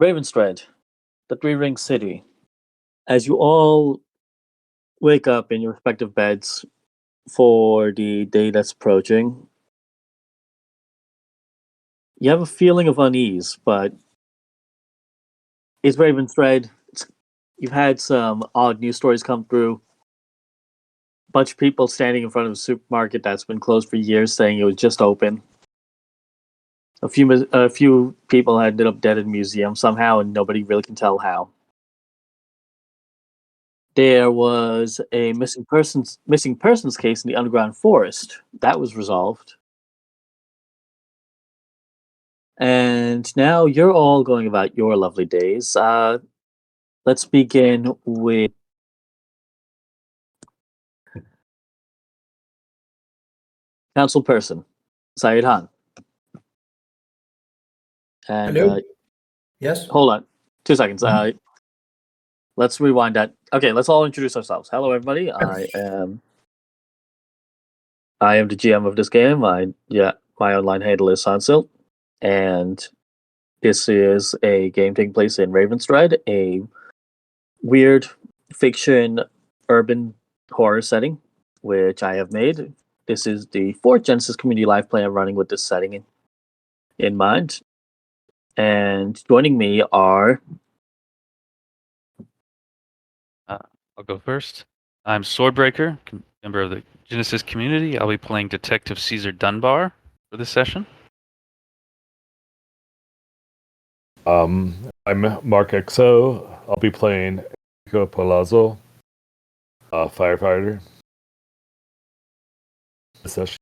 Ravenstred, the Three Ring City. As you all wake up in your respective beds for the day that's approaching, you have a feeling of unease, but it's Ravenstred. You've had some odd news stories come through. Bunch of people standing in front of a supermarket that's been closed for years saying it was just open. A few people ended up dead in a museum somehow, and nobody really can tell how. There was a missing persons case in the underground forest that was resolved, and now you're all going about your lovely days. Let's begin with council person Sayed Han. And Hello? Yes? hold on, 2 seconds. Mhm. Let's rewind that. Okay, let's all introduce ourselves. Hello, everybody. I am the GM of this game. My online handle is Saansilt, and this is a game taking place in Ravenstred, a weird fiction urban horror setting, which I have made. This is the fourth Genesys community live play I'm running with this setting in mind. And joining me are I'll go first. I'm Swordbreaker, member of the Genesis community. I'll be playing Detective Caesar Dunbar for this session. I'm Mark XO. I'll be playing Enrico Palazzo, firefighter. This session.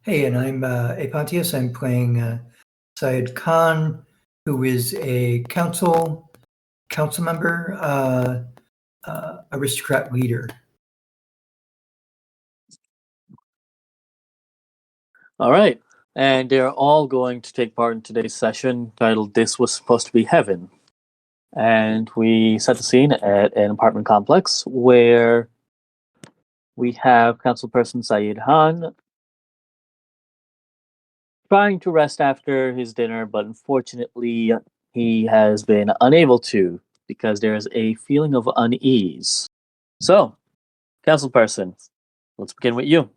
Hey, and I'm Apontius. I'm playing Syed Khan, who is a council member, aristocrat leader. all right. And they're all going to take part in today's session titled This Was Supposed to Be Heaven. And we set the scene at an apartment complex where we have councilperson Saeed Han trying to rest after his dinner, but unfortunately he has been unable to because there is a feeling of unease. So, councilperson, let's begin with you.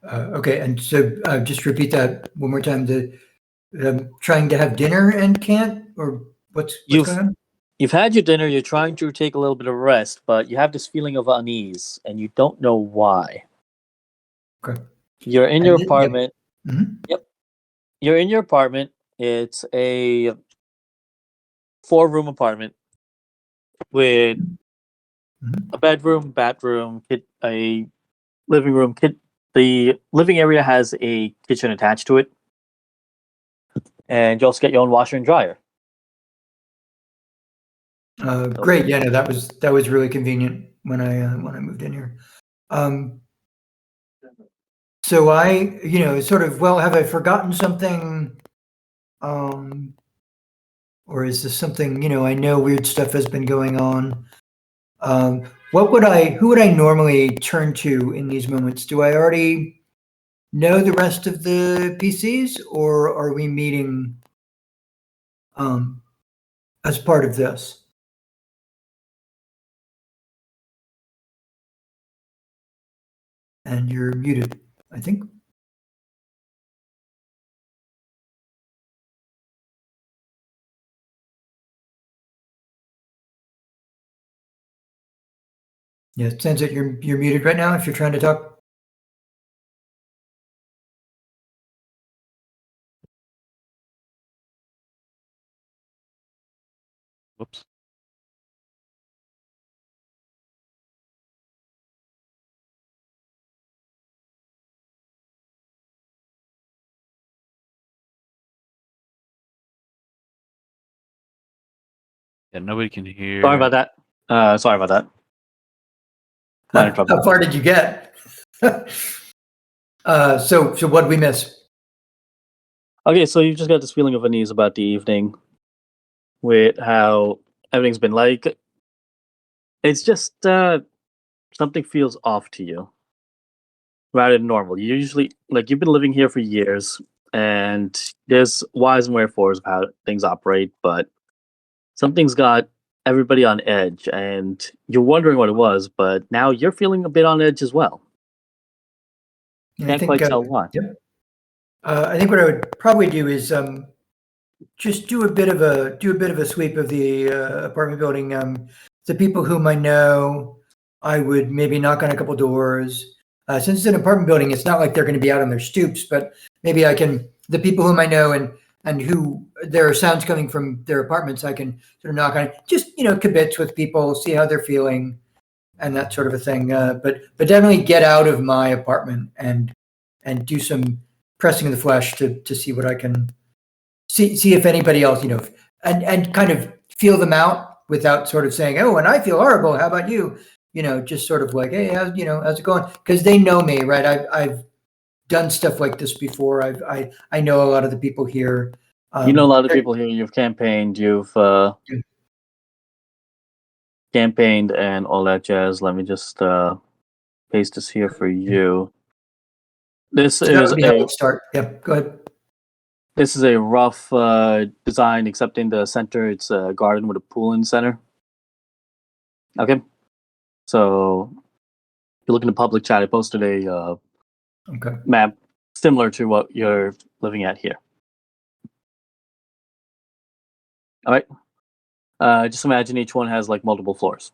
Okay, and so just repeat that one more time. Trying to have dinner and can't, or what's going on? You've had your dinner, you're trying to take a little bit of rest, but you have this feeling of unease, and you don't know why. Okay. You're in your apartment. Yep. Mm-hmm. Yep. You're in your apartment. It's a 4-room apartment with a bedroom, bathroom, a living room. The living area has a kitchen attached to it, and you also get your own washer and dryer. Great. Yeah, no, that was really convenient when I moved in here. So I, sort of, well, have I forgotten something? Or is this something, I know weird stuff has been going on. Who would I normally turn to in these moments? Do I already know the rest of the PCs, or are we meeting as part of this? And you're muted, I think. Yeah, it sounds like you're muted right now if you're trying to talk. Whoops. Yeah, nobody can hear. Sorry about that. Minor trouble. How far did you get? So what did we miss? Okay, so you've just got this feeling of unease about the evening with how everything's been like. It's just something feels off to you. rather than normal. You usually, like, you've been living here for years, and there's whys and wherefores of how things operate, but something's got everybody on edge, and you're wondering what it was, but now you're feeling a bit on edge as well. And Can't quite tell why. Yep. I think what I would probably do is just do a bit of a sweep of the apartment building. The people whom I know, I would maybe knock on a couple doors. Since it's an apartment building, it's not like they're going to be out on their stoops, but maybe I can, the people whom I know and who there are sounds coming from their apartments, I can sort of knock on, just kibitz with people, see how they're feeling, and that sort of a thing. But definitely get out of my apartment and do some pressing of the flesh to see what I can see if anybody else, and kind of feel them out without sort of saying, oh, and I feel horrible. How about you? Just sort of like, hey, how's it going? Because they know me, right? I've done stuff like this before. I know a lot of the people here. You know a lot of people here. You've campaigned. You've campaigned and all that jazz. Let me just paste this here for you. This so that is would be how I'd start. Yep, go ahead. This is a rough design, except in the center, it's a garden with a pool in the center. Okay, so if you look in the public chat, I posted a Okay. map similar to what you're living at here. All right. Just imagine each one has like multiple floors.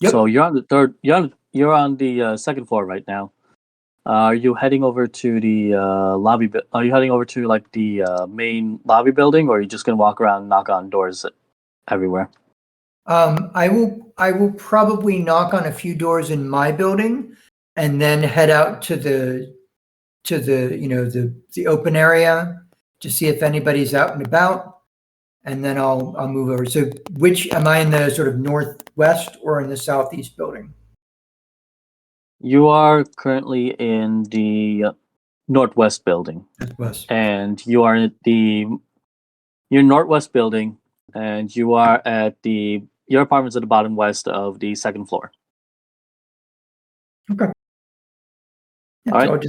Yep. So you're on the third. You're on the second floor right now. Are you heading over to the lobby? Are you heading over to like the main lobby building, or are you just gonna walk around and knock on doors everywhere? I will probably knock on a few doors in my building, and then head out to the the open area to see if anybody's out and about, and then I'll move over. So, which am I in the sort of northwest or in the southeast building? You are currently in the northwest building, Northwest. and you are at your northwest building, and you are at your apartment's at the bottom west of the second floor. Okay. Yeah, All so right.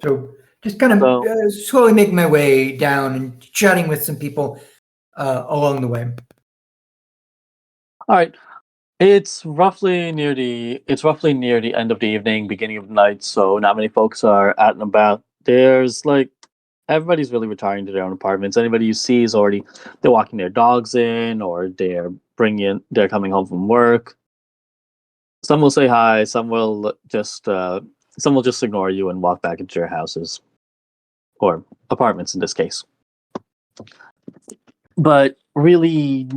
So just kind of slowly making my way down and chatting with some people along the way. All right. It's roughly near the end of the evening, beginning of the night, so not many folks are out and about. There's like everybody's really retiring to their own apartments. Anybody you see is already they're walking their dogs in, or they're coming home from work. Some will say hi, some will just ignore you and walk back into their houses or apartments in this case. But really,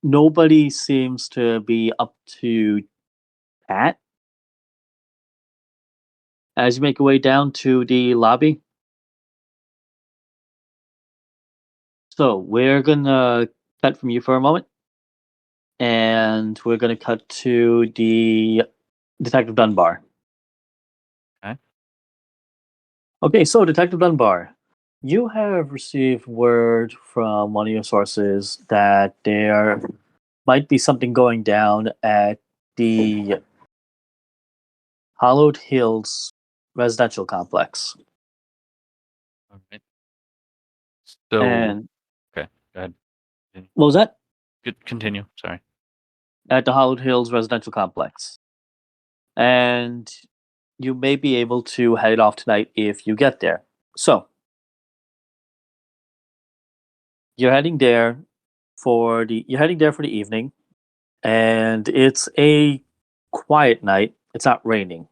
nobody seems to be up to chat. As you make your way down to the lobby. So we're gonna cut from you for a moment, and we're gonna cut to the Detective Dunbar. Okay. Okay, so Detective Dunbar, you have received word from one of your sources that there might be something going down at the Hollowed Hills residential complex. All right. So, And okay, go ahead. what was that? Good, continue. Sorry. At the Hollowed Hills residential complex. And you may be able to head off tonight if you get there. So, you're heading there for the evening, and it's a quiet night. It's not raining.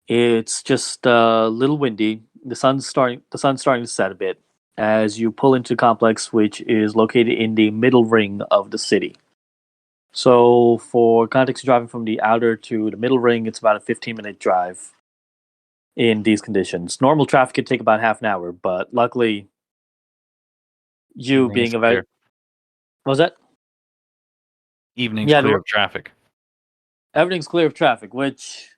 It's just a little windy. The sun's starting to set a bit as you pull into the complex, which is located in the middle ring of the city. So, for context, driving from the outer to the middle ring, it's about a 15-minute drive in these conditions. Normal traffic could take about half an hour, but luckily, you Evening being is a very... clear. What was that? Evening's Yeah, clear of traffic. everything's clear of traffic, which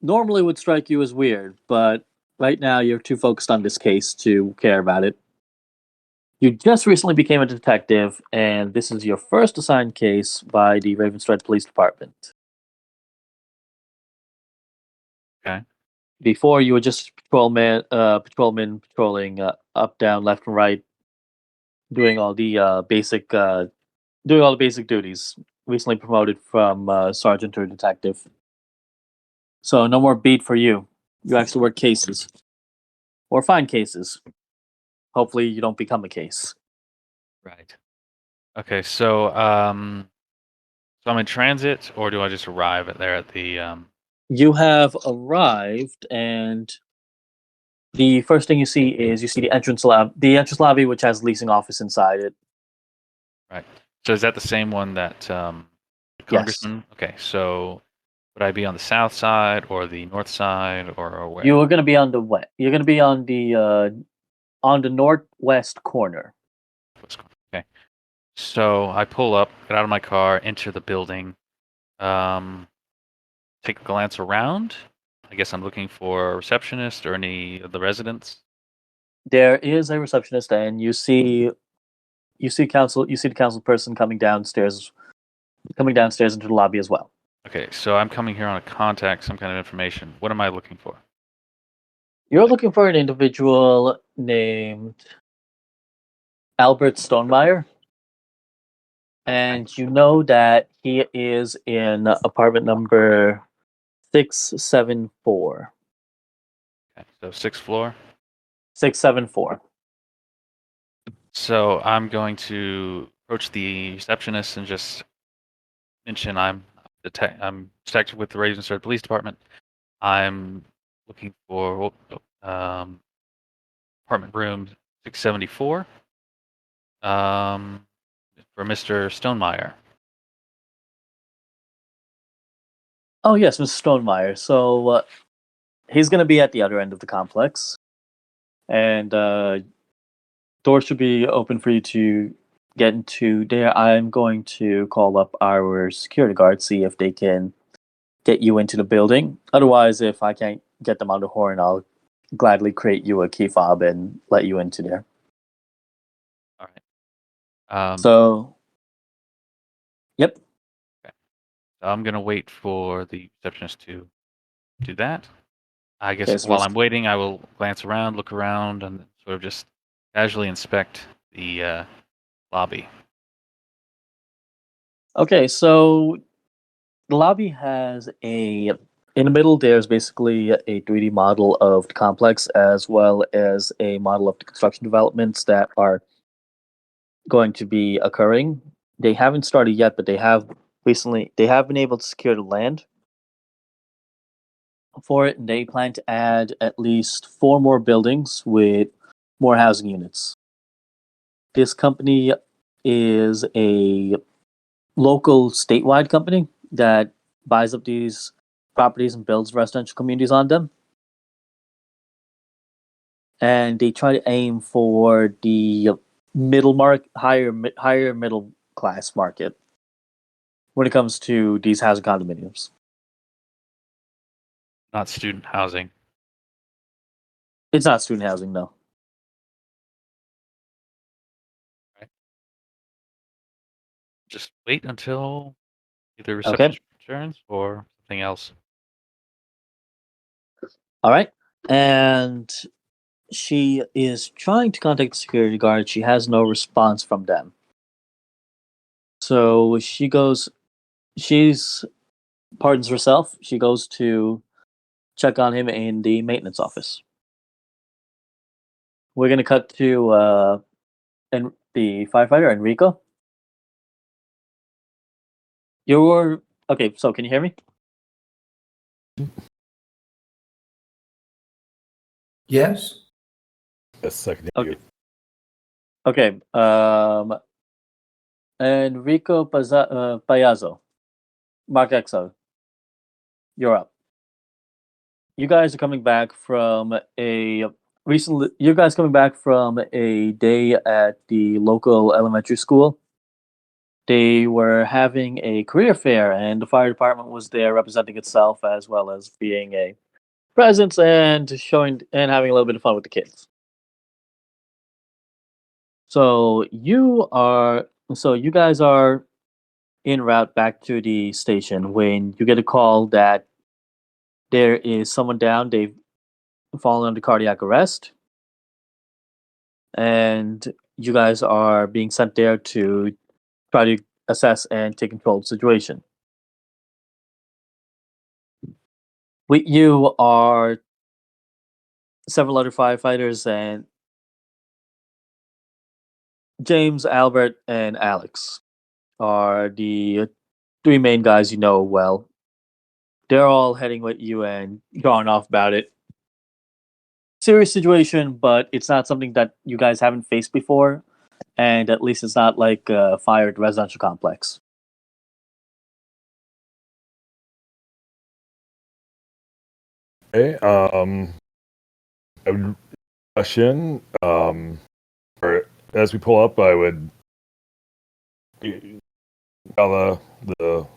normally would strike you as weird, but right now you're too focused on this case to care about it. You just recently became a detective, and this is your first assigned case by the Ravensthread Police Department. Okay. Before, you were just patrolman patrolling up, down, left, and right, doing all the basic duties. Recently promoted from sergeant to detective. So no more beat for you. You actually work cases. Or find cases. Hopefully you don't become a case. Right. Okay, so so I'm in transit, or do I just arrive there at the? You have arrived, and the first thing you see the entrance lobby, which has leasing office inside it. Right. So is that the same one that the Yes. congressman? Okay, so would I be on the south side or the north side or where? You are going to be on the west. You're going to be on the northwest corner. Okay. So I pull up, get out of my car, enter the building, take a glance around. I guess I'm looking for a receptionist or any of the residents. There is a receptionist, and you see the council person coming downstairs into the lobby as well. Okay, so I'm coming here on a contact, some kind of information. What am I looking for? You're looking for an individual named Albert Stonemeyer, and you know that he is in apartment number 674. Okay, so sixth floor. 674. So I'm going to approach the receptionist and just mention I'm detective with the Ravensthread Police Department. I'm looking for apartment room 674 for Mr. Stonemeyer. Oh yes, Mr. Stonemeyer. So he's going to be at the other end of the complex, and doors should be open for you to get into there. I'm going to call up our security guard, see if they can get you into the building. Otherwise, if I can't get them on the horn, I'll gladly create you a key fob and let you into there. All right. So, yep. Okay. So I'm gonna wait for the receptionist to do that. I guess Okay, so while I'm waiting, I will glance around, look around, and sort of just casually inspect the lobby. Okay, so the lobby has in the middle, there's basically a 3D model of the complex as well as a model of the construction developments that are going to be occurring. They haven't started yet, but they have been able to secure the land for it, and they plan to add at least 4 more buildings with more housing units. This company is a local statewide company that buys up these properties and builds residential communities on them. And they try to aim for the higher middle class market when it comes to these housing condominiums. Not student housing. It's not student housing, no. Just wait until either Okay. receptionist returns or something else. All right. And she is trying to contact the security guard. She has no response from them. So she's pardons herself. She goes to check on him in the maintenance office. We're going to cut to the firefighter, Enrico. Okay, so can you hear me? Yes. Yes, I can hear Okay. you. Okay. Enrico Payazzo. Mark Exo. You're up. You guys are coming back from a day at the local elementary school. They were having a career fair, and the fire department was there representing itself as well as being a presence and showing and having a little bit of fun with the kids. So you guys are en route back to the station when you get a call that there is someone down. They've fallen under cardiac arrest, and you guys are being sent there to try to assess and take control of the situation. With you are several other firefighters and James, Albert, and Alex are the three main guys you know well. They're all heading with you and going off about it. Serious situation, but it's not something that you guys haven't faced before, and at least it's not like a fired residential complex. Okay. I would rush in. Or as we pull up, I would call the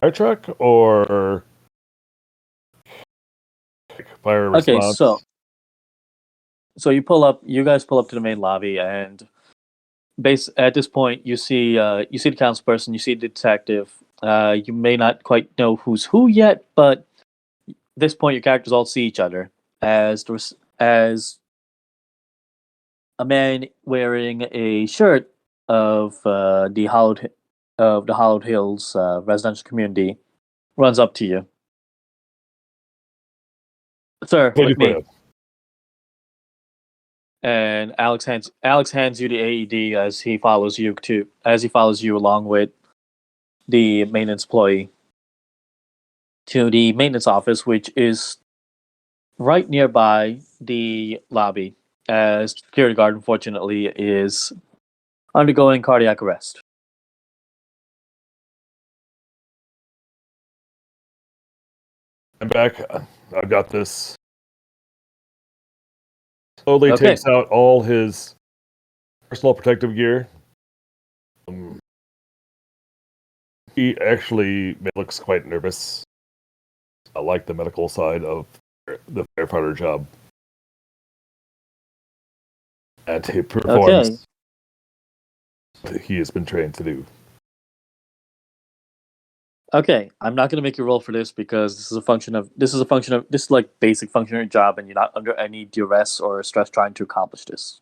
fire truck or fire response. Okay, so you guys pull up to the main lobby, and at this point you see the councilperson, you see the detective. You may not quite know who's who yet, but at this point your characters all see each other as a man wearing a shirt of the Hollowed Hills residential community runs up to you. Sir, Lady with me. Fred. And Alex hands you the AED as he follows you along with the maintenance employee to the maintenance office, which is right nearby the lobby, as security guard unfortunately is undergoing cardiac arrest. I'm back. I've got this. Slowly Okay. takes out all his personal protective gear. He actually looks quite nervous. I like the medical side of the firefighter job. And he performs what he has been trained to do. Okay, I'm not going to make you roll for this because this is like basic function of your job, and you're not under any duress or stress trying to accomplish this.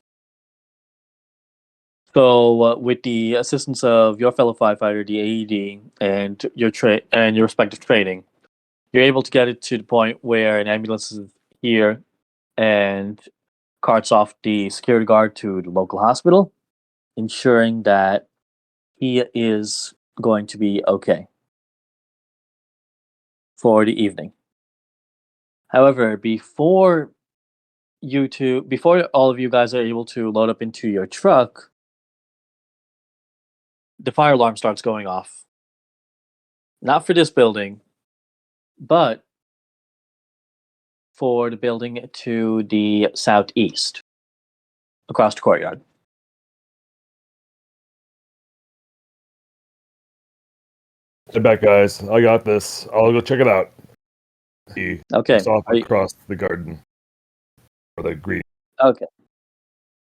So, with the assistance of your fellow firefighter, the AED, and your respective training, you're able to get it to the point where an ambulance is here and carts off the security guard to the local hospital, ensuring that he is going to be okay for the evening. However, before all of you guys are able to load up into your truck, the fire alarm starts going off. Not for this building, but for the building to the southeast, across the courtyard. Head back, guys. I got this. I'll go check it out. He Okay. looks off across the garden. Or the green. Okay.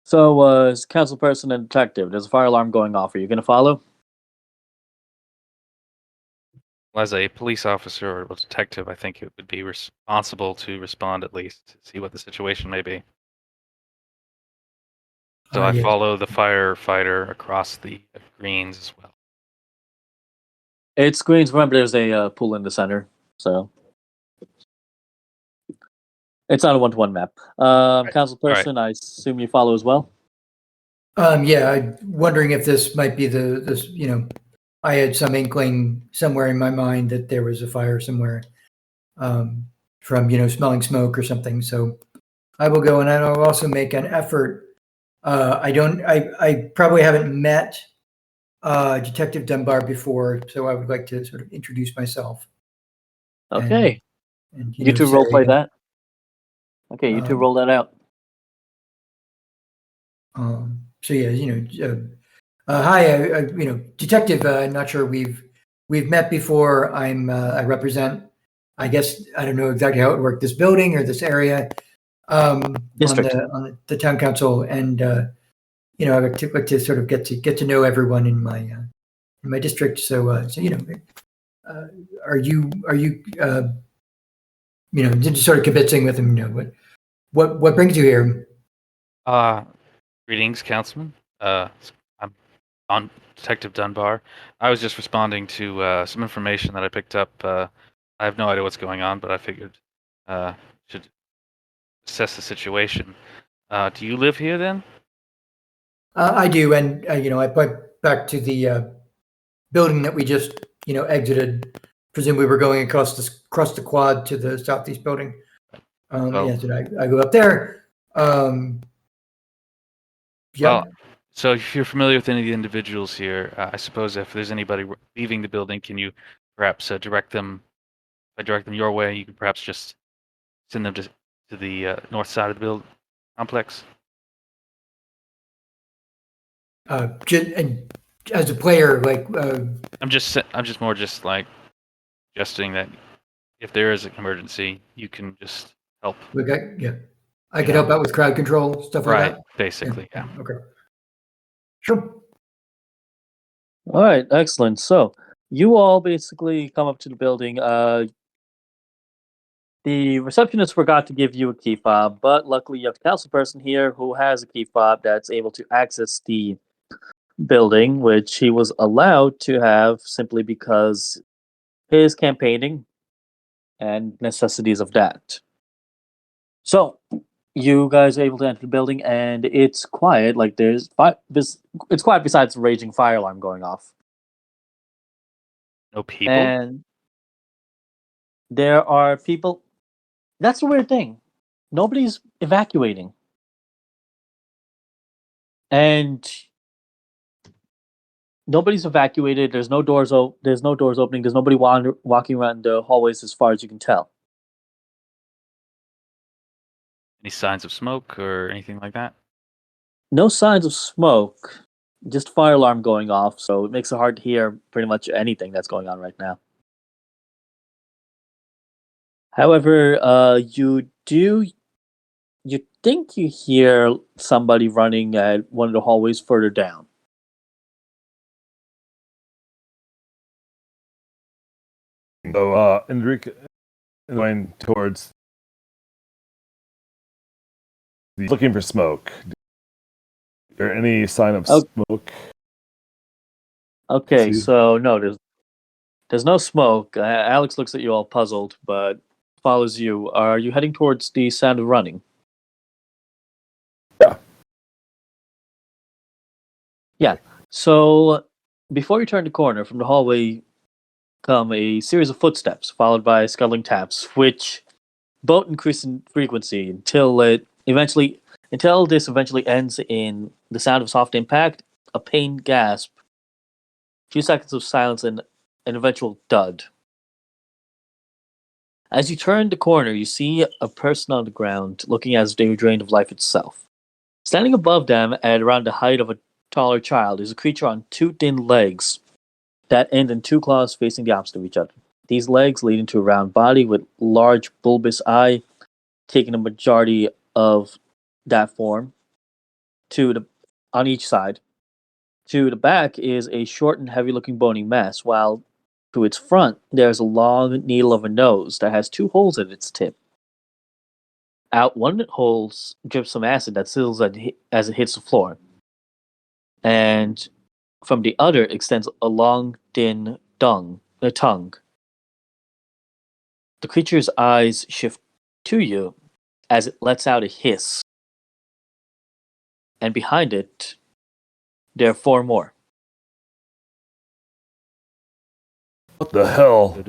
So, as councilperson and detective, there's a fire alarm going off. Are you going to follow? As a police officer or a detective, I think it would be responsible to respond at least, to see what the situation may be. So I Yes. follow the firefighter across the greens as well. It's greens. Remember, there's a pool in the center, so it's not a one-to-one map. Councilperson, I assume you follow as well. Yeah, I'm wondering if this might be this. I had some inkling somewhere in my mind that there was a fire somewhere, from smelling smoke or something. So I will go, and I'll also make an effort. I probably haven't met Detective Dunbar before, so I would like to sort of introduce myself. Okay. And you two role play that. Okay, you two roll that out. So yeah, hi, Detective. I'm not sure we've met before. I represent. I guess I don't know exactly how it worked. This building or this area, District. on the town council, and I like to sort of get to know everyone in my district. So are you just sort of convincing with them? What brings you here? Greetings, Councilman. I'm on Detective Dunbar. I was just responding to some information that I picked up. I have no idea what's going on, but I figured should assess the situation. Do you live here then? I do, and I went back to the building that we just exited. Presume we were going across the quad to the southeast building. Well- Yes, and I go up there. Well, so if you're familiar with any of the individuals here, I suppose if there's anybody leaving the building, can you perhaps direct them your way? You can perhaps just send them to the north side of the build complex. And as a player, like I'm just more just like suggesting that if there is an emergency, you can just help. I could help out with crowd control stuff like Right, that. basically, yeah. Okay. Sure. All right, excellent. So you all basically come up to the building. The receptionist forgot to give you a key fob, but luckily you have a council person here who has a key fob that's able to access the building, which he was allowed to have simply because his campaigning and necessities of that. So you guys are able to enter the building, and it's quiet. Like it's quiet besides the raging fire alarm going off. No people? And there are people. That's the weird thing. Nobody's evacuating. And nobody's evacuated. There's no doors there's no doors opening. There's nobody walking around the hallways as far as you can tell. Any signs of smoke or anything like that? No signs of smoke. Just fire alarm going off, so it makes it hard to hear pretty much anything that's going on right now. However, you think you hear somebody running at one of the hallways further down. So, Enrique going towards looking for smoke. Is there any sign of smoke? Okay, so no, there's no smoke. Alex looks at you all puzzled, but follows you. Are you heading towards the sound of running? Yeah. Yeah. So before you turn the corner, from the hallway come a series of footsteps, followed by scuttling taps, which both increase in frequency until this eventually ends in the sound of soft impact, a pained gasp, a few seconds of silence, and an eventual dud. As you turn the corner, you see a person on the ground, looking as if they were drained of life itself. Standing above them at around the height of a taller child is a creature on two thin legs that end in two claws facing the opposite of each other. These legs lead into a round body with large bulbous eye, taking a majority of that form on each side. To the back is a short and heavy-looking bony mass, while to its front there's a long needle of a nose that has two holes at its tip. Out one hole drips some acid that sizzles as it hits the floor, and from the other extends a long, thin tongue. The creature's eyes shift to you as it lets out a hiss, and behind it, there are four more. What the hell?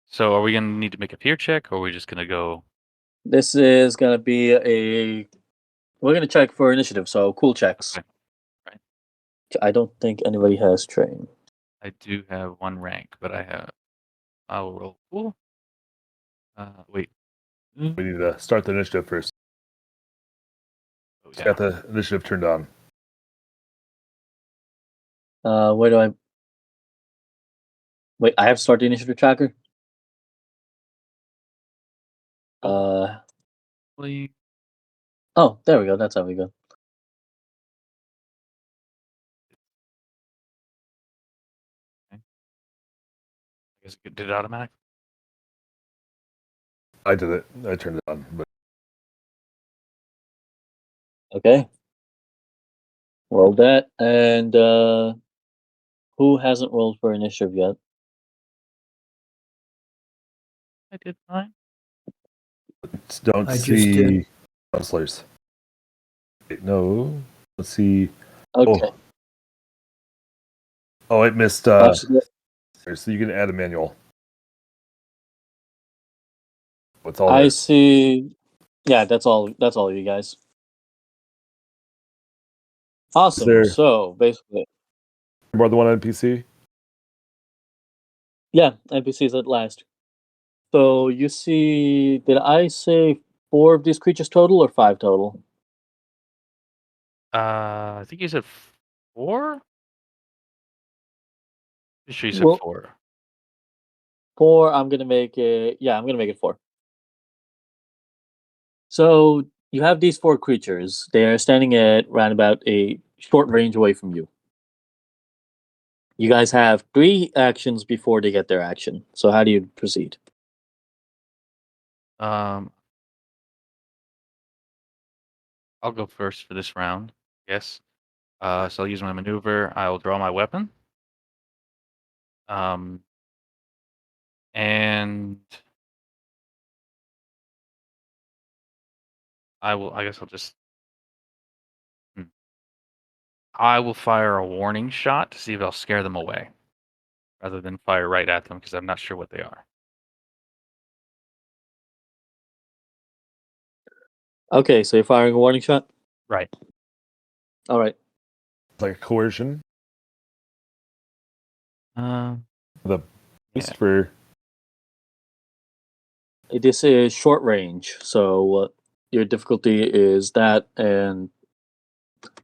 So are we gonna need to make a fear check, or are we just gonna go? This is gonna be we're gonna check for initiative, so cool checks. Okay. Right. I don't think anybody has train. I do have one rank, but I will roll cool. Wait. We need to start the initiative first. Oh, Just got the initiative turned on. Where do I? Wait, I have to start the initiative tracker. Probably. Oh, there we go. That's how we go. I guess it did it automatic. I did it. I turned it on. But Okay. Roll that. And who hasn't rolled for initiative yet? I did mine. don't I just see did. counselors. Wait, no. Let's see. Okay. Oh, it missed. So You can add a manual. What's all I there? see. Yeah, that's all. That's all you guys. Awesome. there- So basically, More than one NPC? yeah, NPCs at last. So you see, did I say 4 of these creatures total or 5 total? I think you said 4. Pretty sure you said Well, 4. 4. I'm gonna make it. Yeah, I'm gonna make it 4. So you have these 4 creatures. They are standing at around about a short range away from you. You guys have 3 actions before they get their action. So how do you proceed? I'll go first for this round. Yes. So I'll use my maneuver. I will draw my weapon. And I guess I'll just. I will fire a warning shot to see if I'll scare them away, rather than fire right at them because I'm not sure what they are. Okay, so you're firing a warning shot. Right. All right. It's like coercion. Uh, The yeah. boost for This is short range, so your difficulty is that, and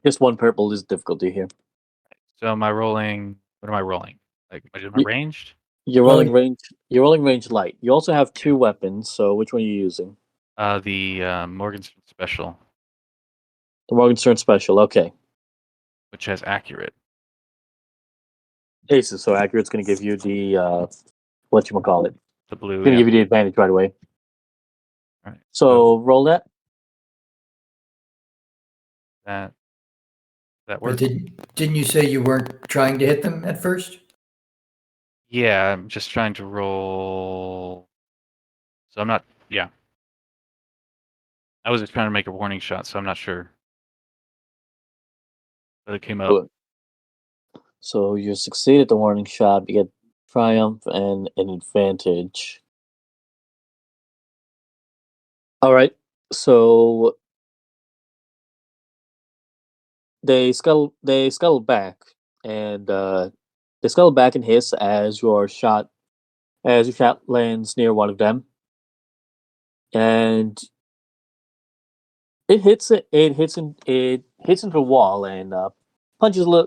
just 1 purple is difficulty here. So am I rolling? What am I rolling? Like, am I doing my Y- ranged? You're Well, rolling range. You're rolling range light. You also have 2 weapons. So which one are you using? The Morgenstern special, The Morgenstern special. Okay. which has accurate. Aces. So accurate's going to give you the what you call it. The blue, Going to yeah. give you the advantage right away. All right. So roll that. That But work? didn't you say you weren't trying to hit them at first? Yeah, I'm just trying to roll. So I'm not. Yeah, I was just trying to make a warning shot, so I'm not sure. But it came up. Good. So you succeeded the warning shot. You get triumph and an advantage. All right. So they scuttle back, and they scuttle back and hiss as your shot lands near one of them, and it hits into a wall and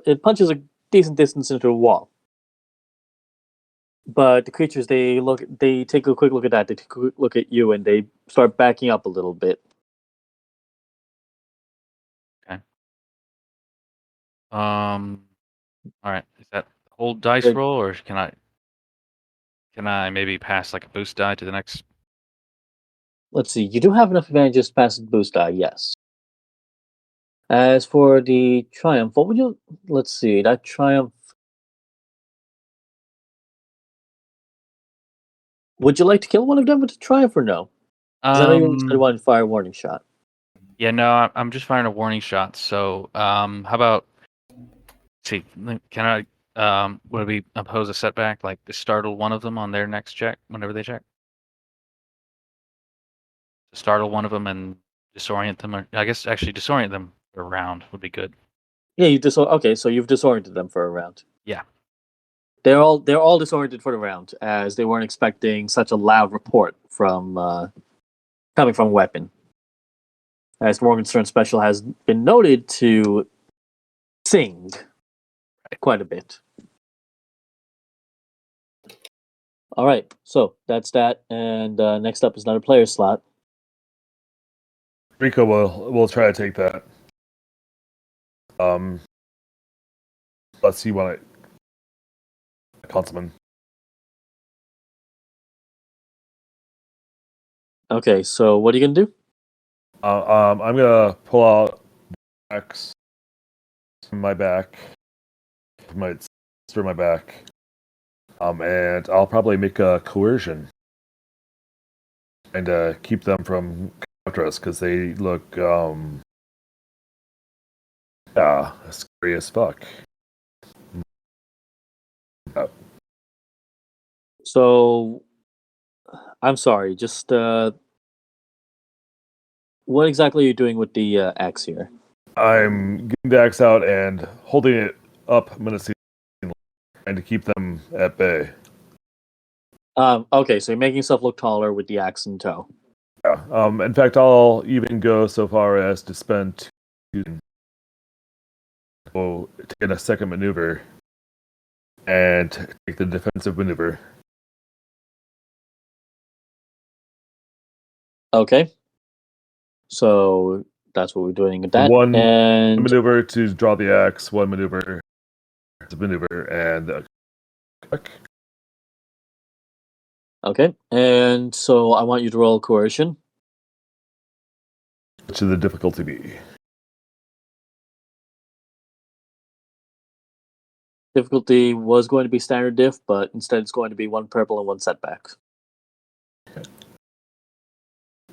it punches a decent distance into a wall. But the creatures they take a quick look at that, they take a quick look at you, and they start backing up a little bit. All right. Is that the whole dice Good. roll, or can I maybe pass like a boost die to the next? Let's see, you do have enough advantages to pass the boost die, yes. As for the triumph, what would you let's see, that triumph would you like to kill one of them with a triumph or no? Because I know you said one fire warning shot. Yeah, no, I'm just firing a warning shot. So, how about? See, can I? Would we oppose a setback, like to startle one of them on their next check whenever they check? To startle one of them and disorient them, or I guess actually disorient them for a round would be good. Yeah, okay, so you've disoriented them for a round. Yeah. They're all disoriented for the round, as they weren't expecting such a loud report from coming from a weapon. As Morgenstern Special has been noted to sing quite a bit. All right, so that's that, and next up is another player slot. Rico will try to take that. Let's see what Councilman. Okay, so what are you gonna do? I'm gonna pull out X from my back, through my back, and I'll probably make a coercion and keep them from after us because they look scary as fuck. So, I'm sorry. Just what exactly are you doing with the axe here? I'm getting the axe out and holding it up menacingly and to keep them at bay. Okay, so you're making yourself look taller with the axe in tow. Yeah. In fact, I'll even go so far as to spend to take a second maneuver and take the defensive maneuver. Okay. So that's what we're doing with that. One and maneuver to draw the axe, one maneuver to maneuver, and okay. And so I want you to roll coercion. what should the difficulty be? Difficulty was going to be standard diff, but instead it's going to be 1 purple and 1 setback.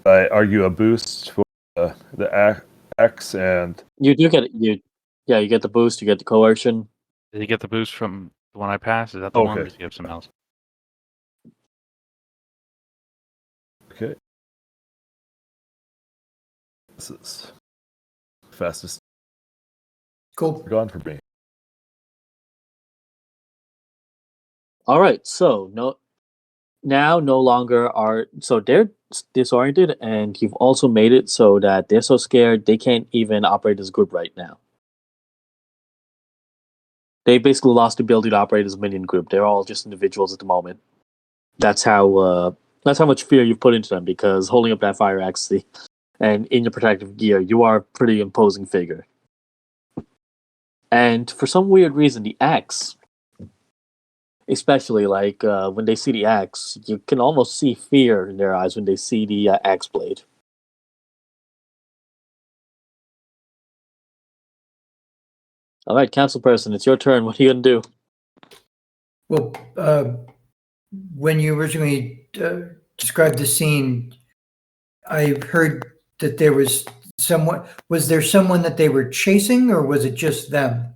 I argue a boost for the axe and You do get you get the boost, you get the coercion. Did you get the boost from the one I passed? Is that the one, or Okay. did you have some else? Okay. This is fastest Cool. gone for me. All right, so no longer are so they're disoriented, and you've also made it so that they're so scared they can't even operate as a group right now. They basically lost the ability to operate as a minion group. They're all just individuals at the moment. That's how much fear you've put into them, because holding up that fire axe and in your protective gear, you are a pretty imposing figure. And for some weird reason, the axe, especially like when they see the axe, you can almost see fear in their eyes when they see the axe blade. All right, council person, it's your turn. What are you gonna do? Well, when you originally described the scene, I heard that there was someone. Was there someone that they were chasing, or was it just them?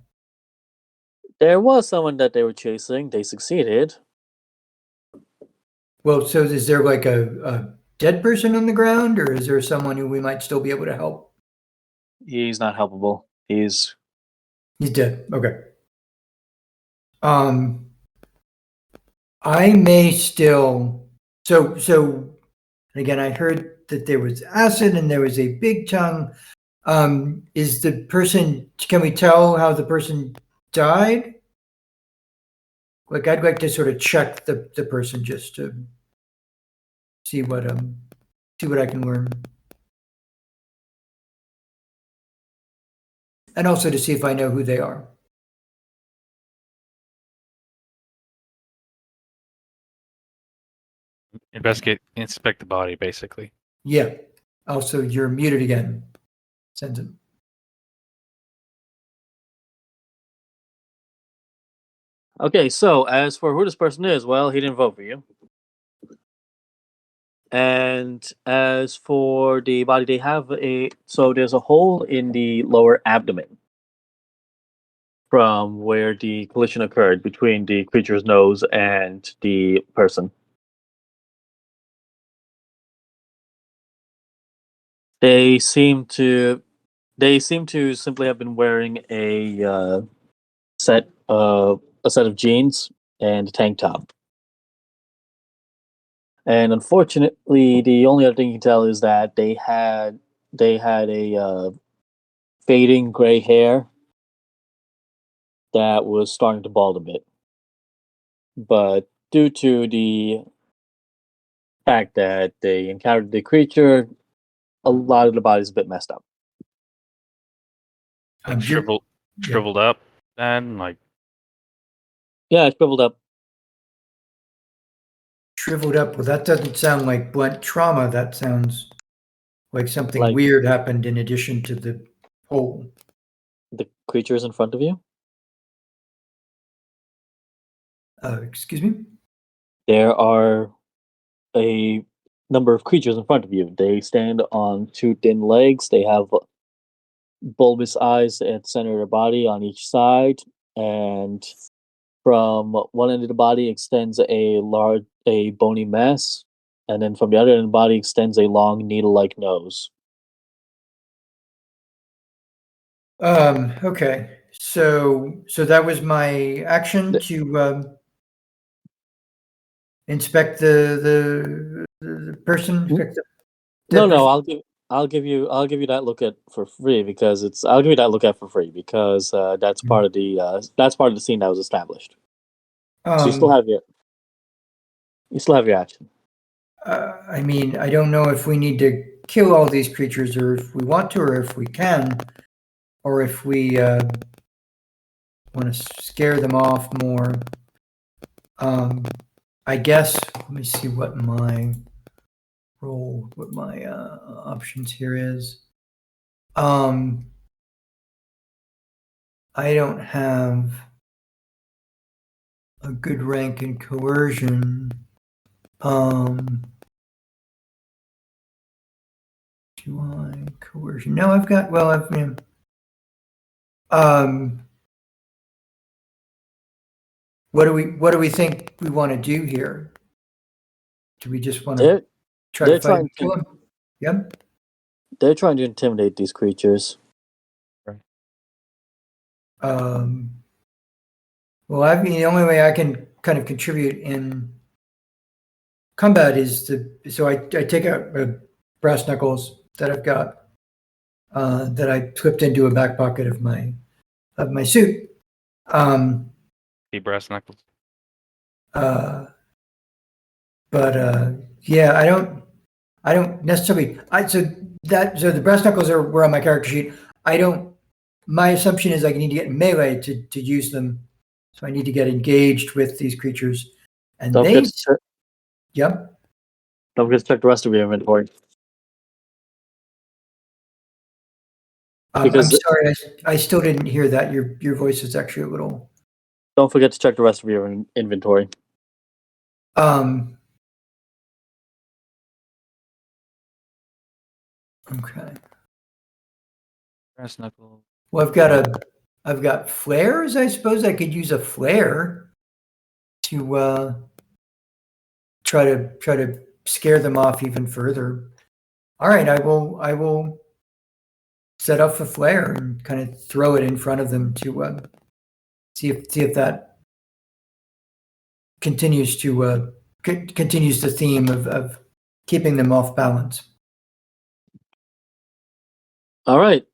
There was someone that they were chasing. They succeeded. Well, so is there like a dead person on the ground, or is there someone who we might still be able to help? He's not helpable. He's He's dead. Okay. I may still. So again, I heard that there was acid and there was a big tongue. Is the person? Can we tell how the person died? Like, I'd like to sort of check the person just to see what I can learn, and also to see if I know who they are. Inspect the body, basically. Yeah. Also, you're muted again. Send him. okay. So as for who this person is, well, he didn't vote for you. And as for the body, they have there's a hole in the lower abdomen from where the collision occurred between the creature's nose and the person. They seem to simply have been wearing a set of jeans and a tank top. And unfortunately, the only other thing you can tell is that they had a fading gray hair that was starting to bald a bit. But due to the fact that they encountered the creature, a lot of the body's a bit messed up. Like shriveled up, and like Yeah, it's shriveled up. Shriveled up. Well, that doesn't sound like blunt trauma. That sounds like something Like- weird happened in addition to the hole. The creatures in front of you. Excuse me? There are a number of creatures in front of you. They stand on two thin legs. They have bulbous eyes at the center of their body on each side, and from one end of the body extends a bony mass, and then from the other end of the body extends a long needle-like nose. Okay. So that was my action The- to inspect the person. Inspect the No, dead person. I'll give you that look at for free because I'll give you that look at for free because that's part of the scene that was established. So you still have your action. I mean, I don't know if we need to kill all these creatures, or if we want to, or if we can, or if we want to scare them off more. I guess. Let me see what my options here is. I don't have a good rank in coercion. Do I coercion? No, I've got. Well, I've been. What do we think we want to do here? Do we just want to try to they're fight trying and kill him? Yep. They're trying to intimidate these creatures. Well, I mean, the only way I can kind of contribute in combat is so I take out brass knuckles that I've got that I slipped into a back pocket of my suit. brass knuckles. But yeah, I don't necessarily. So the brass knuckles were on my character sheet. My assumption is I need to get melee to use them. So I need to get engaged with these creatures, and Don't forget to check the rest of your inventory. I'm sorry, I still didn't hear that. Your voice is actually a little. Don't forget to check the rest of your inventory. Okay. Brass knuckle. Well, I've got flares. I suppose I could use a flare to try to scare them off even further. All right, I will set up a flare and kind of throw it in front of them to see if that continues the theme of keeping them off balance. All right.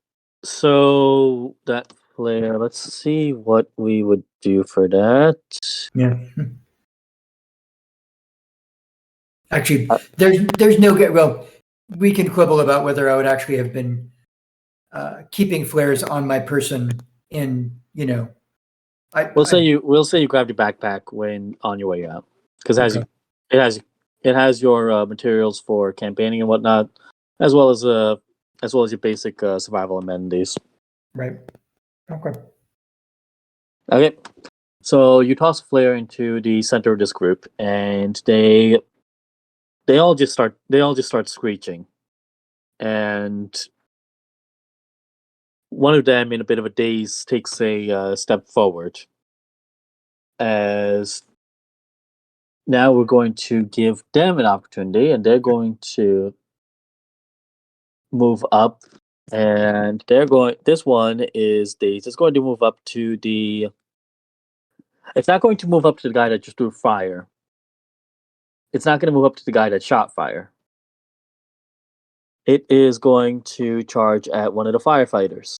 So that flare, let's see what we would do for that. Yeah. Actually, there's no get. Well, we can quibble about whether I would actually have been keeping flares on my person in, We'll say you grabbed your backpack when on your way out because it has your materials for campaigning and whatnot, as well as your basic survival amenities. Right. Okay. Okay. So you toss a flare into the center of this group, and they all just start screeching, and one of them, in a bit of a daze, takes a step forward. As now we're going to give them an opportunity, and they're going to move up, and this one is dazed. It's going to move up to the. It's not going to move up to the guy that just threw fire. It's not going to move up to the guy that shot fire. It is going to charge at one of the firefighters.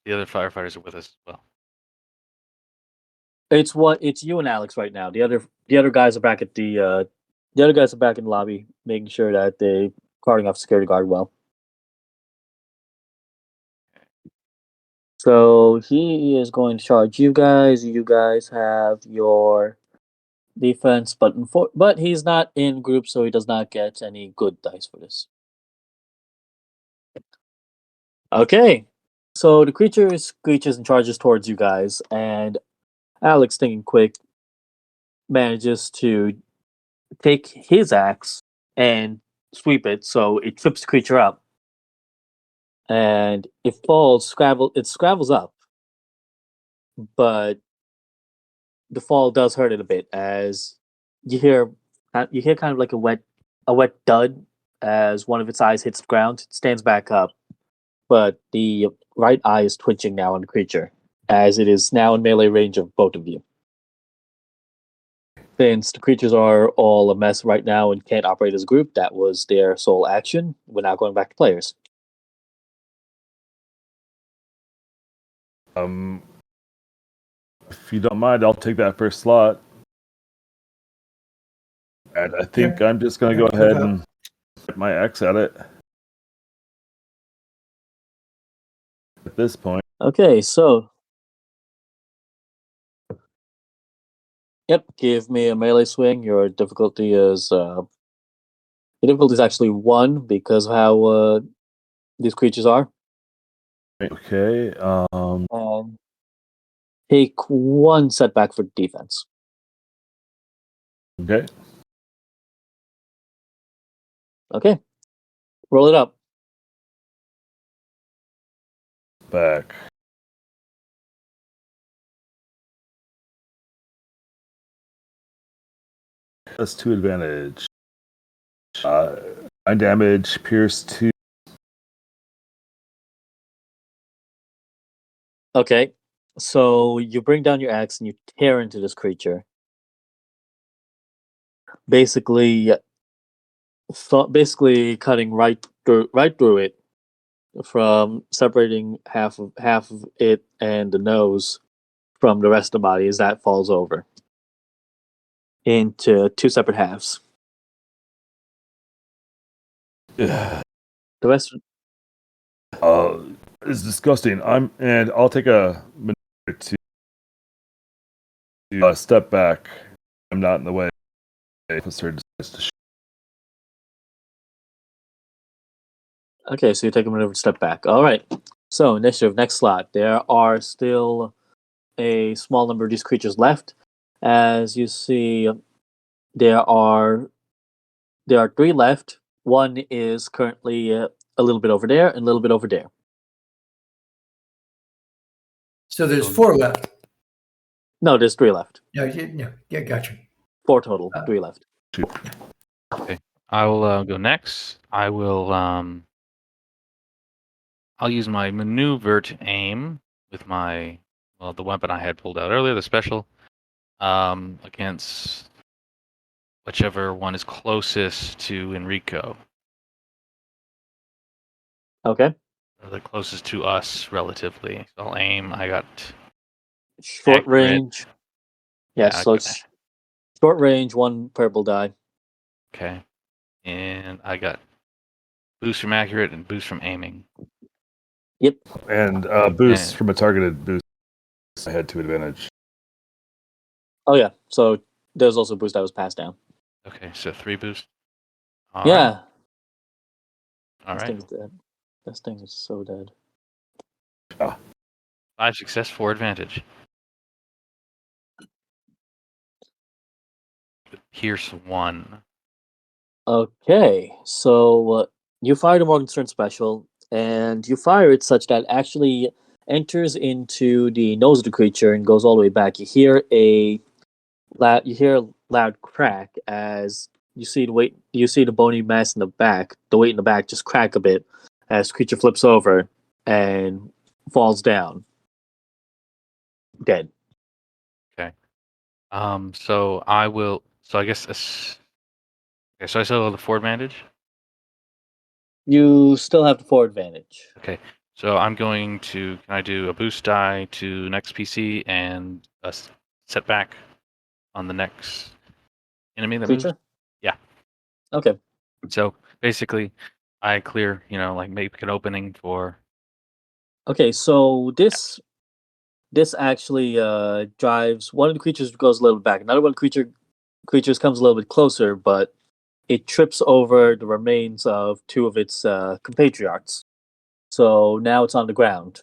The other firefighters are with us as well. It's you and Alex right now. The other guys are back at the other guys are back in the lobby, making sure that guarding off security guard well. So he is going to charge you guys. You guys have your defense, but he's not in group, so he does not get any good dice for this. Okay, so the creature screeches and charges towards you guys, and Alex, thinking quick, manages to take his axe and sweep it so it trips the creature up, and it falls. It scravels up, but the fall does hurt it a bit as you hear kind of like a wet dud as one of its eyes hits the ground. It stands back up, but the right eye is twitching now on the creature as it is now in melee range of both of you. Since the creatures are all a mess right now and can't operate as a group, that was their sole action. We're now going back to players. If you don't mind, I'll take that first slot. And I think I'm just going to go ahead and get my axe at it. At this point. Okay, so yep, give me a melee swing. Your difficulty is actually 1 because of how these creatures are. Okay. Take 1 setback for defense. Okay. Okay, roll it up. Back. Plus 2 advantage. 9 damage, pierce 2. Okay, so you bring down your axe and you tear into this creature. Basically cutting right through it, from separating half of it and the nose from the rest of the body as that falls over into 2 separate halves. Yeah. The rest. It's disgusting. I'll take a minute to step back. I'm not in the way. Officer decides to shoot. Okay, so you take a minute to step back. All right. So initiative, next slot. There are still a small number of these creatures left. As you see, there are 3 left. One is currently a little bit over there and a little bit over there. So there's 4 left. No, there's 3 left. Yeah, gotcha. 4 total. 3 left. Okay, I will go next. I will. I'll use my maneuver to aim with the weapon I had pulled out earlier, the special, against whichever one is closest to Enrico. Okay. Or the closest to us relatively. So I'll aim. I got short accurate. range. Yes, Yeah, so it's short range, 1 purple die. Okay. And I got boost from accurate and boost from aiming. Yep. And boost from a targeted boost. I had 2 advantage. Oh yeah. So there's also a boost that was passed down. Okay, so 3 boost. Yeah. All this right. thing's dead. This thing is so dead. 5 success, 4 advantage. Pierce 1. Okay, so you fire the Morgenstern special, and you fire it such that it actually enters into the nose of the creature and goes all the way back. You hear a loud crack as you see the bony mass in the back, the weight in the back just crack a bit as the creature flips over and falls down, dead. Okay. So I will. So I guess. Okay. So I still have the 4 advantage. You still have the 4 advantage. Okay. So I'm going to. Can I do a boost die to next PC and a setback on the next enemy that moves? Creature? Yeah. Okay. So basically, I clear, like make an opening for. Okay, so this actually drives one of the creatures goes a little back. Another one creatures comes a little bit closer, but it trips over the remains of two of its compatriots. So now it's on the ground.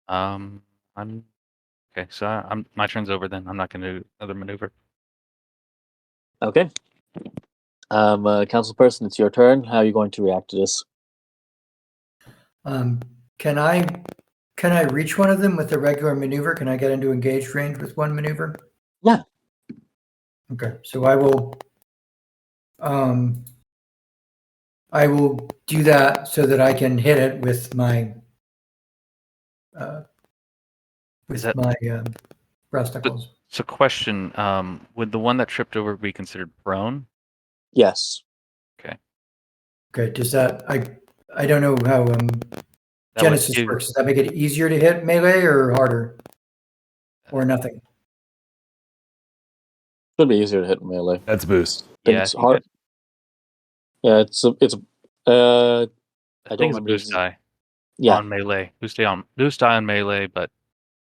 I'm okay. So I'm my turn's over then. I'm not going to do another maneuver. Okay. Council person, it's your turn. How are you going to react to this? Can I reach one of them with a regular maneuver? Can I get into engaged range with one maneuver? Yeah. Okay, so I will do that so that I can hit it with my brass knuckles. So question: would the one that tripped over be considered prone? Yes. Okay, does that I don't know how That would Genesys give- works. Does that make it easier to hit melee or harder? Or nothing? Should be easier to hit melee. That's a boost. Think Yeah, it's hard. Yeah, it's I don't I think it's a remember. boost die Yeah, on melee. Boost die on melee, but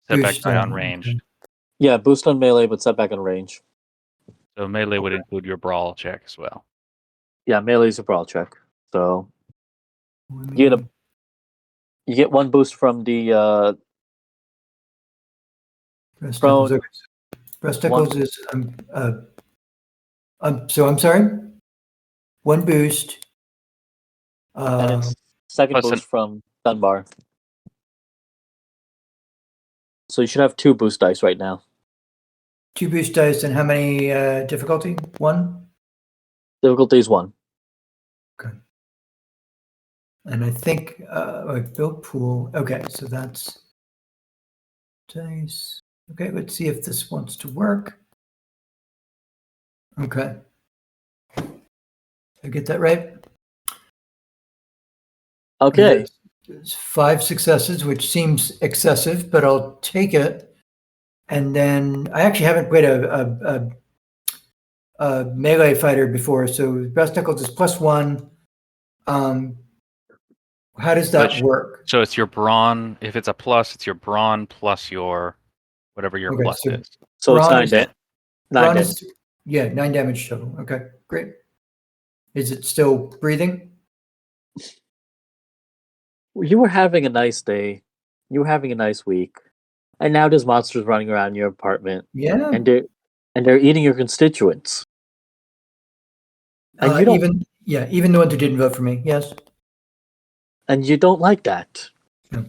setback Boost die on die, range. okay. yeah, boost on melee, but setback on range. So melee would Okay. include your brawl check as well. Yeah, melee's a brawl check. So you get one boost from the Breast prone. knuckles. Okay. Breast knuckles is so I'm sorry. One boost. And it's second Plus boost from Dunbar. So you should have 2 boost dice right now. 2 boost dice and how many difficulty? 1? Difficulty is 1. Okay. And I think build pool. Okay, so that's dice. Okay, let's see if this wants to work. Okay. Did I get that right? Okay. It's 5 successes, which seems excessive, but I'll take it. And then I actually haven't played a melee fighter before, so breast knuckles is +1. How does that work? So it's your brawn. If it's a plus, it's your brawn plus your whatever your Okay, plus so is. So it's brawn 9 is- damage. 9 Brawn damage. is, yeah, 9 damage total. Okay, great. Is it still breathing? You were having a nice day. You were having a nice week. And now there's monsters running around your apartment. Yeah. And they're eating your constituents. And you don't even the ones who didn't vote for me. Yes. and you don't like that. No.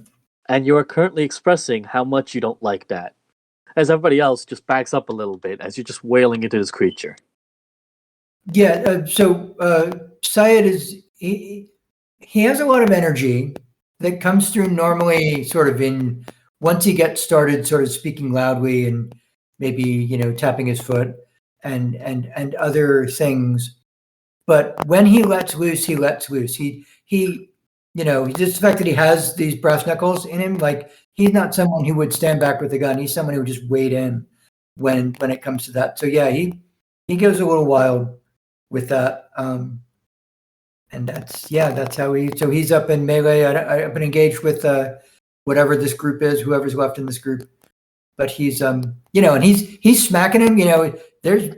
And you are currently expressing how much you don't like that. As everybody else just backs up a little bit as you're just wailing into this creature. Yeah. So Syed he has a lot of energy that comes through normally sort of in once he gets started sort of speaking loudly and maybe tapping his foot and other things. But when he lets loose, he lets loose. He just the fact that he has these brass knuckles in him, like he's not someone who would stand back with a gun. He's someone who would just wade in when it comes to that. So yeah, he goes a little wild with that. And that's how he's up in melee. I've been engaged with whatever this group is, whoever's left in this group. But he's and he's smacking him. There's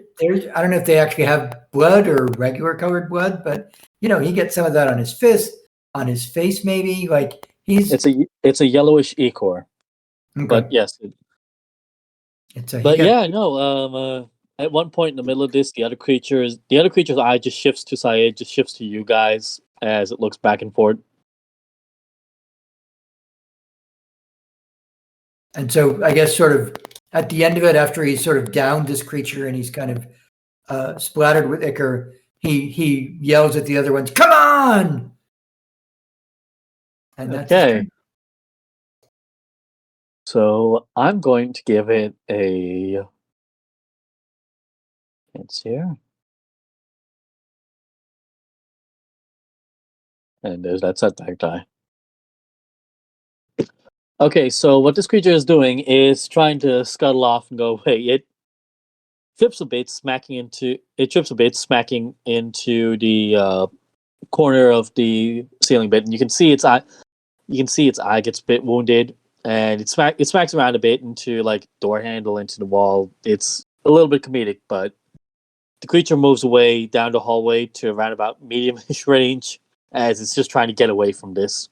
I don't know if they actually have blood or regular colored blood, but he gets some of that on his fist, on his face, maybe. Like it's a yellowish ichor. okay. But yes. At one point in the middle of this, the other creature's eye just shifts to Syed, just shifts to you guys as it looks back and forth. And so I guess sort of at the end of it, after he's sort of downed this creature and he's kind of splattered with ichor, he yells at the other ones, "Come on!" And that's okay. So I'm going to give it a. It's here. And there's that setback die. Okay, so what this creature is doing is trying to scuttle off and go away. trips a bit, smacking into the corner of the ceiling bit, and you can see its eye. You can see its eye gets a bit wounded, and it smacks around a bit into like door handle into the wall. It's a little bit comedic, but the creature moves away down the hallway to around about medium-ish range as it's just trying to get away from this.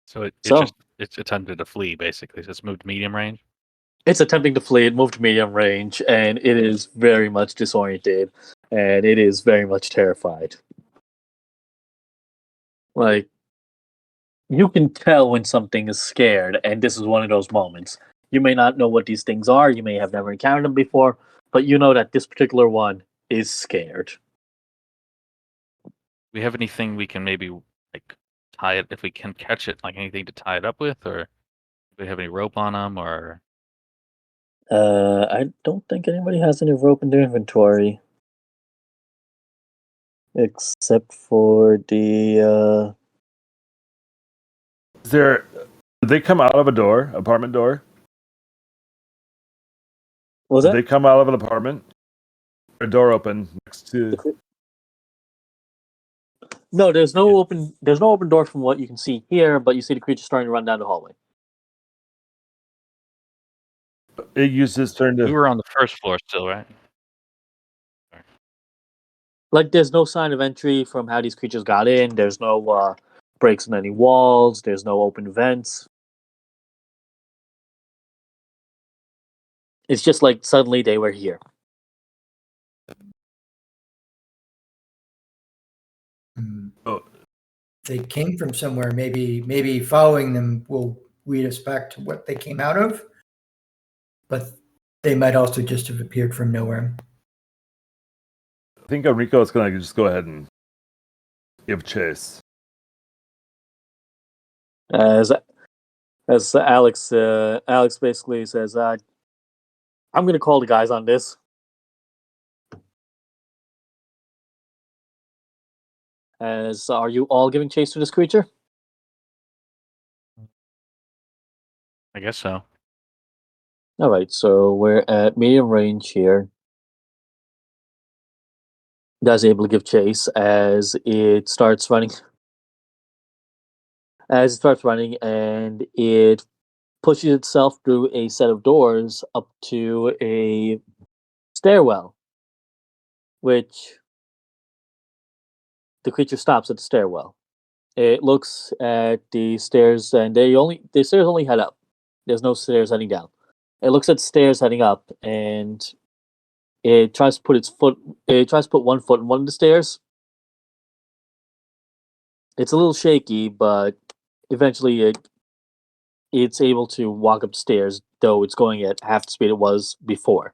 So So it's attempted to flee basically. So it's moved to medium range. it's attempting to flee. It moved to medium range, and it is very much disoriented, and it is very much terrified. Like, you can tell when something is scared, and this is one of those moments. You may not know what these things are, you may have never encountered them before, but you know that this particular one is scared. We have anything we can maybe like tie it if we can catch it, like anything to tie it up with, or do we have any rope on them, or I don't think anybody has any rope in their inventory. Except for the, Is there? Did they come out of a door, apartment door? what was Did that? they come out of an apartment? A door open next to. No, there's no open door from what you can see here, but you see the creature starting to run down the hallway. It used his turn we to. were on the first floor still, right? Like, there's no sign of entry from how these creatures got in. There's no breaks in any walls. There's no open vents. It's just like suddenly they were here. Oh, They came from somewhere. Maybe following them will lead us back to what they came out of. But they might also just have appeared from nowhere. I think Enrico is going to just go ahead and give chase. As Alex basically says, I'm going to call the guys on this. As are you all giving chase to this creature? I guess so. All right, so we're at medium range here. Guys able to give chase as it starts running. As it starts running, and it pushes itself through a set of doors up to a stairwell, which the creature stops at the stairwell. It looks at the stairs, and the stairs only head up. There's no stairs heading down. It looks at stairs heading up, and it tries to put its foot. It tries to put one foot in one of the stairs. It's a little shaky, but eventually it's able to walk upstairs, though it's going at half the speed it was before.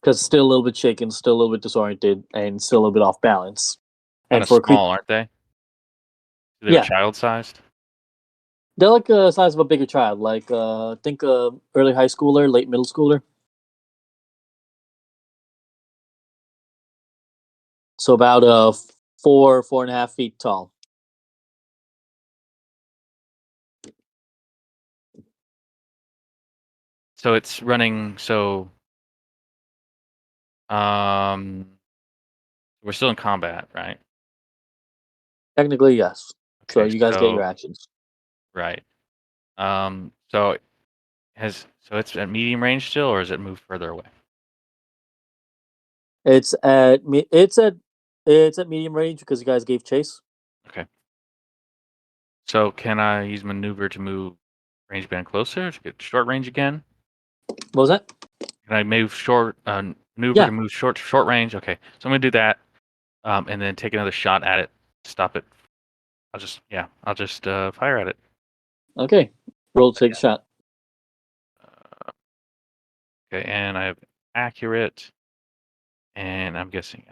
Because still a little bit shaken, still a little bit disoriented, and still a little bit off balance. Kind And of for a creature, small, aren't they? They're yeah, child-sized. they're like the size of a bigger child. Like think early high schooler, late middle schooler. So about 4.5 feet tall. So it's running. So um, we're still in combat, right? Technically, yes. So Okay, you guys get your so actions. right. So it's at medium range still, or is it moved further away? It's at it's at medium range because you guys gave chase. Okay. So can I use maneuver to move range band closer to get short range again? What was that? Can I move short maneuver Yeah. to move short range? Okay, so I'm gonna do that, and then take another shot at it. Stop it. I'll just fire at it. Okay. Roll to take a shot. Okay, and I have accurate, and I'm guessing.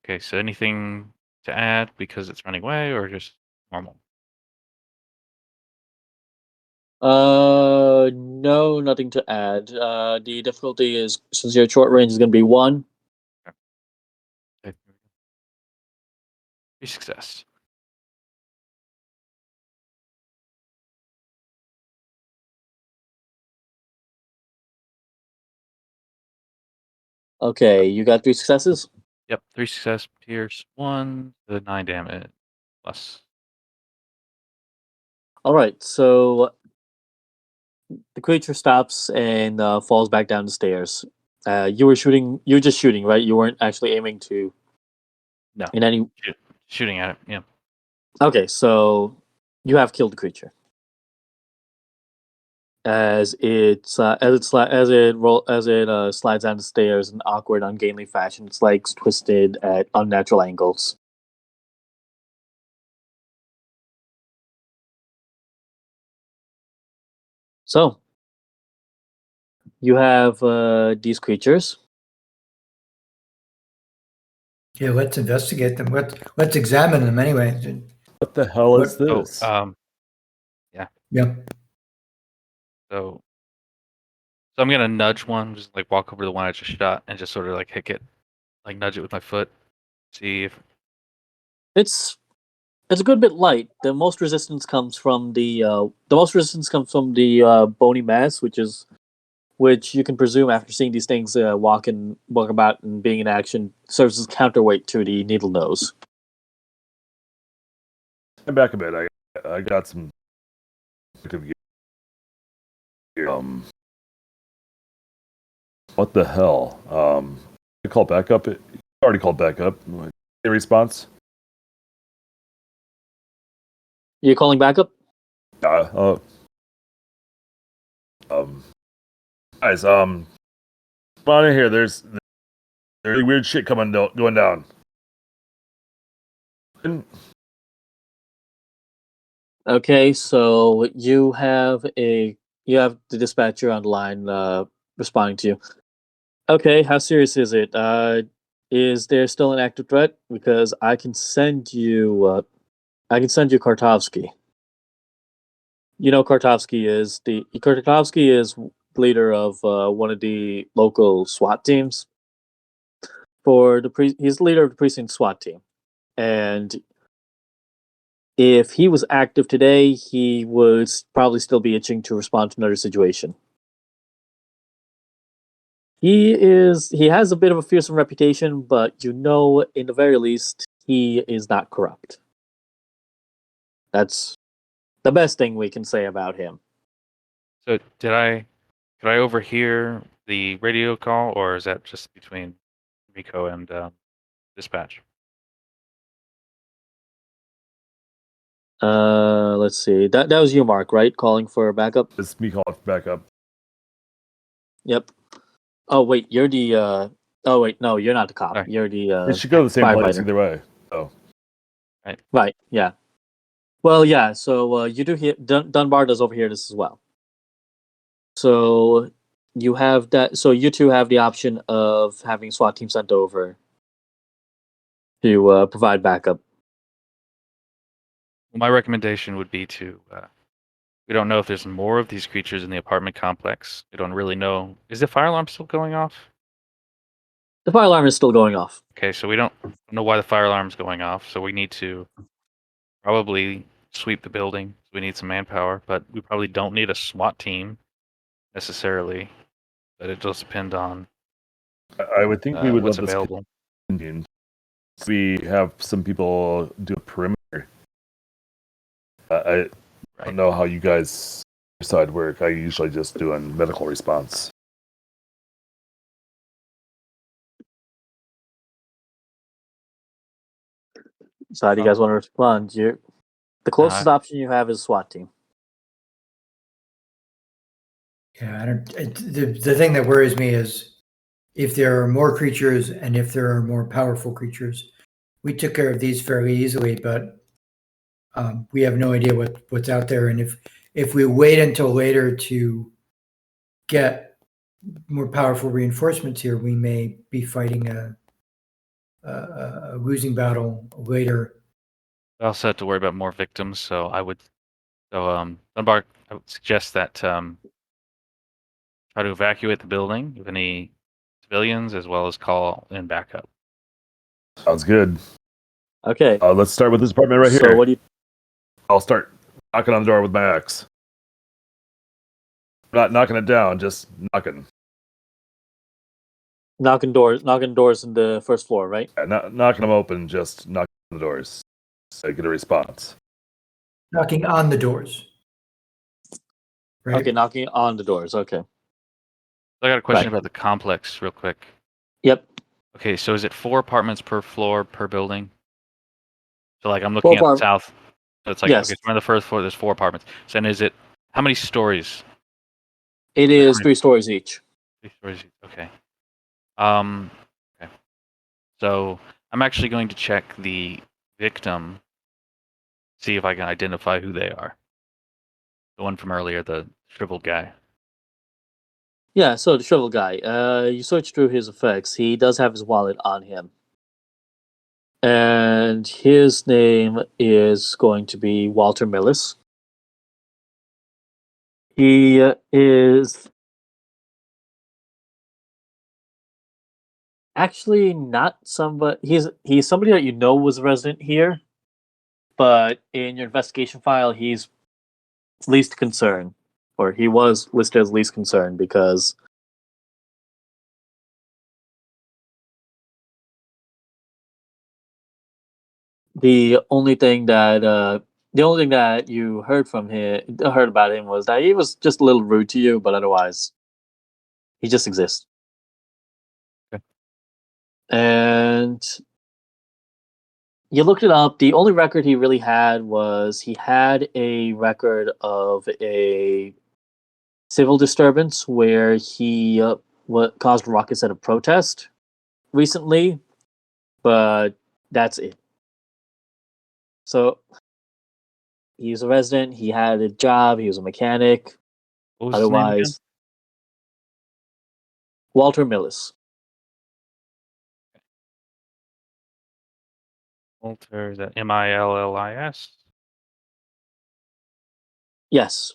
Okay, so anything to add because it's running away, or just normal? No, nothing to add. The difficulty is since your short range is going to be 1. Okay. A success. Okay, you got 3 successes? Yep, 3 success, pierce 1 to 9 damage plus. Alright, so the creature stops and falls back down the stairs. You were just shooting, right? You weren't actually aiming to No, in any. shooting at it. Yeah. Okay, so you have killed the creature. As it slides down the stairs in awkward, ungainly fashion, its legs twisted at unnatural angles. So you have these creatures. Yeah, let's investigate them. Let's examine them anyway. What the hell is What- this? Yeah. So I'm gonna nudge one, just like walk over to the one I just shot, and just sort of like hick it, like nudge it with my foot, see if. It's a good bit light. The most resistance comes from the bony mass, which you can presume after seeing these things walk about and being in action serves as counterweight to the needle nose. Stand back a bit. I got some. What the hell? You call backup. You already called backup. Any response? You calling backup? Guys, come on in here. There's really weird shit going down. Okay, so you have the dispatcher on the line responding to you. Okay, how serious is it? Is there still an active threat? Because I can send you Kartovsky. You know Kartovsky is leader of one of the local SWAT teams. He's the leader of the precinct SWAT team, and if he was active today, he would probably still be itching to respond to another situation. He has a bit of a fearsome reputation, but you know, in the very least, he is not corrupt. That's the best thing we can say about him. So could I overhear the radio call, or is that just between Rico and dispatch? Let's see. That was you, Mark, right? Calling for backup. It's me calling for backup. Yep. Oh wait, you're the. Oh wait, no, you're not the cop. Right. You're the. It should go to the same place firefighter. either way. Oh, Right. Yeah. Well, yeah. So you do hear Dunbar does overhear this as well. So you have that. So you two have the option of having SWAT team sent over to provide backup. Well, my recommendation would be to. We don't know if there's more of these creatures in the apartment complex. We don't really know. Is the fire alarm still going off? The fire alarm is still going off. Okay, so we don't know why the fire alarm's going off. So we need to probably sweep the building. We need some manpower, but we probably don't need a SWAT team necessarily. But it does depend on I would think we would what's love this. available. We have some people do a perimeter. I don't know how you guys side work. I usually just do a medical response. So how do you guys want to respond? The closest option you have is SWAT team. Yeah, the thing that worries me is if there are more creatures and if there are more powerful creatures. We took care of these fairly easily, but we have no idea what's out there. And if we wait until later to get more powerful reinforcements here, we may be fighting a losing battle later. I also have to worry about more victims, so Dunbar, I would suggest that try to evacuate the building with any civilians, as well as call in backup. Sounds good. Okay. Let's start with this apartment right here. So what do you? I'll start knocking on the door with my axe. Not knocking it down, just knocking. Knocking doors in the first floor, right? Not knocking them open, just knocking on the doors. So I get a response. Knocking on the doors. Right? Okay, knocking on the doors. Okay. I got a question Right. about the complex, real quick. Yep. Okay, so is it 4 apartments per floor per building? So like I'm 4 looking at the apart- south. So it's like Yes. okay, so on the first floor there's 4 apartments. So then is it how many stories? It Like, how is many- 3 stories each. 3 stories. Okay. Okay. So I'm actually going to check the victim, see if I can identify who they are. The one from earlier, the shriveled guy. Yeah, so the shrivel guy. You search through his effects. He does have his wallet on him. And his name is going to be Walter Millis. He is actually not somebody. He's somebody that you know was a resident here, but in your investigation file, he's least concern, or he was listed as least concern because the only thing that you heard about him was that he was just a little rude to you, but otherwise, he just exists. Okay. And you looked it up. The only record he really had was he had a record of a civil disturbance where he caused ruckus at a protest recently, but that's it. So he's a resident. He had a job. He was a mechanic. What was his name again? Otherwise, Walter Millis. Walter, is that Millis? Yes.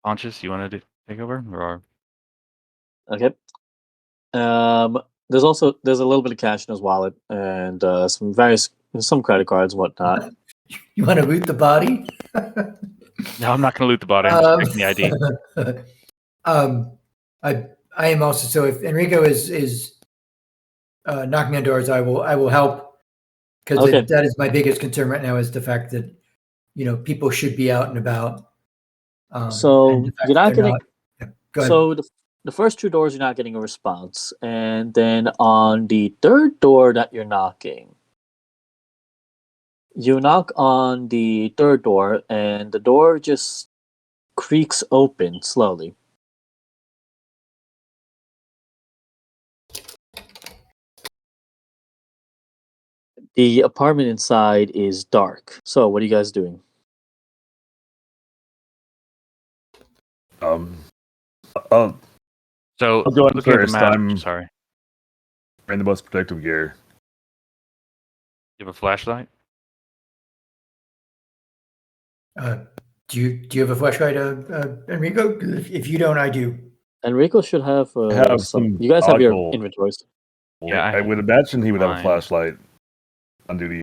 Pontius, you want to take over? Or Okay. There's a little bit of cash in his wallet and some credit cards and whatnot. You want to loot the body? no, I'm not going to loot the body. I'm just taking the ID. I am also, so if Enrico is knocking on doors, I will help, because Okay. that is my biggest concern right now, is the fact that people should be out and about. So and the fact you're that not they're getting. Yeah, go ahead. So the first 2 doors you're not getting a response, and then on the third door that you're knocking, you knock on the third door, and the door just creaks open slowly. The apartment inside is dark. So what are you guys doing? Oh, So I'll go in looking at the first. map. I'm Sorry. wearing the most protective gear. You have a flashlight? Do you have a flashlight, Enrico? If you don't, I do. Enrico should have, I have some. some You guys have your goggles. inventories. Yeah, I would imagine he would have a mine. flashlight on duty.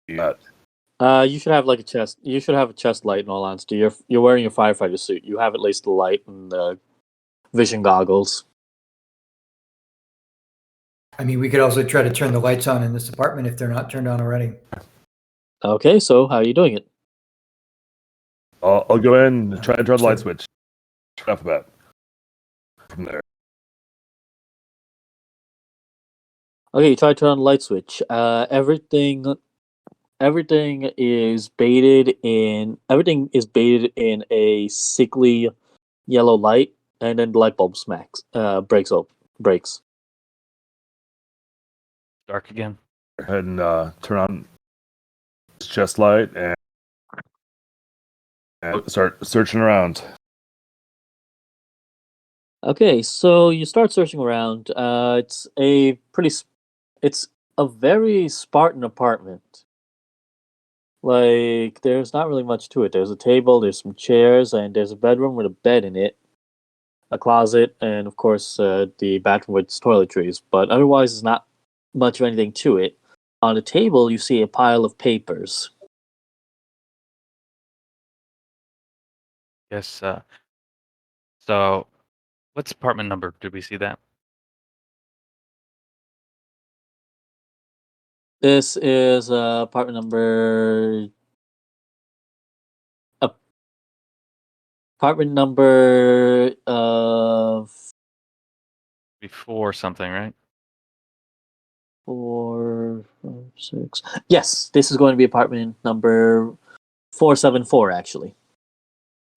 You should have like a chest. You should have a chest light. In all honesty, you're wearing your firefighter suit. You have at least the light and the vision goggles. I mean, we could also try to turn the lights on in this apartment if they're not turned on already. Okay, so how are you doing it? I'll go in and try to turn the light switch. Off the bat. From there. Okay, you try to turn on the light switch. Everything is baited in a sickly yellow light, and then the light bulb breaks. Dark again. Go ahead and turn on his chest light and start searching around. Okay, so you start searching around. It's a very Spartan apartment. Like, there's not really much to it. There's a table, there's some chairs, and there's a bedroom with a bed in it, a closet, and of course, the bathroom with toiletries. But otherwise, there's not much of anything to it. On the table, you see a pile of papers. Guess. So, what's apartment number? Did we see that? This is apartment number. Apartment number Before something, right? 4, 5, 6. Yes, this is going to be apartment number 474. Actually,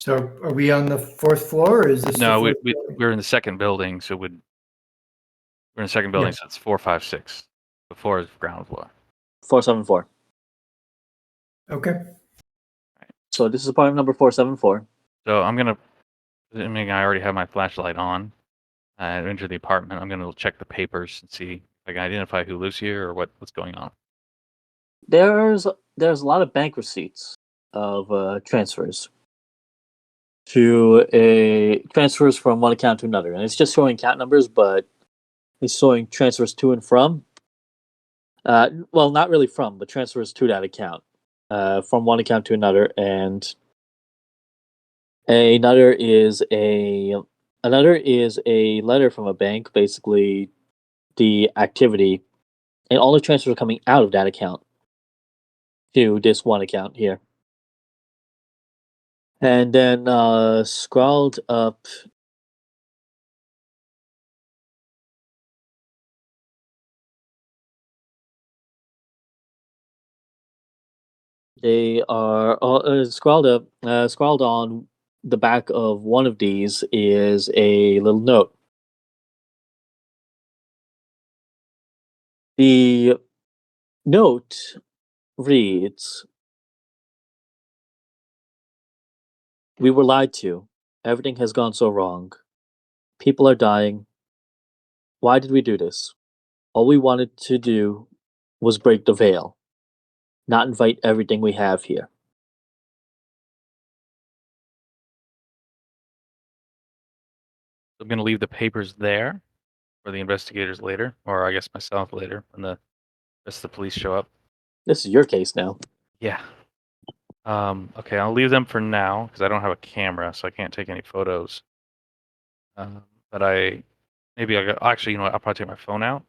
So are we on the fourth floor, or is this No, the fourth floor? we're in the second building, so we're in the second building, Yeah. so it's 4, 5, 6. Before is ground floor. 474. Okay. So this is apartment number 474. So I'm gonna. I mean, I already have my flashlight on. I enter the apartment. I'm gonna check the papers and see if I can identify who lives here or what's going on. There's a lot of bank receipts of transfers transfers from one account to another, and it's just showing account numbers, but it's showing transfers to and from. Well, not really from, but transfers to that account, from one account to another, and another is a letter from a bank, basically the activity, and all the transfers are coming out of that account to this one account here. And then scrolled up, they are scrolled on the back of one of these is a little note. The note reads, "We were lied to. Everything has gone so wrong. People are dying. Why did we do this? All we wanted to do was break the veil, not invite everything we have here." I'm gonna leave the papers there for the investigators later, or I guess myself later when the rest of the police show up. This is your case now. Yeah. Okay, I'll leave them for now because I don't have a camera, so I can't take any photos. But actually, you know what? I'll probably take my phone out.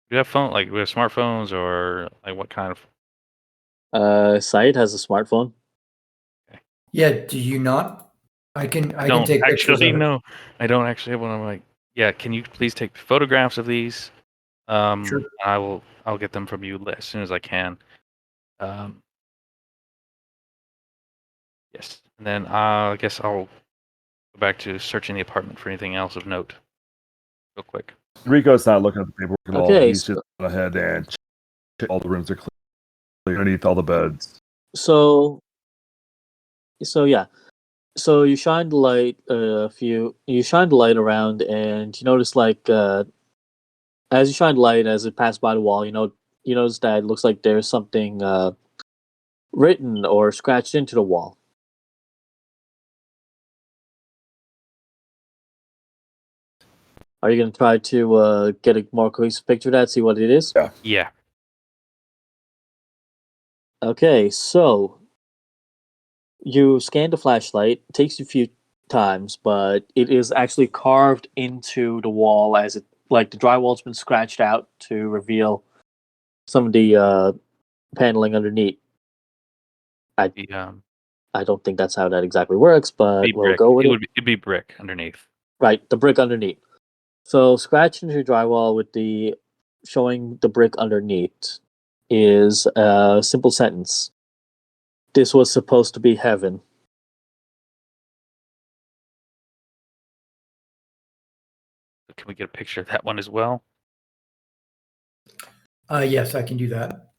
Do you have we have smartphones or like what kind of? Said has a smartphone. Yeah. Do you not? I can Don't take pictures actually of it. no. I don't actually have one. I'm like, yeah. Can you please take photographs of these? Sure. I'll get them from you as soon as I can. Yes, and then I guess I'll go back to searching the apartment for anything else of note, real quick. Rico's not looking at the paperwork at all. Okay, He's just gone ahead and check all the rooms are clear underneath all the beds. So yeah. So you shine the light you shine the light around, and you notice as you shine the light as it passes by the wall, you notice that it looks like there's something written or scratched into the wall. Are you going to try to get a more cohesive picture of that, see what it is? Yeah. Okay, so you scan the flashlight. It takes you a few times, but it is actually carved into the wall as it like the drywall's been scratched out to reveal some of the paneling underneath. The I don't think that's how that exactly works, but be we'll brick. go with it. It'd be brick underneath. Right, the brick underneath. So scratched into drywall with the showing the brick underneath is a simple sentence. "This was supposed to be heaven." Can we get a picture of that one as well? Yes, I can do that.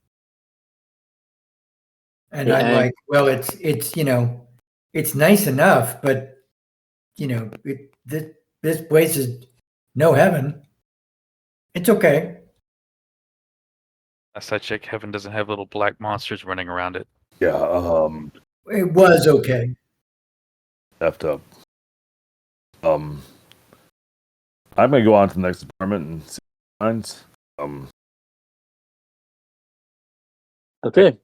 And Yeah, I'm and- like, well, it's it's nice enough, but this place is no heaven. It's okay. Last I checked, heaven doesn't have little black monsters running around it. Yeah, It was okay. effed up. I'm gonna go on to the next apartment and see what finds. Okay.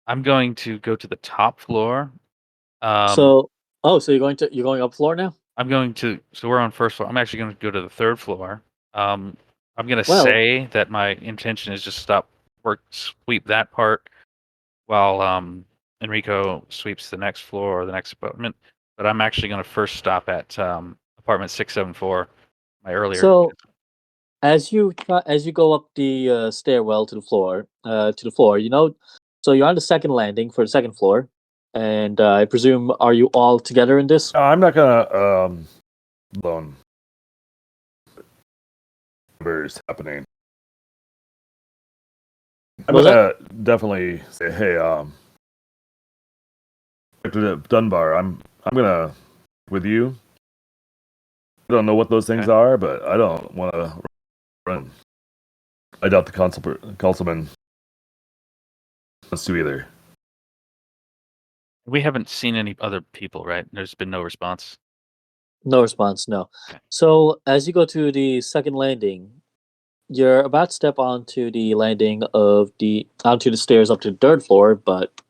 I'm going to go to the top floor. So Oh, so you're going up floor now? I'm going to. So we're on first floor. I'm actually going to go to the third floor. I'm going to Well- say that my intention is just sweep that part while Enrico sweeps the next floor or the next apartment. But I'm actually going to first stop at apartment 674. My earlier. So, as you go up the stairwell to the floor, so you're on the second landing for the second floor, and I presume, are you all together in this? I'm not gonna alone. Whatever's happening. I'm Was gonna definitely say, hey, Dr. Dunbar, I'm gonna with you. I don't know what those things are, but I don't want to run. I doubt the councilman wants to either. We haven't seen any other people, right? There's been no response. No response, no. Okay. So as you go to the second landing, you're about to step onto the landing onto the stairs up to the third floor, but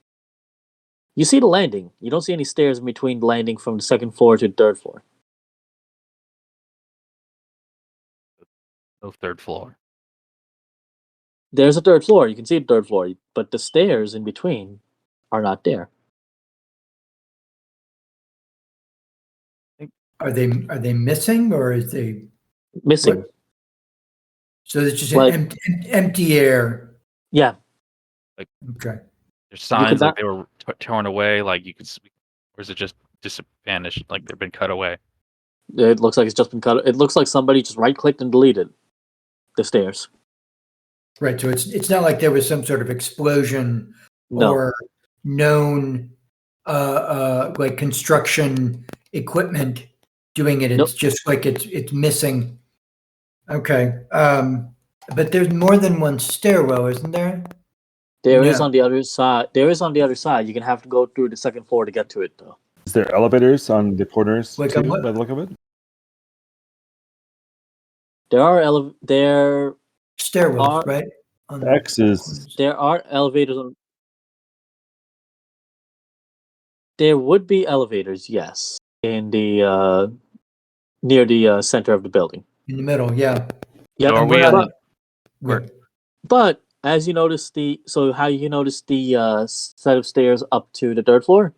you see the landing. You don't see any stairs in between the landing from the second floor to the third floor. No third floor. There's a third floor. You can see the third floor, but the stairs in between are not there. Are they missing, or is they Missing. what? So it's just Like- an empty air. Yeah. Okay. There's signs not- like they were torn away, like you could see, or is it just vanished, like they've been cut away? It looks like it's just been cut. It looks like somebody just right-clicked and deleted the stairs. Right. So it's not like there was some sort of explosion No. or known like construction equipment doing it. It's Nope. just like it's missing. Okay. But there's more than one stairwell, isn't there? There is No. on the other side. There is on the other side. You can have to go through the second floor to get to it, though. Is there elevators on the corners Like too, on what? by the look of it? There are there Stairwells, Are- right? On the X is corners. there are elevators on. There would be elevators, yes, in the near the center of the building. In the middle, yeah. Yep. So are And we we're on? not- we're- But as you notice how you notice the set of stairs up to the third floor,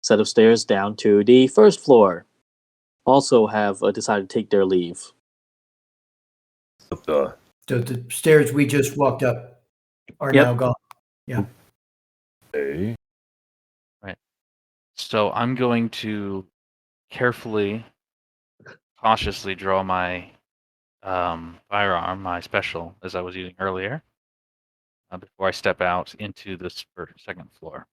set of stairs down to the first floor, also have decided to take their leave. the So the stairs we just walked up are Yep. now gone. A. So I'm going to carefully, cautiously draw my firearm, my special, as I was using earlier, before I step out into this second floor.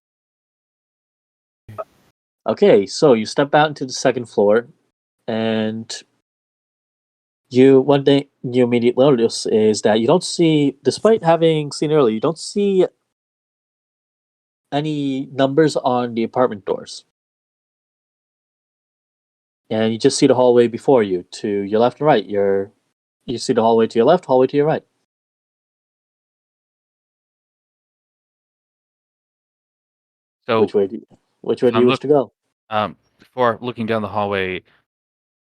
Okay, so you step out into the second floor, and one thing you immediately notice is that you don't see, despite having seen earlier, you don't see any numbers on the apartment doors. And you just see the hallway before you, to your left and right. You see the hallway to your left, hallway to your right. So Which way do you wish to go? before looking down the hallway,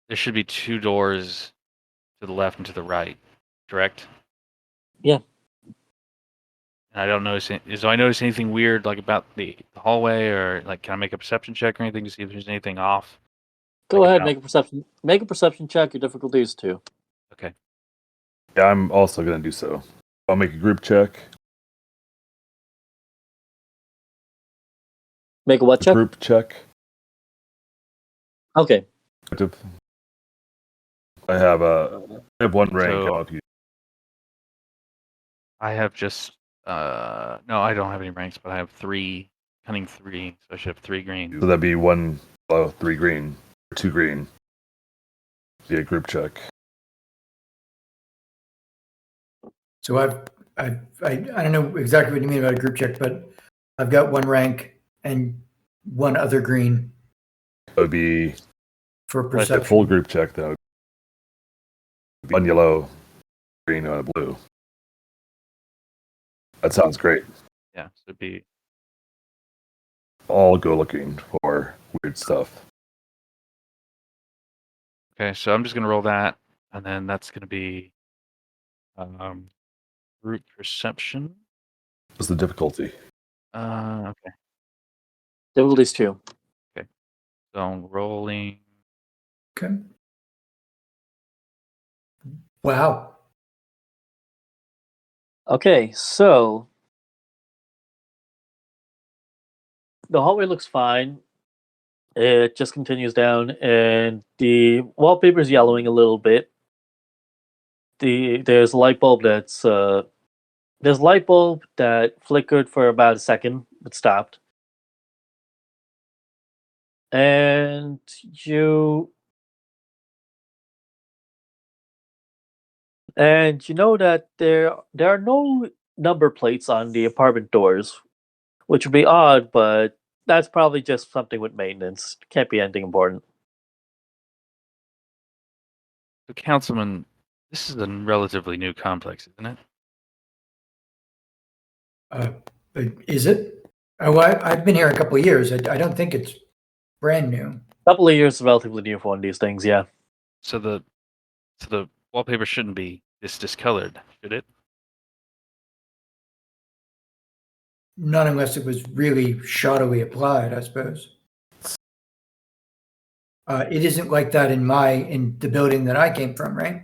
there should be two doors to the left and to the right, correct? Yeah. And I don't notice do I notice anything weird like about the hallway, or like can I make a perception check or anything to see if there's anything off? Go Like ahead, about- make a perception check. Your difficulty is 2. Okay. Yeah, I'm also gonna do so. I'll make a group check. Make a what check? Group check. Okay. I have one rank. So- I don't know if you- I have just no, I don't have any ranks, but I have 3 cunning 3, so I should have 3 green. So that'd be 1, 3 green, or 2 green. Be a group check. So I don't know exactly what you mean about a group check, but I've got 1 rank and 1 other green That would be for a perception. full group check. That would be 1 yellow, green, and a blue. That sounds great. Yeah, so it'd be All go looking for weird stuff. Okay, so I'm just gonna roll that, and then that's gonna be group perception. What's the difficulty? Okay. Difficulties 2. So I'm rolling. Okay. Wow. Okay, so the hallway looks fine. It just continues down, and the wallpaper is yellowing a little bit. There's a light bulb that's there's a light bulb that flickered for about a second, but stopped. And you know that there are no number plates on the apartment doors, which would be odd, but that's probably just something with maintenance. Can't be anything important. So, Councilman, this is a relatively new complex, isn't it? Is it? Oh, I've been here a couple of years. I don't think it's brand new. Couple of years is relatively new for one of these things, yeah. So the wallpaper shouldn't be this discolored, should it? Not unless it was really shoddily applied, I suppose. It isn't like that in the building that I came from, right?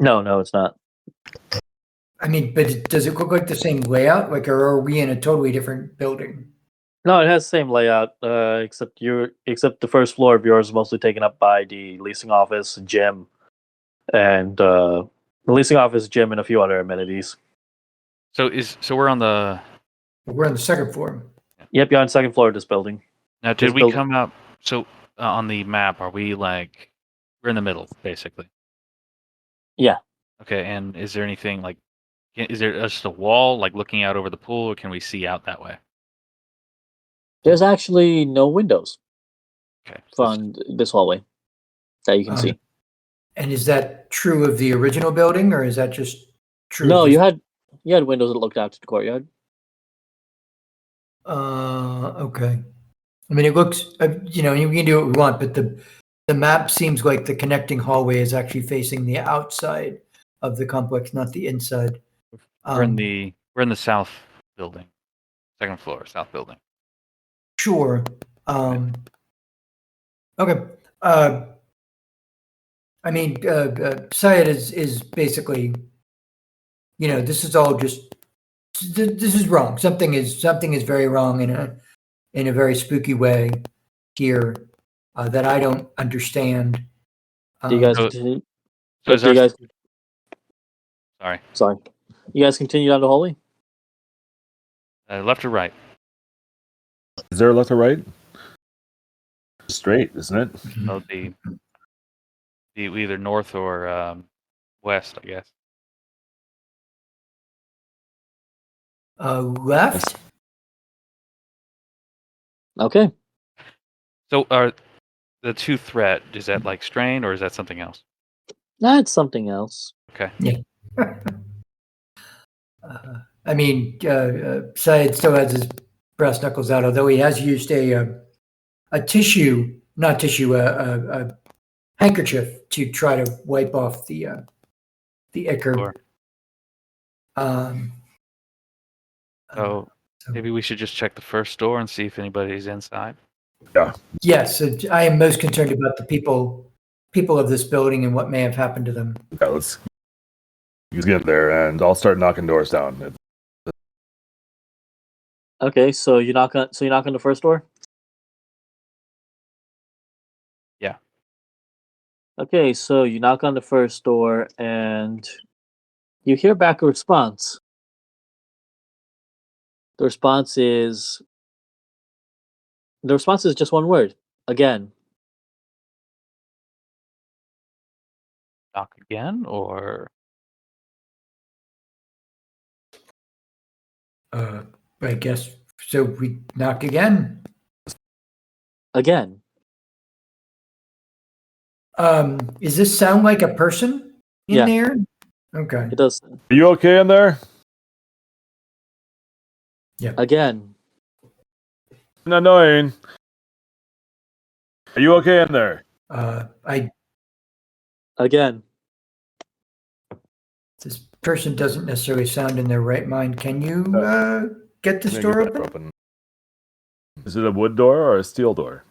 No, it's not. I mean, but does it look like the same layout? Like, or are we in a totally different building? No, it has the same layout, except the first floor of yours is mostly taken up by the leasing office, gym, and the leasing office, gym, and a few other amenities. So we're on the. We're on the second floor. Yep, you're on the second floor of this building. Now, did This we building- come up? So on the map, are we like we're in the middle, basically? Yeah. Okay, and is there anything like? Is there just a wall like looking out over the pool, or can we see out that way? There's actually no windows Okay. from this hallway that you can see. And is that true of the original building, or is that just true? No, of this- you had windows that looked out to the courtyard. Okay. I mean, it looks, you can do what we want, but the map seems like the connecting hallway is actually facing the outside of the complex, not the inside. We're in the south building, second floor, south building. Sure. Okay. I mean, Syed is basically, this is all just, this is wrong. Something is very wrong in a very spooky way here that I don't understand. Do you guys So- continue? So is do you our, guys? sorry, Sorry. You guys continue down the hallway? left or right? Is there a left or right? Straight, isn't it? Oh, the either north or west, I guess. Left? Okay. So are the two threat, is that like strain or is that something else? That's something else. Okay. I mean, Syed still has his brass knuckles out, although he has used a handkerchief to try to wipe off the ichor. Sure. Um, So maybe we should just check the first door and see if anybody's inside. yes, I am most concerned about the people of this building and what may have happened to them. Yeah, let's get there, and I'll start knocking doors down. Okay, so you knock on the first door? Yeah. Okay, so you knock on the first door and you hear back a response. The response is just one word. Again. Knock again or I guess so. We knock again. Again. Does this sound like a person in Yeah. there? Okay. It does. Are you okay in there? Again. Annoying. Are you okay in there? I Again, This person doesn't necessarily sound in their right mind. Can you get this Can I door get that open? Is it a wood door or a steel door?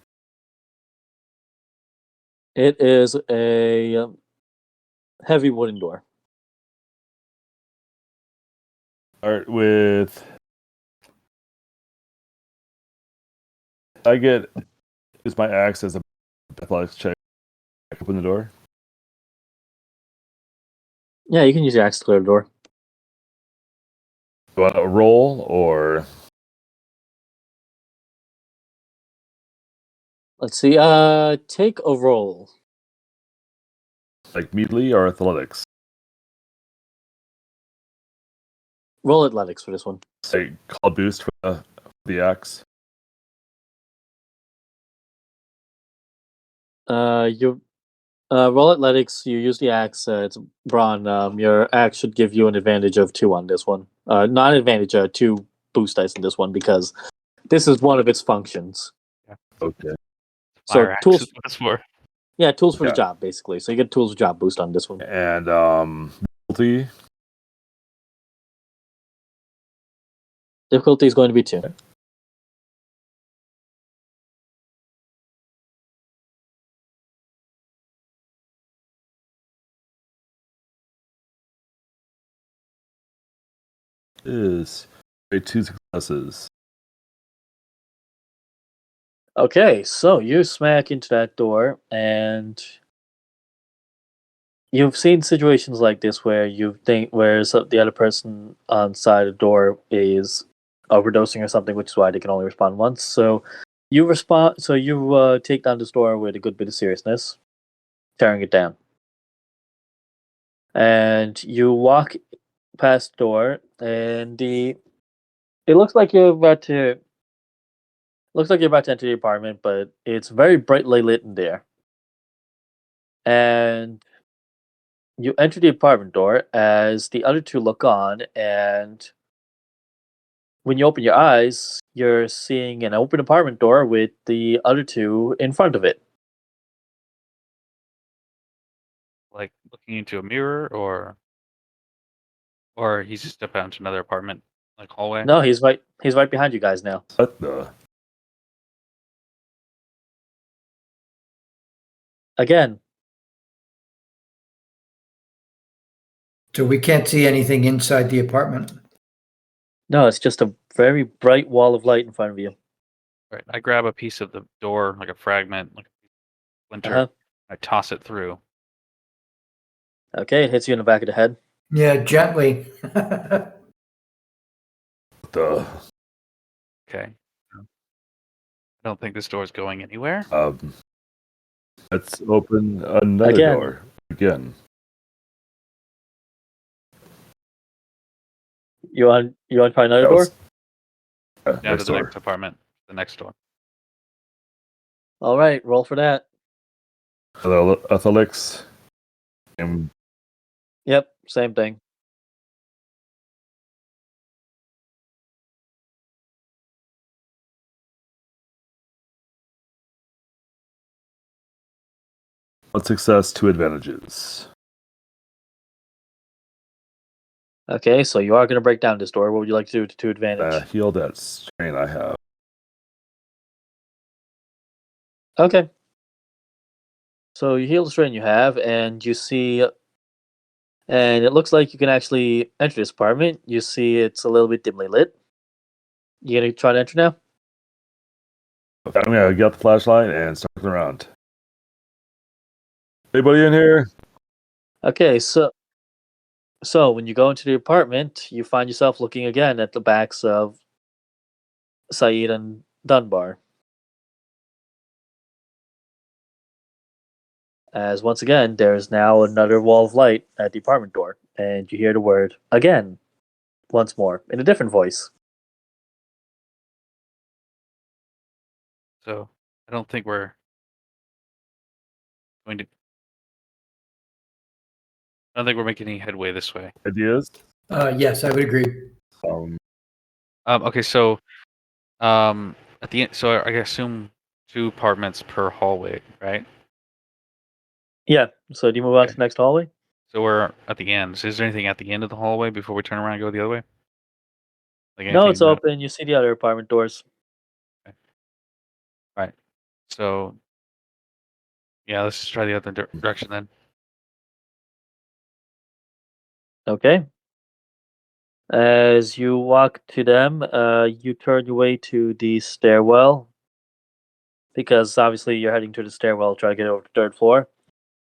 it is a heavy wooden door. Start with. I get use my axe as a athletics check. Open the door. Yeah, you can use your axe to clear the door. Do you want a roll or Let's see. Take a roll. like melee or athletics? Roll athletics for this one. Say call boost for the axe. You roll athletics. You use the axe. It's brawn. Your axe should give you an advantage of 2 on this one. Not an advantage. 2 boost dice in this one because this is one of its functions. Okay. So Fire axe tools. is what it's for. Yeah, tools for Yeah. the job basically. So you get tools for job boost on this one. And difficulty. Difficulty is going to be 2. Is 2 successes. Okay, so you smack into that door, and you've seen situations like this where you think the other person on side of the door is overdosing or something, which is why they can only respond once. So you respond. So you take down this door with a good bit of seriousness, tearing it down, and you walk past the door, and it looks like you're about to. Looks like you're about to enter the apartment, but it's very brightly lit in there. And you enter the apartment door as the other 2 look on, and when you open your eyes, you're seeing an open apartment door with the other 2 in front of it. Like looking into a mirror, or he's just stepped out into another apartment, like hallway. No, he's right behind you guys now. What the? Again, So we can't see anything inside the apartment. no, it's just a very bright wall of light in front of you. Right. I grab a piece of the door, like a fragment, like a splinter. Uh-huh. I toss it through. Okay, it hits you in the back of the head. Yeah, gently. What the? Okay. I don't think this door is going anywhere. Let's open another Again. door again. You want to try another That door? was- Down next to the door. next apartment. The next door. All right, roll for that. Athletics. And Yep, same thing. one success, 2 advantages. Okay, so you are going to break down this door. What would you like to do with 2 advantage? Heal that strain I have. Okay. So you heal the strain you have, and you see, and it looks like you can actually enter this apartment. You see it's a little bit dimly lit. You gonna try to enter now? I'm gonna get the flashlight and start looking around. Anybody in here? Okay, so when you go into the apartment, you find yourself looking again at the backs of Saeed and Dunbar. As once again, there is now another wall of light at the apartment door, and you hear the word again, once more, in a different voice. So I don't think we're going to. I don't think we're making any headway this way. Ideas? Yes, I would agree. Okay, so at the end, so I assume 2 apartments per hallway, right? Yeah, So do you move on to Okay. the next hallway? So we're at the end. So is there anything at the end of the hallway before we turn around and go the other way? Like No, anything? it's open. You see the other apartment doors. Right. So yeah, let's just try the other direction then. Okay. As you walk to them, you turn your way to the stairwell because obviously you're heading to the stairwell to try to get over to the third floor.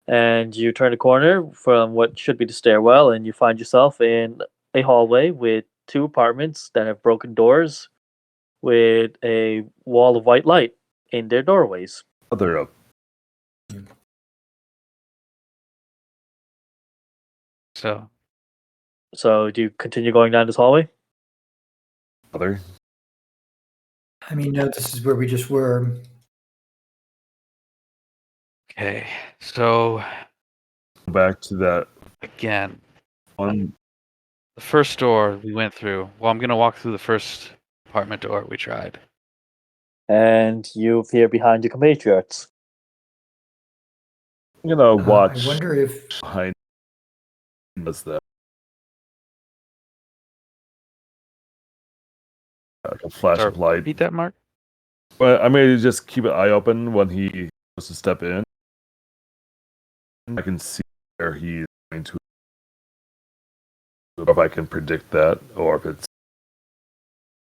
And you turn a corner from what should be the stairwell, and you find yourself in a hallway with two apartments that have broken doors with a wall of white light in their doorways. Other up. So So do you continue going down this hallway? Other. I mean, no, this is where we just were. okay. So Back to that again, one. the first door we went through. Well, I'm gonna walk through the first apartment door we tried. And you appear behind your compatriots. I'm gonna I watch wonder if behind us that. Like a flash Sorry, of light. repeat that, Mark. But I may just keep an eye open when he goes to step in. I can see where he's going to. If I can predict that, or if it's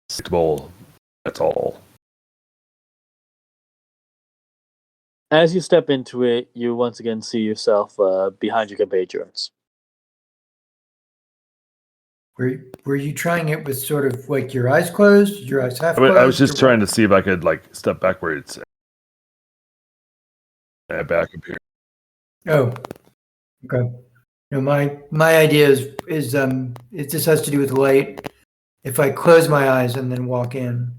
predictable at all. As you step into it, you once again see yourself behind your compatriots. were you trying it with sort of like your eyes closed, your eyes half closed? I was just or trying what? to see if I could like step backwards and back up here. Oh, okay. No, my idea is it just has to do with light. If I close my eyes and then walk in,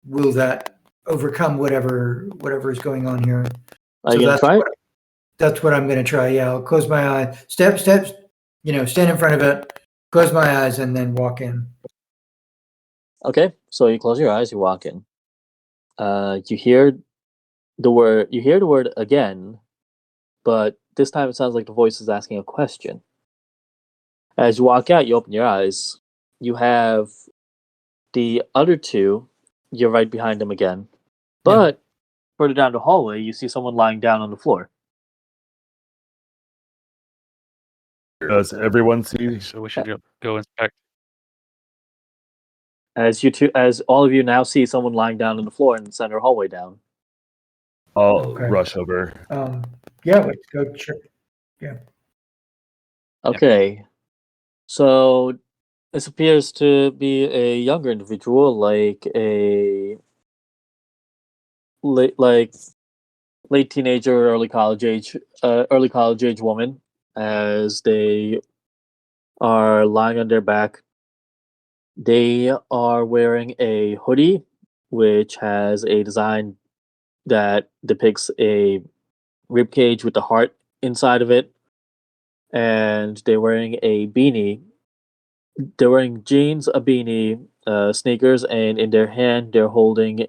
will that overcome whatever is going on here? Are you gonna try it? That's what I'm going to try. Yeah, I'll close my eye, steps, stand in front of it, close my eyes, and then walk in. Okay, so you close your eyes, you walk in. You hear the word. You hear the word again, but this time it sounds like the voice is asking a question. As you walk out, you open your eyes. You have the other two. You're right behind them again, but further down the hallway, you see someone lying down on the floor. Does everyone see? So we should go inspect. As all of you now see someone lying down on the floor in the center hallway down. I'll Okay. rush over. Yeah, let's go check. Okay, so this appears to be a younger individual, like a late teenager, early college age woman, as they are lying on their back. They are wearing a hoodie, which has a design that depicts a rib cage with the heart inside of it, and they're wearing a beanie. They're wearing jeans, a beanie, sneakers, and they're holding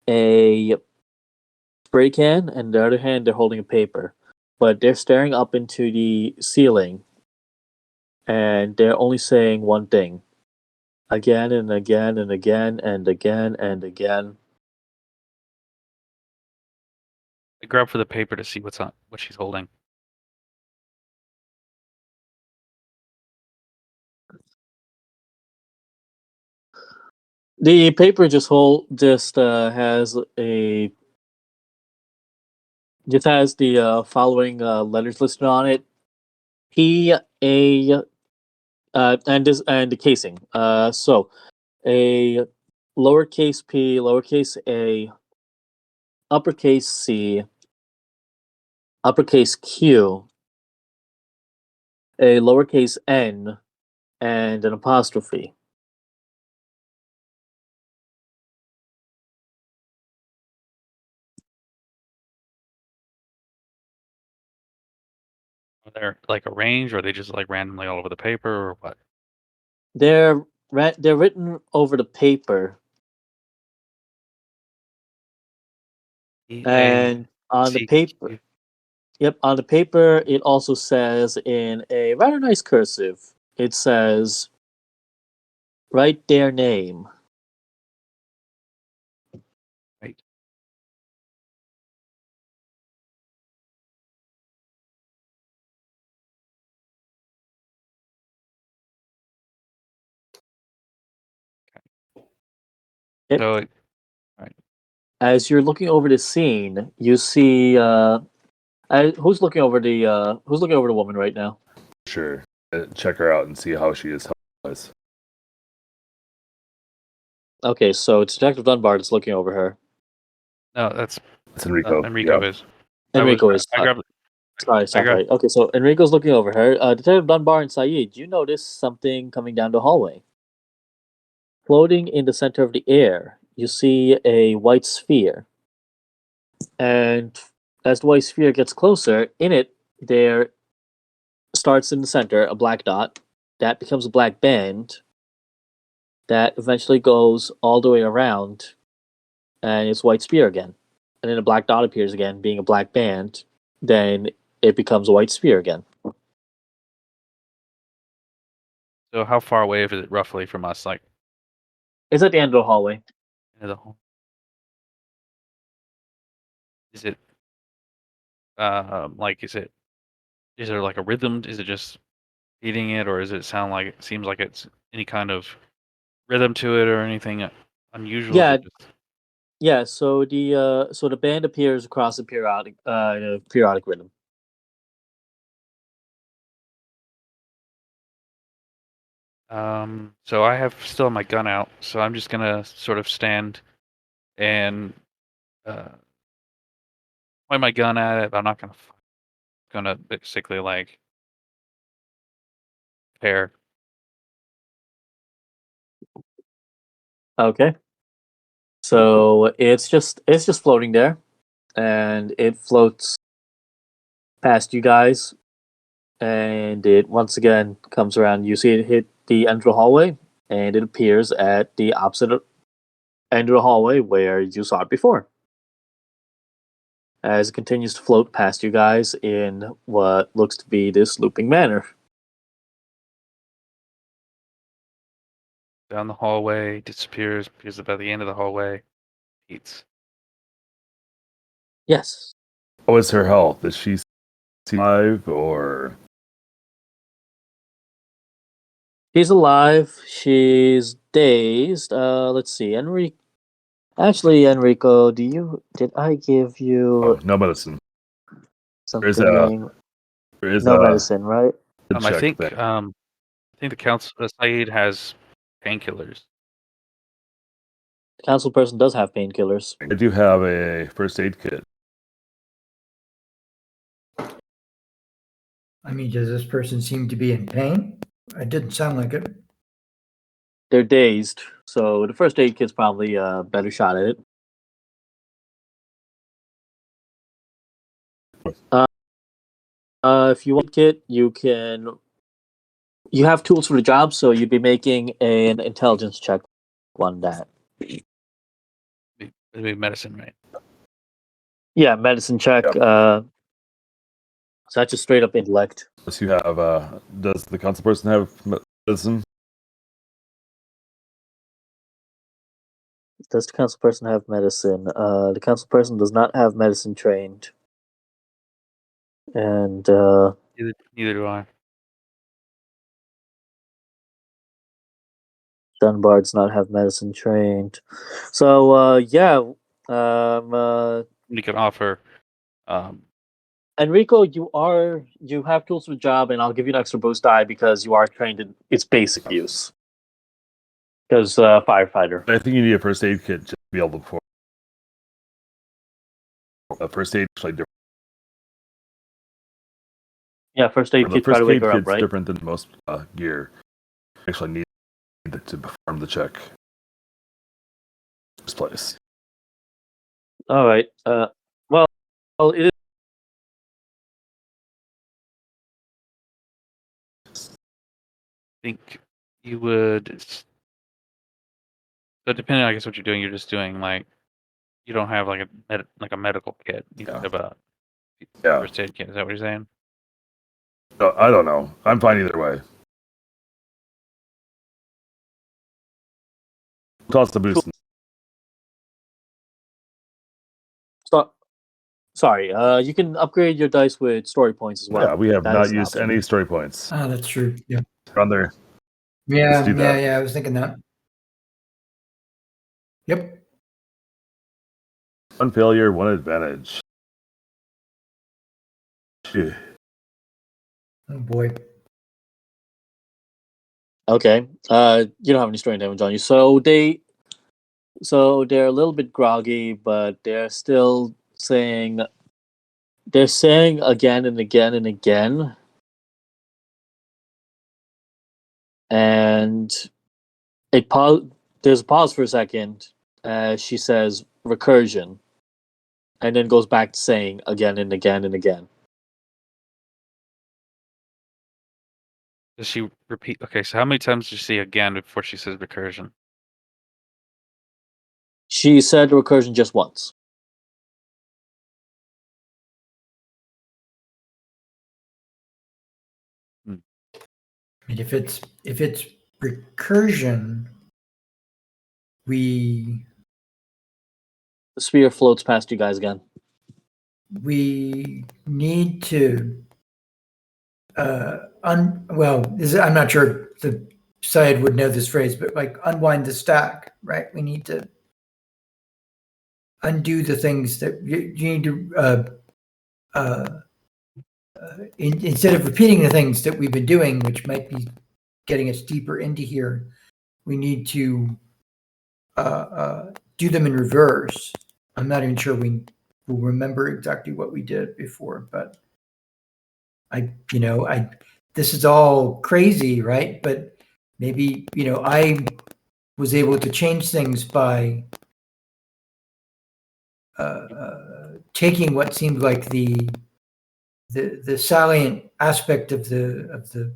a spray can, and the other hand they're holding a paper. But they're staring up into the ceiling, and they're only saying one thing, again and again and again and again and again. I grab for the paper to see what she's holding. The paper has the following letters listed on it: P A and the casing. So a lowercase p, lowercase a, uppercase C, uppercase Q, a lowercase n, and an apostrophe. Are they like arranged, or are they just like randomly all over the paper, or what? They're written over the paper. And on the paper, on the paper, it also says in a rather nice cursive. It says, "Write their name." Right. Yep. So As you're looking over the scene, you see who's looking over the woman right now. Sure. Check her out and see how she is health-wise. Okay, so it's Detective Dunbar that's looking over her. no, that's It's Enrico. Enrico Yeah. is. Enrico is. I grabbed. Sorry, right. Okay, so Enrico's looking over her. Detective Dunbar and Saeed, you notice something coming down the hallway. Floating in the center of the air, you see a white sphere. And as the white sphere gets closer, in it, there starts in the center a black dot. That becomes a black band. That eventually goes all the way around, and it's white sphere again. And then a black dot appears again, being a black band. Then it becomes a white sphere again. So how far away is it roughly from us? Like It's at the end of the hallway. into the hall? Is it like is there like a rhythm? Is it just beating it, or does it seems like it's any kind of rhythm to it or anything unusual? Is Yeah, it just, yeah. So the band appears across a periodic rhythm. so I have still my gun out, so I'm just gonna sort of stand and point my gun at it, but I'm not gonna basically like pair. Okay. So it's just floating there, and it floats past you guys, and it once again comes around. You see it hit the end of the hallway, and it appears at the opposite end of the hallway where you saw it before. As it continues to float past you guys in what looks to be this looping manner. Down the hallway, disappears, appears about the end of the hallway, eats. Yes. How is her health? Is she alive or? She's alive. She's dazed. Let's see. Enrico, did I give you Oh, no medicine. There is something? No medicine, right? a I check think there. I think the council Saeed has painkillers. The council person does have painkillers. I do have a first aid kit. I mean, does this person seem to be in pain? It didn't sound like it. They're dazed, so the first aid kit's probably a better shot at it. If you want kit, you can. You have tools for the job, so you'd be making an intelligence check on that. It'd be medicine, right? Yeah, medicine check. Yep. So that's just straight up intellect. Does you have? Does the council person have medicine? Does the council person have medicine? The council person does not have medicine trained, and Neither do I. Dunbar does not have medicine trained. So yeah, We can offer. Enrico, you have tools for the job, and I'll give you an extra boost die because you are trained in its basic use. Because firefighter. I think you need a first aid kit just to be able to perform. A first aid is like different. Yeah, first aid The kit try first to wake aid her up, kit's right? different than most gear. You actually need it to perform the check. This place. All right. Well, it is. Think you would. So depending, I guess, what you're doing, you're just doing like you don't have like a medical kit. You Yeah. have a Yeah. first aid kit. Is that what you're saying? No, I don't know. I'm fine either way. Toss the boost. So, sorry. You can upgrade your dice with story points as well. Yeah, we have That not is an used option. any story points. Oh, that's true. Yeah. On there. Yeah, Let's do that. I was thinking that. Yep. One failure, one advantage. Phew. Oh boy. Okay. You don't have any strain damage on you, so they're a little bit groggy, but they're still saying. They're saying again and again and again, and there's a pause for a second as she says recursion, and then goes back to saying again and again and again. Does she repeat? Okay, so how many times does she say again before she says recursion? She said recursion just once. And if it's recursion, we The spear floats past you guys again. need to I'm not sure the side would know this phrase, but like unwind the stack, right? We need to undo the things that you need to instead of repeating the things that we've been doing, which might be getting us deeper into here, we need to do them in reverse. I'm not even sure we will remember exactly what we did before, but this is all crazy, right? But maybe, I was able to change things by taking what seemed like the salient aspect of the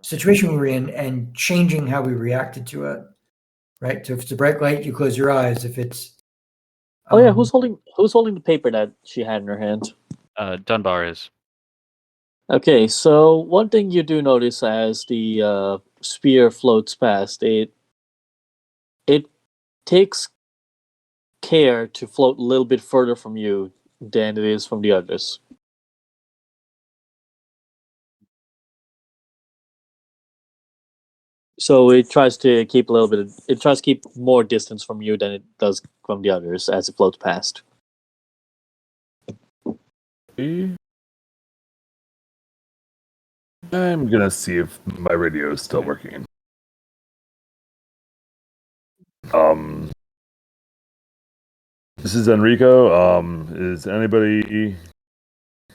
situation we were in and changing how we reacted to it, right? So if it's a bright light, you close your eyes. If it's Oh yeah, who's holding the paper that she had in her hand? Dunbar is. Okay, so one thing you do notice as the spear floats past, it takes care to float a little bit further from you than it is from the others. So it tries to keep it tries to keep more distance from you than it does from the others as it floats past. I'm gonna see if my radio is still working. This is Enrico. Is anybody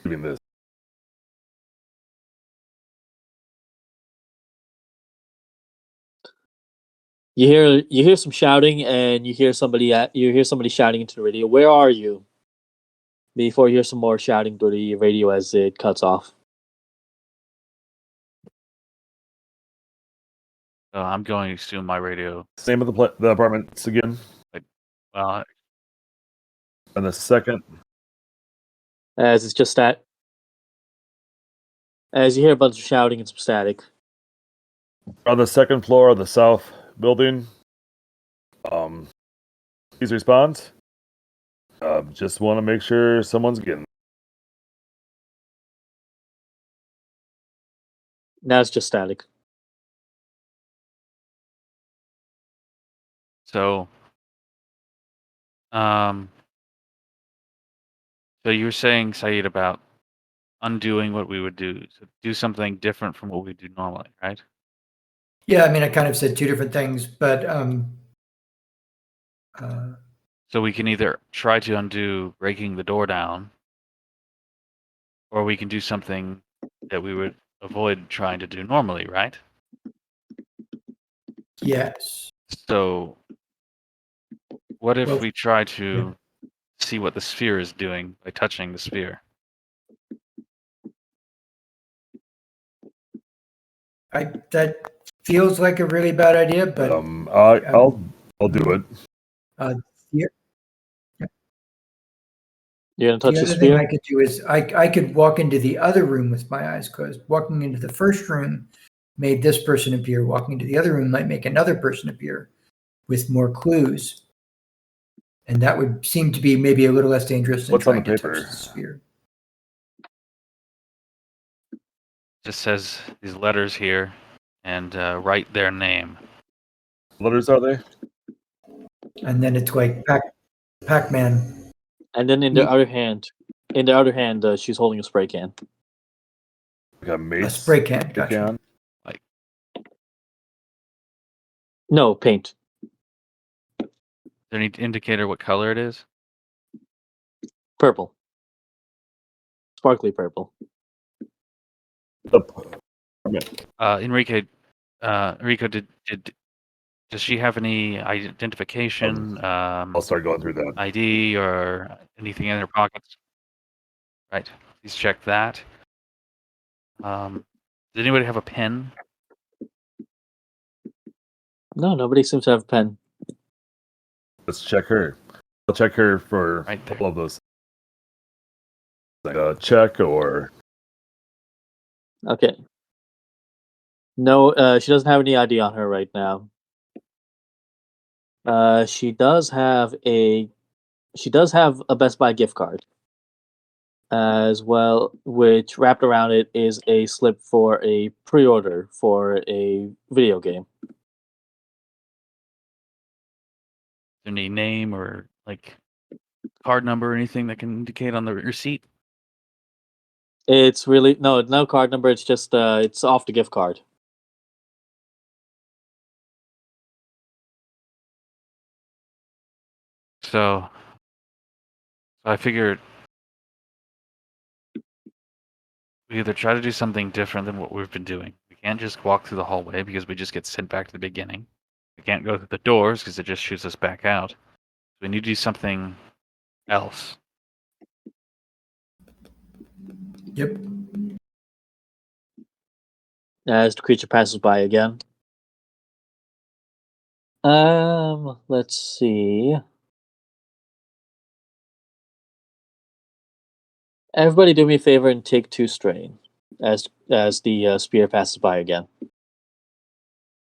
doing this? You hear some shouting, and you hear somebody shouting into the radio. Where are you? Before you hear some more shouting through the radio as it cuts off. I'm going to assume my radio. Name of the apartments again. Well, And the second. As it's just that. As you hear a bunch of shouting and some static. On the second floor of the south building. Please respond. Just want to make sure someone's getting. Now it's just static. so you were saying, Saeed, about undoing what we would do, so do something different from what we do normally, right? Yeah, I mean, I kind of said two different things, but So we can either try to undo breaking the door down, or we can do something that we would avoid trying to do normally, right? yes. So what if Well, we try to see what the sphere is doing by touching the sphere? That feels like a really bad idea, but I'll do it. yeah, You're gonna touch the other thing I spear? could do is I could walk into the other room with my eyes closed. Walking into the first room made this person appear. Walking into the other room might make another person appear with more clues. And that would seem to be maybe a little less dangerous than What's on the trying to touch paper? the spear. Just says these letters here, and write their name. What letters are they? And then it's like Pac-Man. And then in the other hand, she's holding a spray can. Like a mace. A spray can, gotcha. Can. No, paint. Is there any indicator what color it is? Purple. Sparkly purple. Enrico, does she have any identification, I'll start going through that. ID, or anything in her pockets? Right. Please check that. Does anybody have a pen? No, nobody seems to have a pen. Let's check her. I'll check her for Right there. all of those. Check or Okay. No, she doesn't have any ID on her right now. She does have a Best Buy gift card as well, which wrapped around it is a slip for a pre-order for a video game. Any name or like card number or anything that can indicate on the receipt? It's really no card number. It's just it's off the gift card. So I figured we either try to do something different than what we've been doing. We can't just walk through the hallway because we just get sent back to the beginning. We can't go through the doors because it just shoots us back out. We need to do something else. Yep. As the creature passes by again. Let's see. Everybody, do me a favor and take 2 strain as the spear passes by again.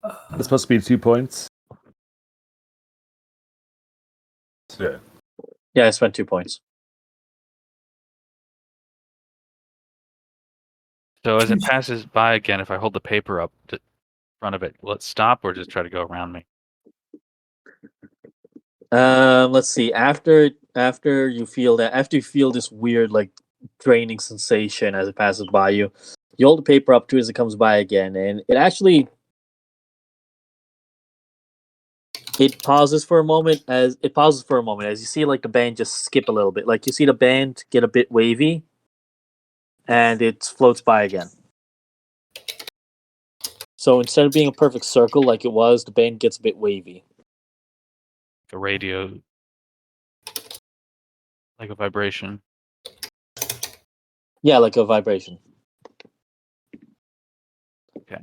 it's supposed to be 2 points. Yeah. Yeah, I spent 2 points. So as it passes by again, if I hold the paper up in front of it, will it stop or just try to go around me? Let's see. After you feel this weird like draining sensation as it passes by you, you hold the paper up to as it comes by again, and it pauses for a moment as you see like the band just skip a little bit. Like you see the band get a bit wavy, and it floats by again. So instead of being a perfect circle like it was, the band gets a bit wavy. Like a radio, like a vibration. Yeah, like a vibration. Okay.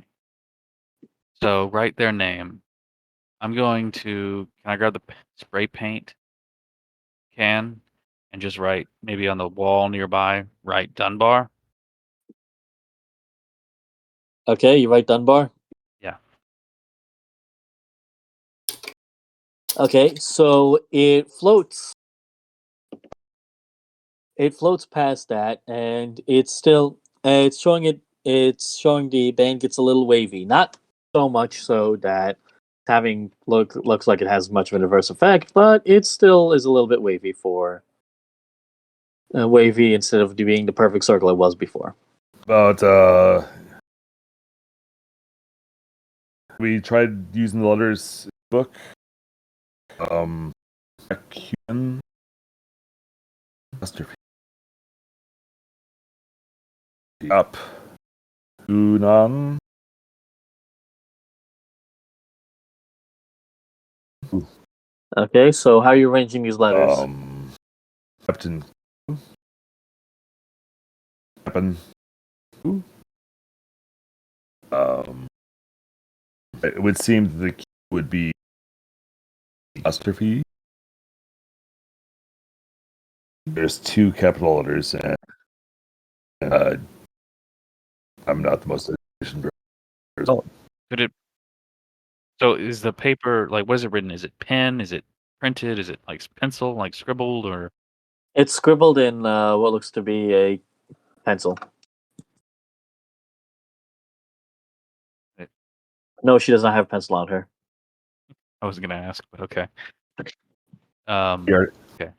So write their name. I'm going to. Can I grab the spray paint can and just write maybe on the wall nearby? Write Dunbar. Okay, you write Dunbar? Yeah. Okay, so it floats. It floats past that, and it's still it's showing the band gets a little wavy. Not so much so that looks like it has much of an adverse effect, but it still is a little bit wavy for wavy instead of being the perfect circle it was before. About we tried using the letters in the book. Human masterpiece. Up. Unan. Okay, so how are you arranging these letters? Captain. Captain. It would seem the key would be apostrophe. There's 2 capital letters, and I'm not the most efficient person. Could it? So is the paper like? What is it written? Is it pen? Is it printed? Is it like pencil, like scribbled, or? It's scribbled in what looks to be a pencil. No, she does not have a pencil on her. I was gonna ask, but okay. Yeah. Okay.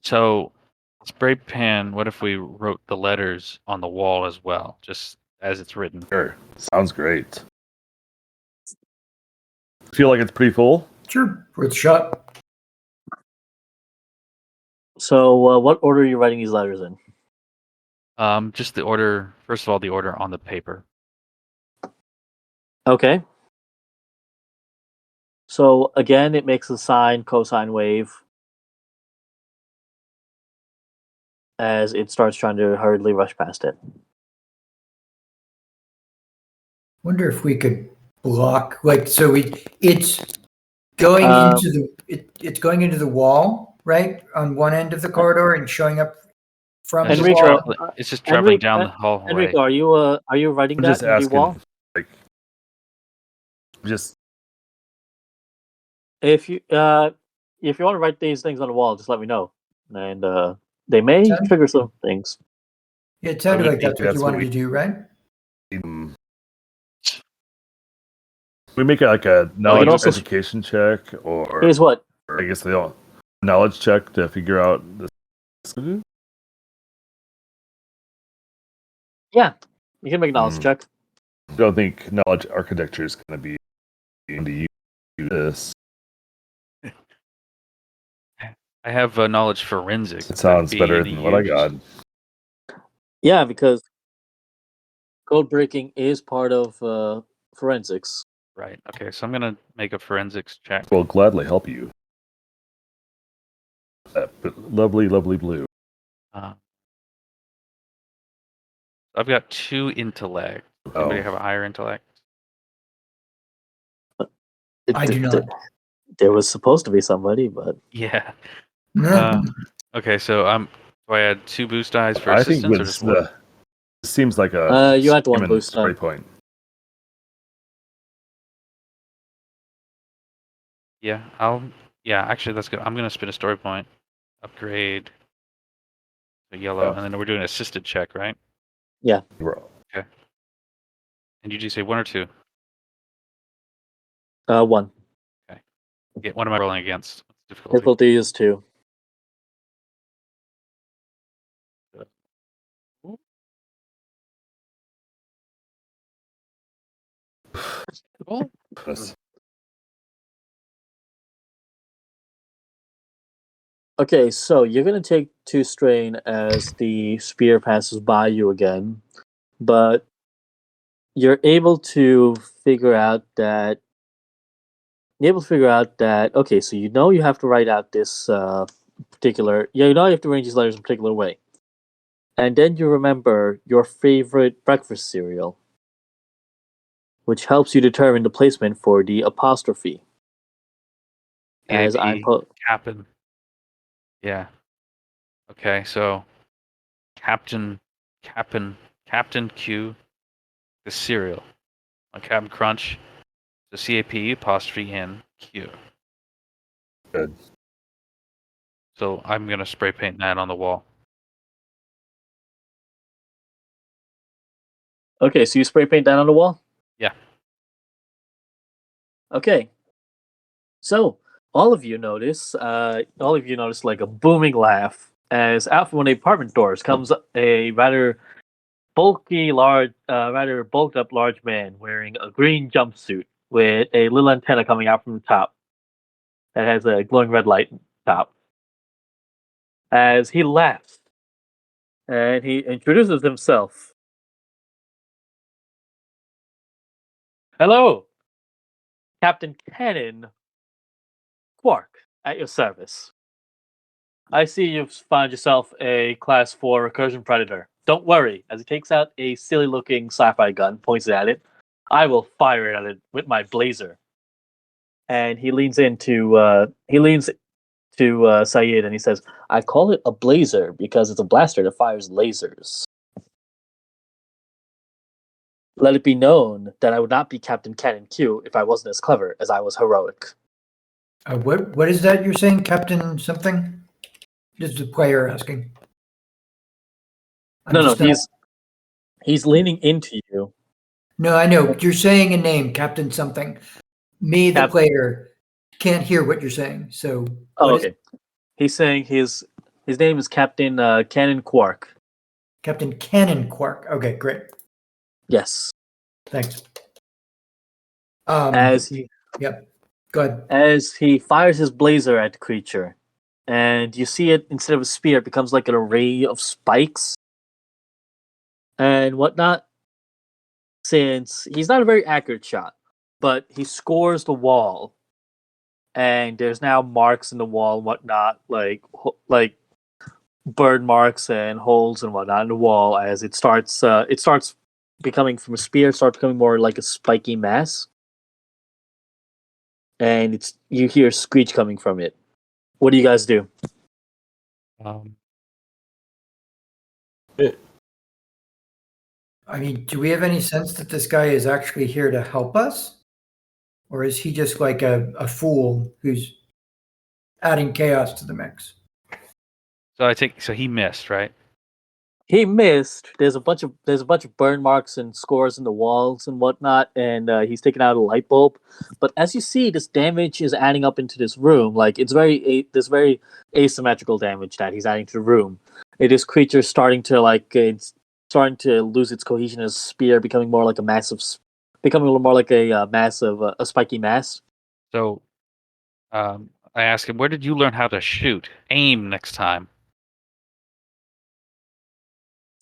So spray pen. What if we wrote the letters on the wall as well, just as it's written? Sure. Sounds great. Feel like it's pretty full? Sure, worth a shot. So, what order are you writing these letters in? Just the order. First of all, the order on the paper. Okay. So again, it makes a sine cosine wave as it starts trying to hurriedly rush past it. Wonder if we could block, like, so it's going it's going into the wall, right, on one end of the corridor and showing up from the Enrico, wall. It's just traveling down the Enrico, hallway. are you writing I'm that just in the asking. wall? Like, just If you want to write these things on the wall, just let me know, and they may Sound- trigger some things. It sounded would like that's what that's you what wanted we- to do, right? we make it like a can knowledge also- education check, or Here's what. I guess they don't knowledge check to figure out this. Yeah, you can make a knowledge check. I don't think knowledge architecture is going to be into use this. I have knowledge forensics. It sounds better than what I got. Yeah, because code breaking is part of forensics. Right. Okay. So I'm gonna make a forensics check. Will gladly help you. Lovely, lovely blue. I've got 2 intellect. Does anybody have a higher intellect? I do not. There was supposed to be somebody, but Yeah. No. Okay. So do I add 2 boost dice for I think assistance or with just 1? the it seems like a you had one human boost spray die. point. Yeah. Actually, that's good. I'm gonna spin a story point. Upgrade. The yellow, and then we're doing an assisted check, right? Bro. And did you say 1 or 2? 1. Okay. What am I rolling against? What's the difficulty? Difficulty is 2. Cool. Yes. Okay, so you're going to take 2 strain as the spear passes by you again, but you're able to figure out that. Okay, so you have to write out this particular. Yeah, you have to arrange these letters in a particular way, and then you remember your favorite breakfast cereal, which helps you determine the placement for the apostrophe. As I'm Captain. Yeah. Okay, so Captain Q, the cereal. On Captain Crunch, the CAP apostrophe N Q. Good. So I'm gonna spray paint that on the wall. Okay, so you spray paint that on the wall? Yeah. Okay. So all of you notice like a booming laugh as out from one of the apartment doors comes a rather rather bulked up large man wearing a green jumpsuit with a little antenna coming out from the top that has a glowing red light top. As he laughs and he introduces himself. Hello, Captain Cannon Quark, at your service. I see you've found yourself a Class 4 recursion predator. Don't worry, as he takes out a silly-looking sci-fi gun, points it at it. I will fire it at it with my blazer. And he leans to Sayid, and he says, "I call it a blazer because it's a blaster that fires lasers. Let it be known that I would not be Captain Cannon Q if I wasn't as clever as I was heroic." What is that you're saying, Captain something? This is the player asking. I'm No, just not- he's leaning into you. No, I know. You're saying a name, Captain something. Me, the player, can't hear what you're saying. So Oh, what is okay. He's saying his name is Captain Cannon Quark. Captain Cannon Quark? Okay, great. Yes. Thanks. As he Yep. Go ahead. as he fires his blazer at the creature, and you see it, instead of a spear, it becomes like an array of spikes and whatnot. Since he's not a very accurate shot, but he scores the wall, and there's now marks in the wall and whatnot, like burn marks and holes and whatnot in the wall. As it starts becoming from a spear, starts becoming more like a spiky mass, and you hear a screech coming from it. What do you guys do? I mean, do we have any sense that this guy is actually here to help us? Or is he just like a fool who's adding chaos to the mix? So he missed, right? He missed. There's a bunch of burn marks and scores in the walls and whatnot, and he's taken out a light bulb. But as you see, this damage is adding up into this room. Like it's this very asymmetrical damage that he's adding to the room. It is creature starting to lose its cohesion as a spear, becoming more like becoming a little more like a massive, a spiky mass. So I asked him, where did you learn how to shoot? Aim next time.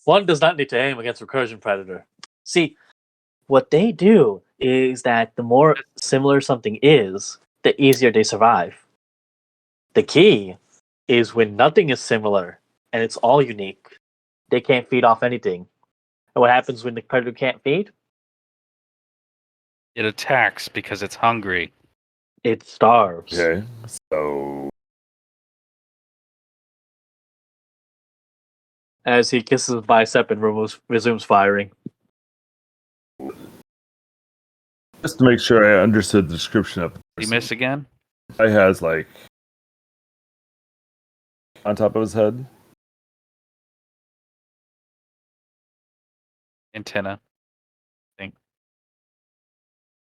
One does not need to aim against recursion predator. See, what they do is that the more similar something is, the easier they survive. The key is when nothing is similar and it's all unique. They can't feed off anything. And what happens when the predator can't feed? It attacks because it's hungry. It starves. Okay, so As he kisses his bicep and resumes firing. just to make sure I understood the description of the Did he person. miss again? Guy has like on top of his head. Antenna.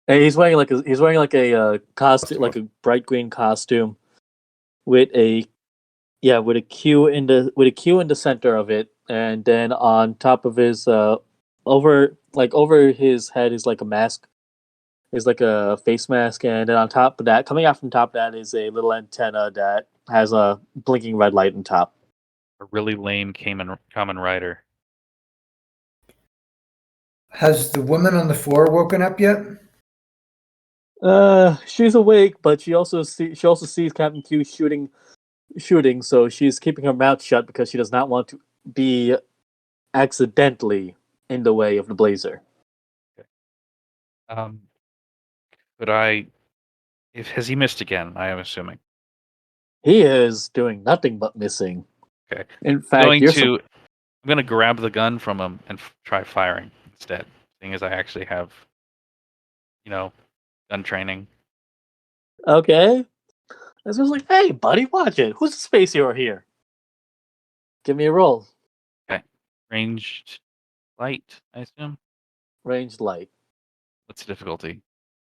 And he's wearing like a costume, like a bright green costume with a Q in the center of it, and then on top of his over his head is like a mask, is like a face mask, and then on top of that, coming out from top of that, is a little antenna that has a blinking red light on top. A really lame Kamen Rider. Has the woman on the floor woken up yet? She's awake, but she also sees Captain Q shooting, so she's keeping her mouth shut because she does not want to be accidentally in the way of the blazer. Could I? Has he missed again? I am assuming. He is doing nothing but missing. Okay. In fact, I'm going to grab the gun from him and try firing instead, seeing as I actually have, gun training. okay. I was like, hey, buddy, watch it. Who's the space hero here? Give me a roll. Okay. Ranged light, I assume. Ranged light. What's the difficulty?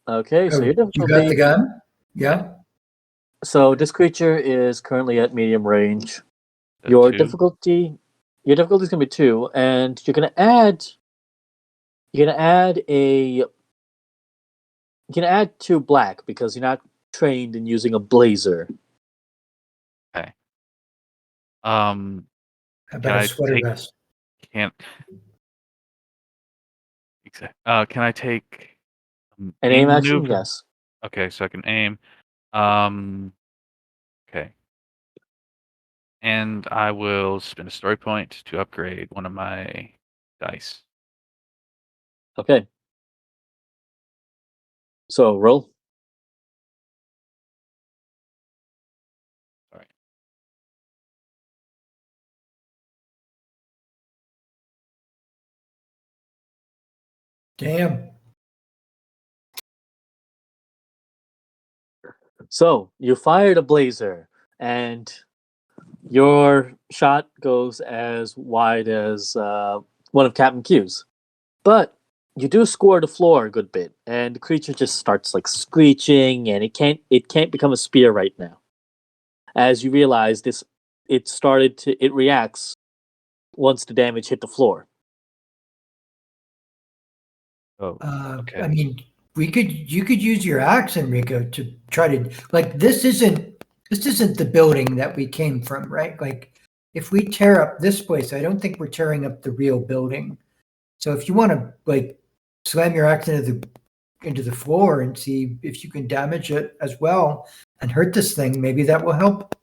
Okay, so your difficulty. You got the gun? Yeah. So this creature is currently at medium range. So Your 2. difficulty is gonna be 2, and you're gonna add you can add 2 black because you're not trained in using a blazer. Okay. How Can about I a sweater take? vest? Can't. Can I take An aim action, maneuver? yes. Okay, so I can aim. Okay. And I will spend a story point to upgrade one of my dice. Okay. So roll. Sorry. Damn. So you fired a blazer, and your shot goes as wide as one of Captain Q's. But you do score the floor a good bit, and the creature just starts like screeching, and it can't become a spear right now. As you realize this, it reacts once the damage hit the floor. Oh, I okay. mean, you could use your axe, Enrico, to try to like this isn't the building that we came from, right? Like if we tear up this place, I don't think we're tearing up the real building. So if you want to like slam your axe into the floor and see if you can damage it as well and hurt this thing, maybe that will help.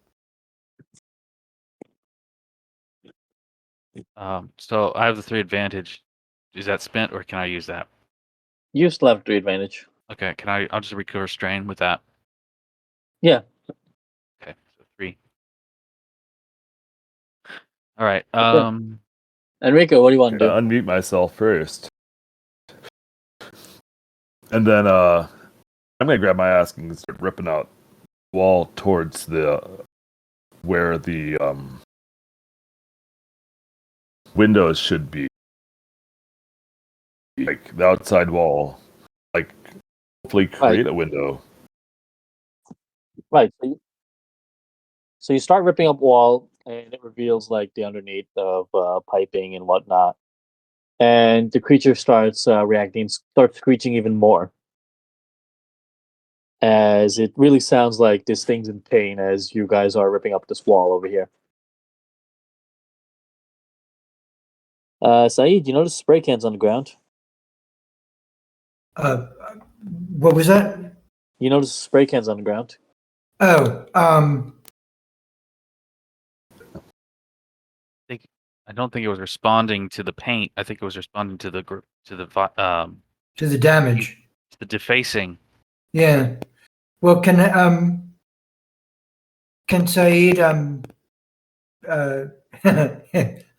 So I have the 3 advantage. Is that spent, or can I use that? You still have 3 advantage. Okay, I'll just recover strain with that. Yeah. Okay, so 3. All right. Enrico, what do you want to do? Unmute myself first. And then I'm gonna grab my axe and start ripping out wall towards where the windows should be. Like the outside wall. Like hopefully create a window. Right. So you start ripping up wall, and it reveals like the underneath of piping and whatnot. And the creature starts reacting, starts screeching even more. As it really sounds like this thing's in pain as you guys are ripping up this wall over here. Saeed, you notice spray cans on the ground? What was that? You notice spray cans on the ground? Oh, I don't think it was responding to the paint. I think it was responding to the to the damage. the defacing. Yeah. Well, can Saeed I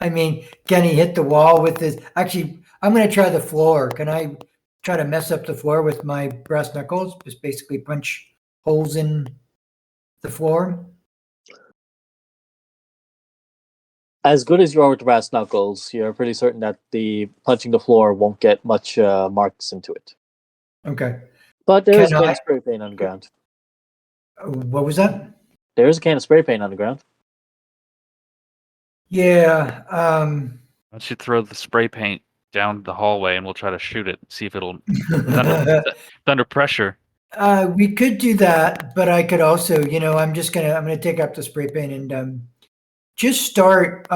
mean, can he hit the wall with his? Actually, I'm going to try the floor. Can I try to mess up the floor with my brass knuckles? Just basically punch holes in the floor. As good as you are with the brass knuckles, you're pretty certain that the punching the floor won't get much marks into it. Okay. But there is Can a can I- of spray paint on the ground. What was that? There is a can of spray paint on the ground. Yeah. Why don't you throw the spray paint down the hallway, and we'll try to shoot it, see if it'll. It's under pressure. We could do that, but I could also, I'm gonna take up the spray paint and just start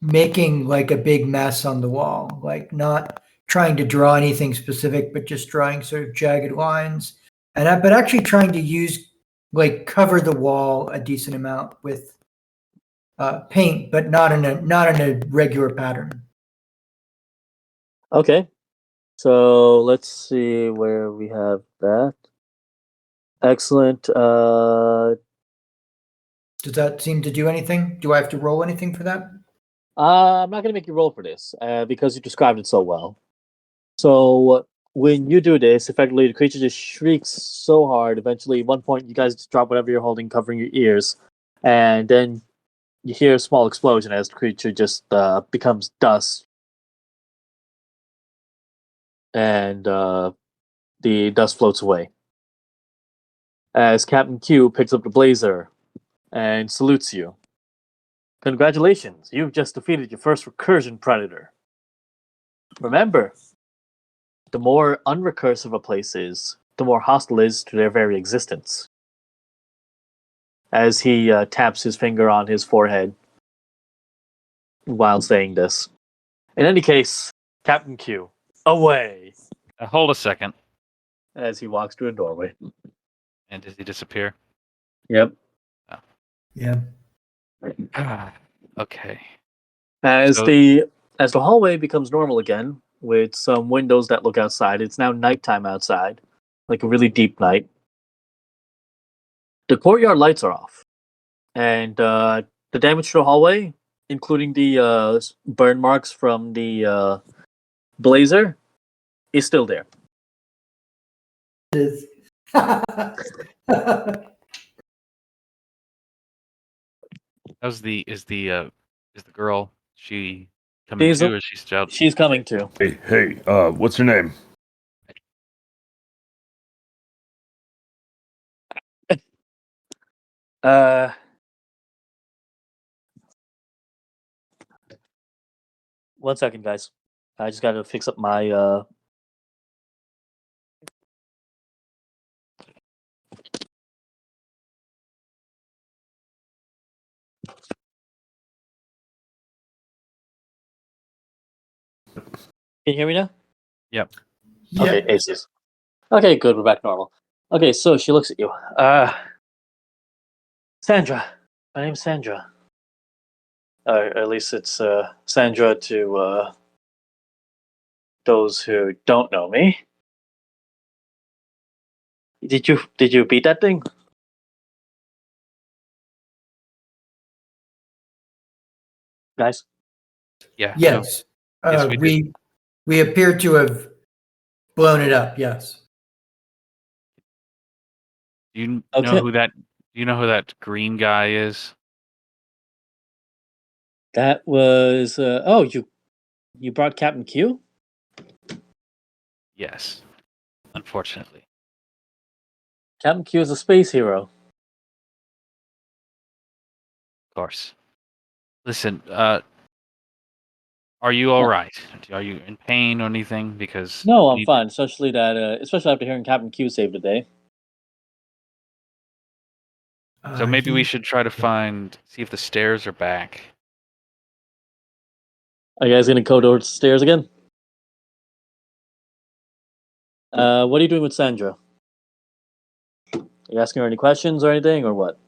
making like a big mess on the wall, like not trying to draw anything specific, but just drawing sort of jagged lines, but actually trying to use like cover the wall a decent amount with paint, but not in a regular pattern. Okay. So let's see where we have that. Excellent. Does that seem to do anything? Do I have to roll anything for that? I'm not going to make you roll for this because you described it so well. So when you do this, effectively the creature just shrieks so hard. Eventually, at one point, you guys just drop whatever you're holding, covering your ears, and then you hear a small explosion as the creature just becomes dust, and the dust floats away. As Captain Q picks up the blazer and salutes you. Congratulations, you've just defeated your first recursion predator. Remember, the more unrecursive a place is, the more hostile it is to their very existence. As he taps his finger on his forehead while saying this. In any case, Captain Q, away! Hold a second. As he walks through a doorway. And does he disappear? Yep. Yeah. Okay. As So- the hallway becomes normal again, with some windows that look outside, it's now nighttime outside, like a really deep night. The courtyard lights are off, and the damage to the hallway including the burn marks from the blazer, is still there. Is- How's the is the girl she coming She's to, or is she still out? she's coming too. Hey, what's your name? Uh, one second, guys. I just gotta fix up my. Can you hear me now? Yep. Okay, aces. Okay, good. We're back normal. Okay, so she looks at you. Sandra. My name's Sandra. At least it's Sandra to those who don't know me. Did you beat that thing? Guys? Yeah. so- Yes. Yes, we did. We appear to have blown it up. Yes. Do you Okay. know who that? Do you know who that green guy is? That was oh, you brought Captain Q? Yes. Unfortunately. Captain Q is a space hero. Of course. Listen, are you all Yeah. right? Are you in pain or anything? Because No, we I'm need- fine, especially after hearing Captain Q save the day. So maybe we He- should try to see if the stairs are back. Are you guys gonna go towards the stairs again? What are you doing with Sandra? Are you asking her any questions or anything, or what?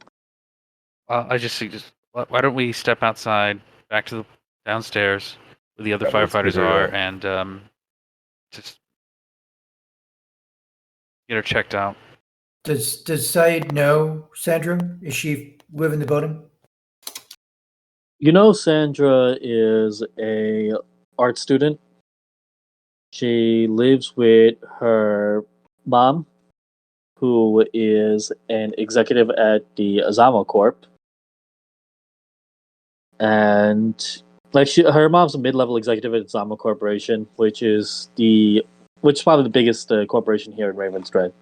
I just suggest, why don't we step outside, back to the downstairs where the other Yeah, let's firefighters get her, are, and just get her checked out. Does Said know Sandra? Is she live in the building? You know, Sandra is a art student. She lives with her mom, who is an executive at the Azama Corp. And her mom's a mid-level executive at Azama Corporation, which is probably the biggest corporation here in Ravensdread.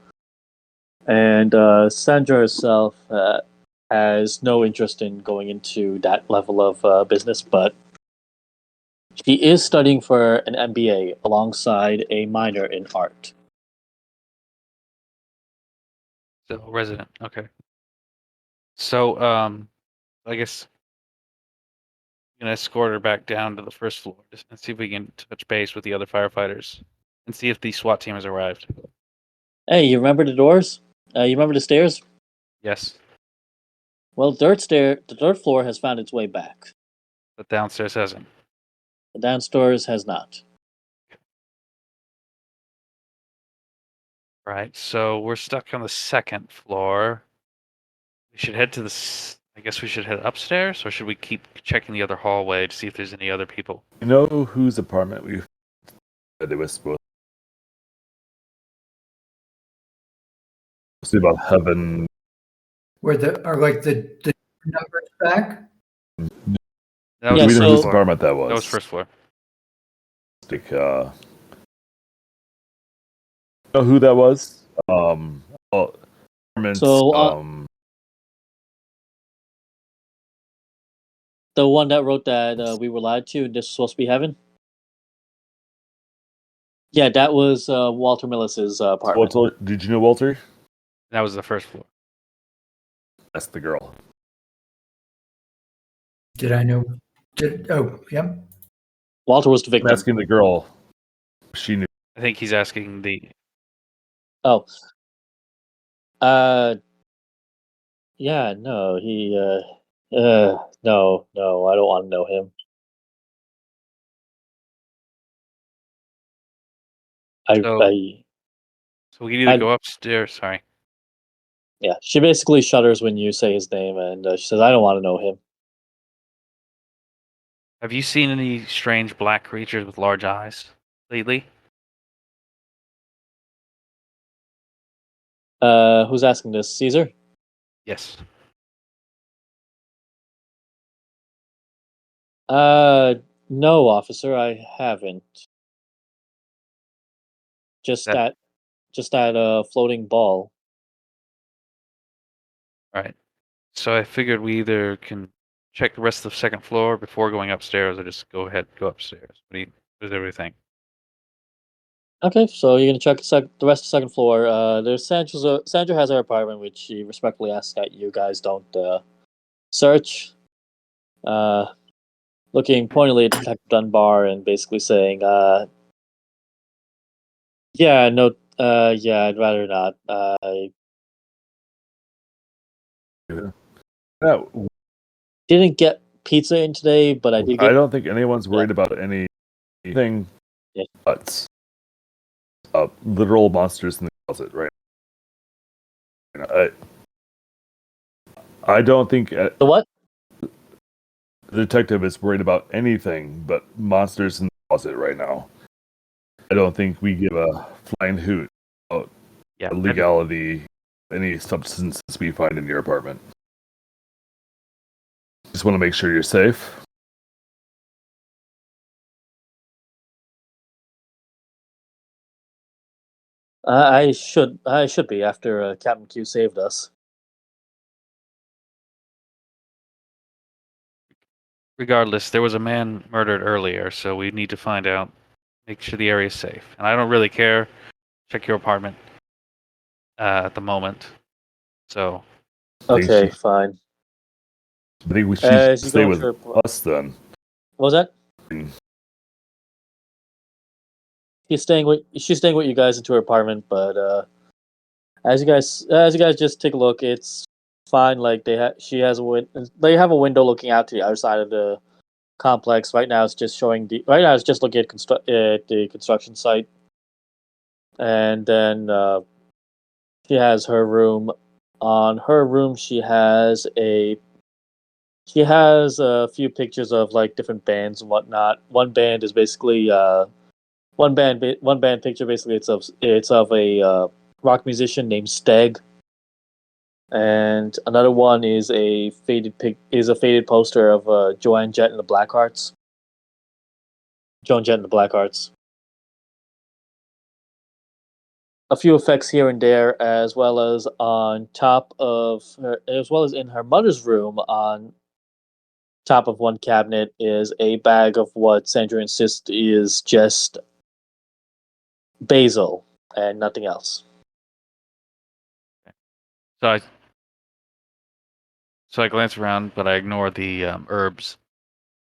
And Sandra herself has no interest in going into that level of business, but she is studying for an MBA alongside a minor in art. So resident, okay. So I guess I'm gonna escort her back down to the first floor and see if we can touch base with the other firefighters and see if the SWAT team has arrived. Hey, you remember the doors? You remember the stairs? Yes, Well, the dirt floor has found its way back. but downstairs hasn't. The downstairs has not. Right. So we're stuck on the second floor. We should head to I guess we should head upstairs, or should we keep checking the other hallway to see if there's any other people? You know whose apartment we they were supposed to see about heaven? Where are like the numbers back? That was Yeah, Do we know so- whose apartment that was? That was first floor. Like, know who that was? Apartments, So, the one that wrote that we were lied to and this was supposed to be heaven? Yeah, that was Walter Millis's apartment. Walter, did you know Walter? That was the first floor. That's the girl. Did I know? Oh, yeah. Walter was the I'm victim. asking the girl. She knew. I think he's asking the. Oh. Yeah, no, no, I don't want to know him. So- I So we can either go upstairs. Sorry. yeah, she basically shudders when you say his name, and she says, "I don't want to know him." Have you seen any strange black creatures with large eyes lately? Who's asking this? Caesar? Yes. No, officer, I haven't. Just That that floating ball. All right. So I figured we either can check the rest of the second floor before going upstairs, or just go upstairs. What does everybody think? Okay, so you're gonna check the rest of the second floor. There's Sandra has her apartment, which she respectfully asks that you guys don't search. Uh, Looking pointedly at Detective Dunbar and basically saying, "Yeah, no, yeah, I'd rather not. Yeah, Didn't get pizza in today, but I did I get." don't think anyone's worried about anything Yeah. but literal monsters in the closet, right? I don't think The what? the detective is worried about anything but monsters in the closet right now. I don't think we give a flying hoot about Yeah. legality, any substances we find in your apartment. Just want to make sure you're safe. I should be after Captain Q saved us. Regardless, there was a man murdered earlier, so we need to find out, make sure the area is safe. And I don't really care. Check your apartment at the moment. So Okay, fine. I think we should As you stay go with to us then. what was that? Mm. She's staying with you guys into her apartment, but as you guys just take a look, it's fine. Like they have a window looking out to the other side of the complex. Right now, it's just looking at the construction site, and then she has her room. On her room, she has a few pictures of like different bands and whatnot. One band is basically one band picture. Basically, it's of a rock musician named Steg, and another one is a faded poster of Joan Jett and the Blackhearts. Joan Jett and the Blackhearts. A few effects here and there, as well as in her mother's room on top of one cabinet is a bag of what Sandra insists is just basil and nothing else. so I glance around, but I ignore the herbs.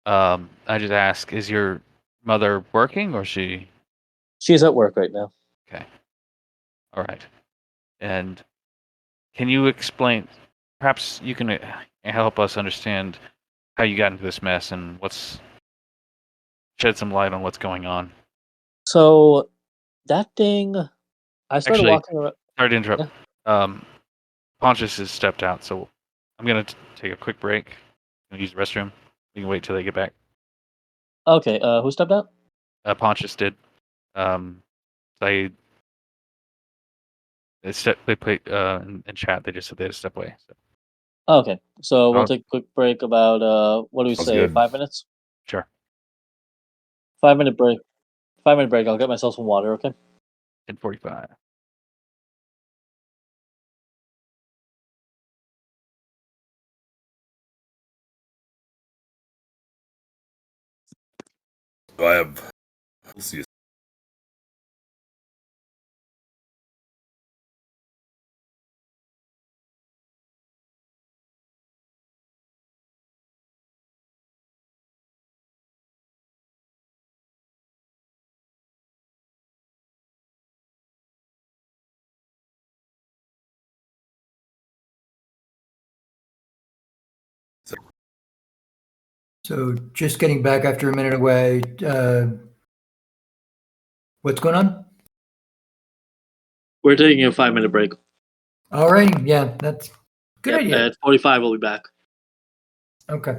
I just ask, is your mother working, or she? She's at work right now. Okay. All right. And can you explain? Perhaps you can help us understand how you got into this mess and shed some light on what's going on. So that thing, I started Actually, walking around. sorry to interrupt. Yeah. Pontius has stepped out, so I'm gonna take a quick break and use the restroom. We can wait till they get back. Okay, who stepped out? Pontius did. They play in chat. They just said they had to step away. So. Okay, so we'll Oh. take a quick break about what do we Sounds say? good. 5 minutes. Sure. 5 minute break. 5 minute break. I'll get myself some water. Okay. 10:45. So I have. We'll see. So just getting back after a minute away. What's going on? We're taking a 5 minute break. All right. Yeah, that's a good idea. At 45, we'll be back. Okay.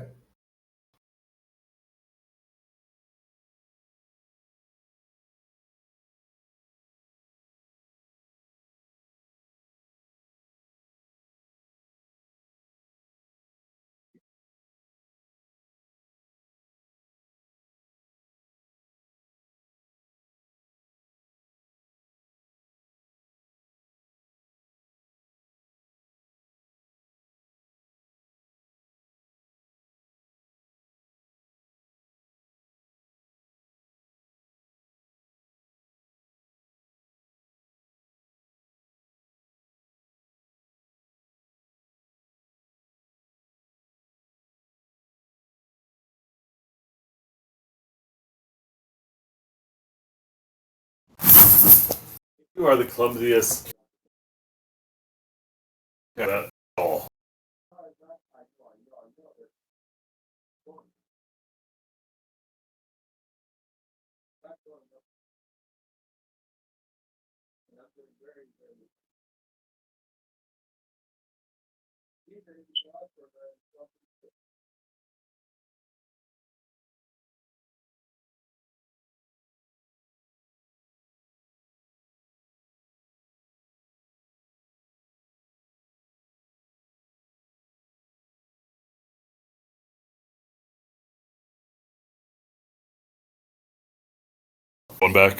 You are the clumsiest. Oh. Going back.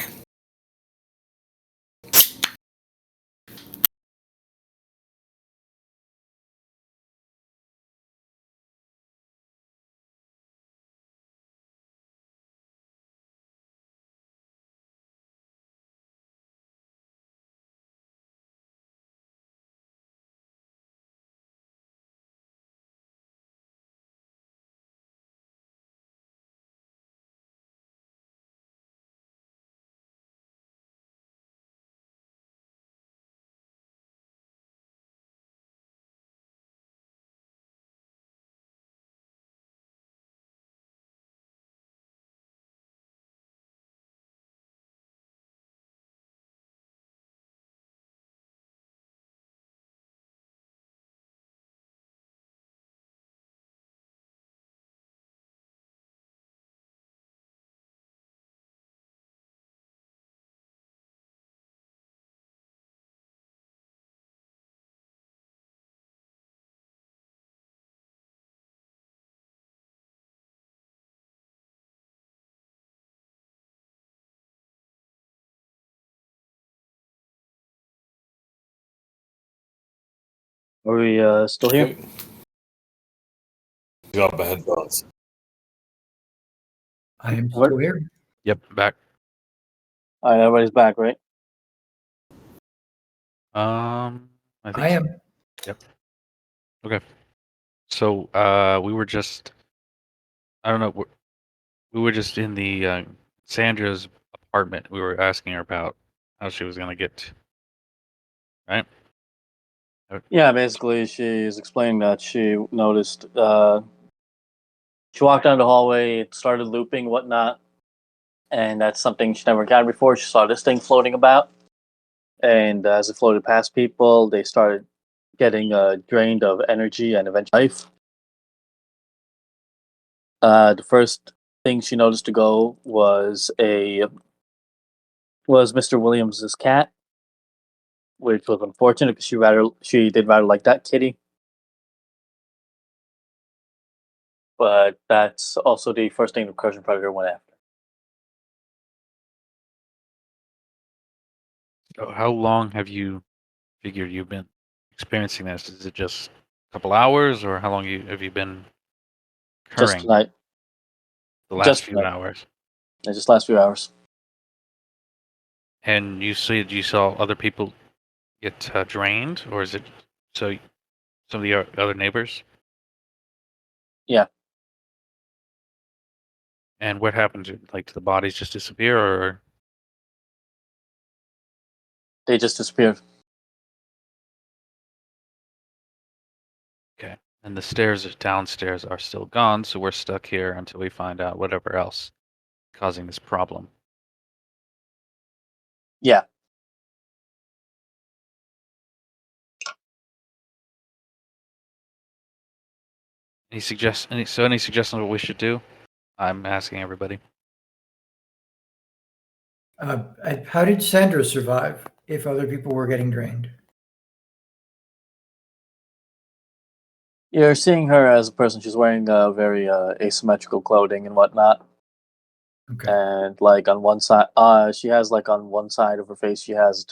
Are we still here? Okay. Got my headphones. I am still here. Yep, back. All right, everybody's back, right? I think I am. Yep. Okay. So we were just, I don't know, we were just in the Sandra's apartment. We were asking her about how she was gonna get, right? Yeah, basically, she's explaining that she noticed. She walked down the hallway, it started looping, whatnot, and that's something she never encountered before. She saw this thing floating about, and as it floated past people, they started getting drained of energy and eventually life. The first thing she noticed to go was Mr. Williams's cat, which was unfortunate because she did rather like that kitty. But that's also the first thing the recursion predator went after. So how long have you figured you've been experiencing this? Is it just a couple hours, or how long have you been Just occurring tonight, the last just few tonight, hours? just last few hours. And you saw other people get drained, or is it so some of the other neighbors? Yeah, And what happened to the bodies just disappear, or they just disappeared. okay? And the stairs downstairs are still gone, so we're stuck here until we find out whatever else causing this problem. Yeah. Any suggestions on what we should do? I'm asking everybody. How did Sandra survive if other people were getting drained? You're seeing her as a person. She's wearing very asymmetrical clothing and whatnot. Okay. And like on one side, she has like on one side of her face, she has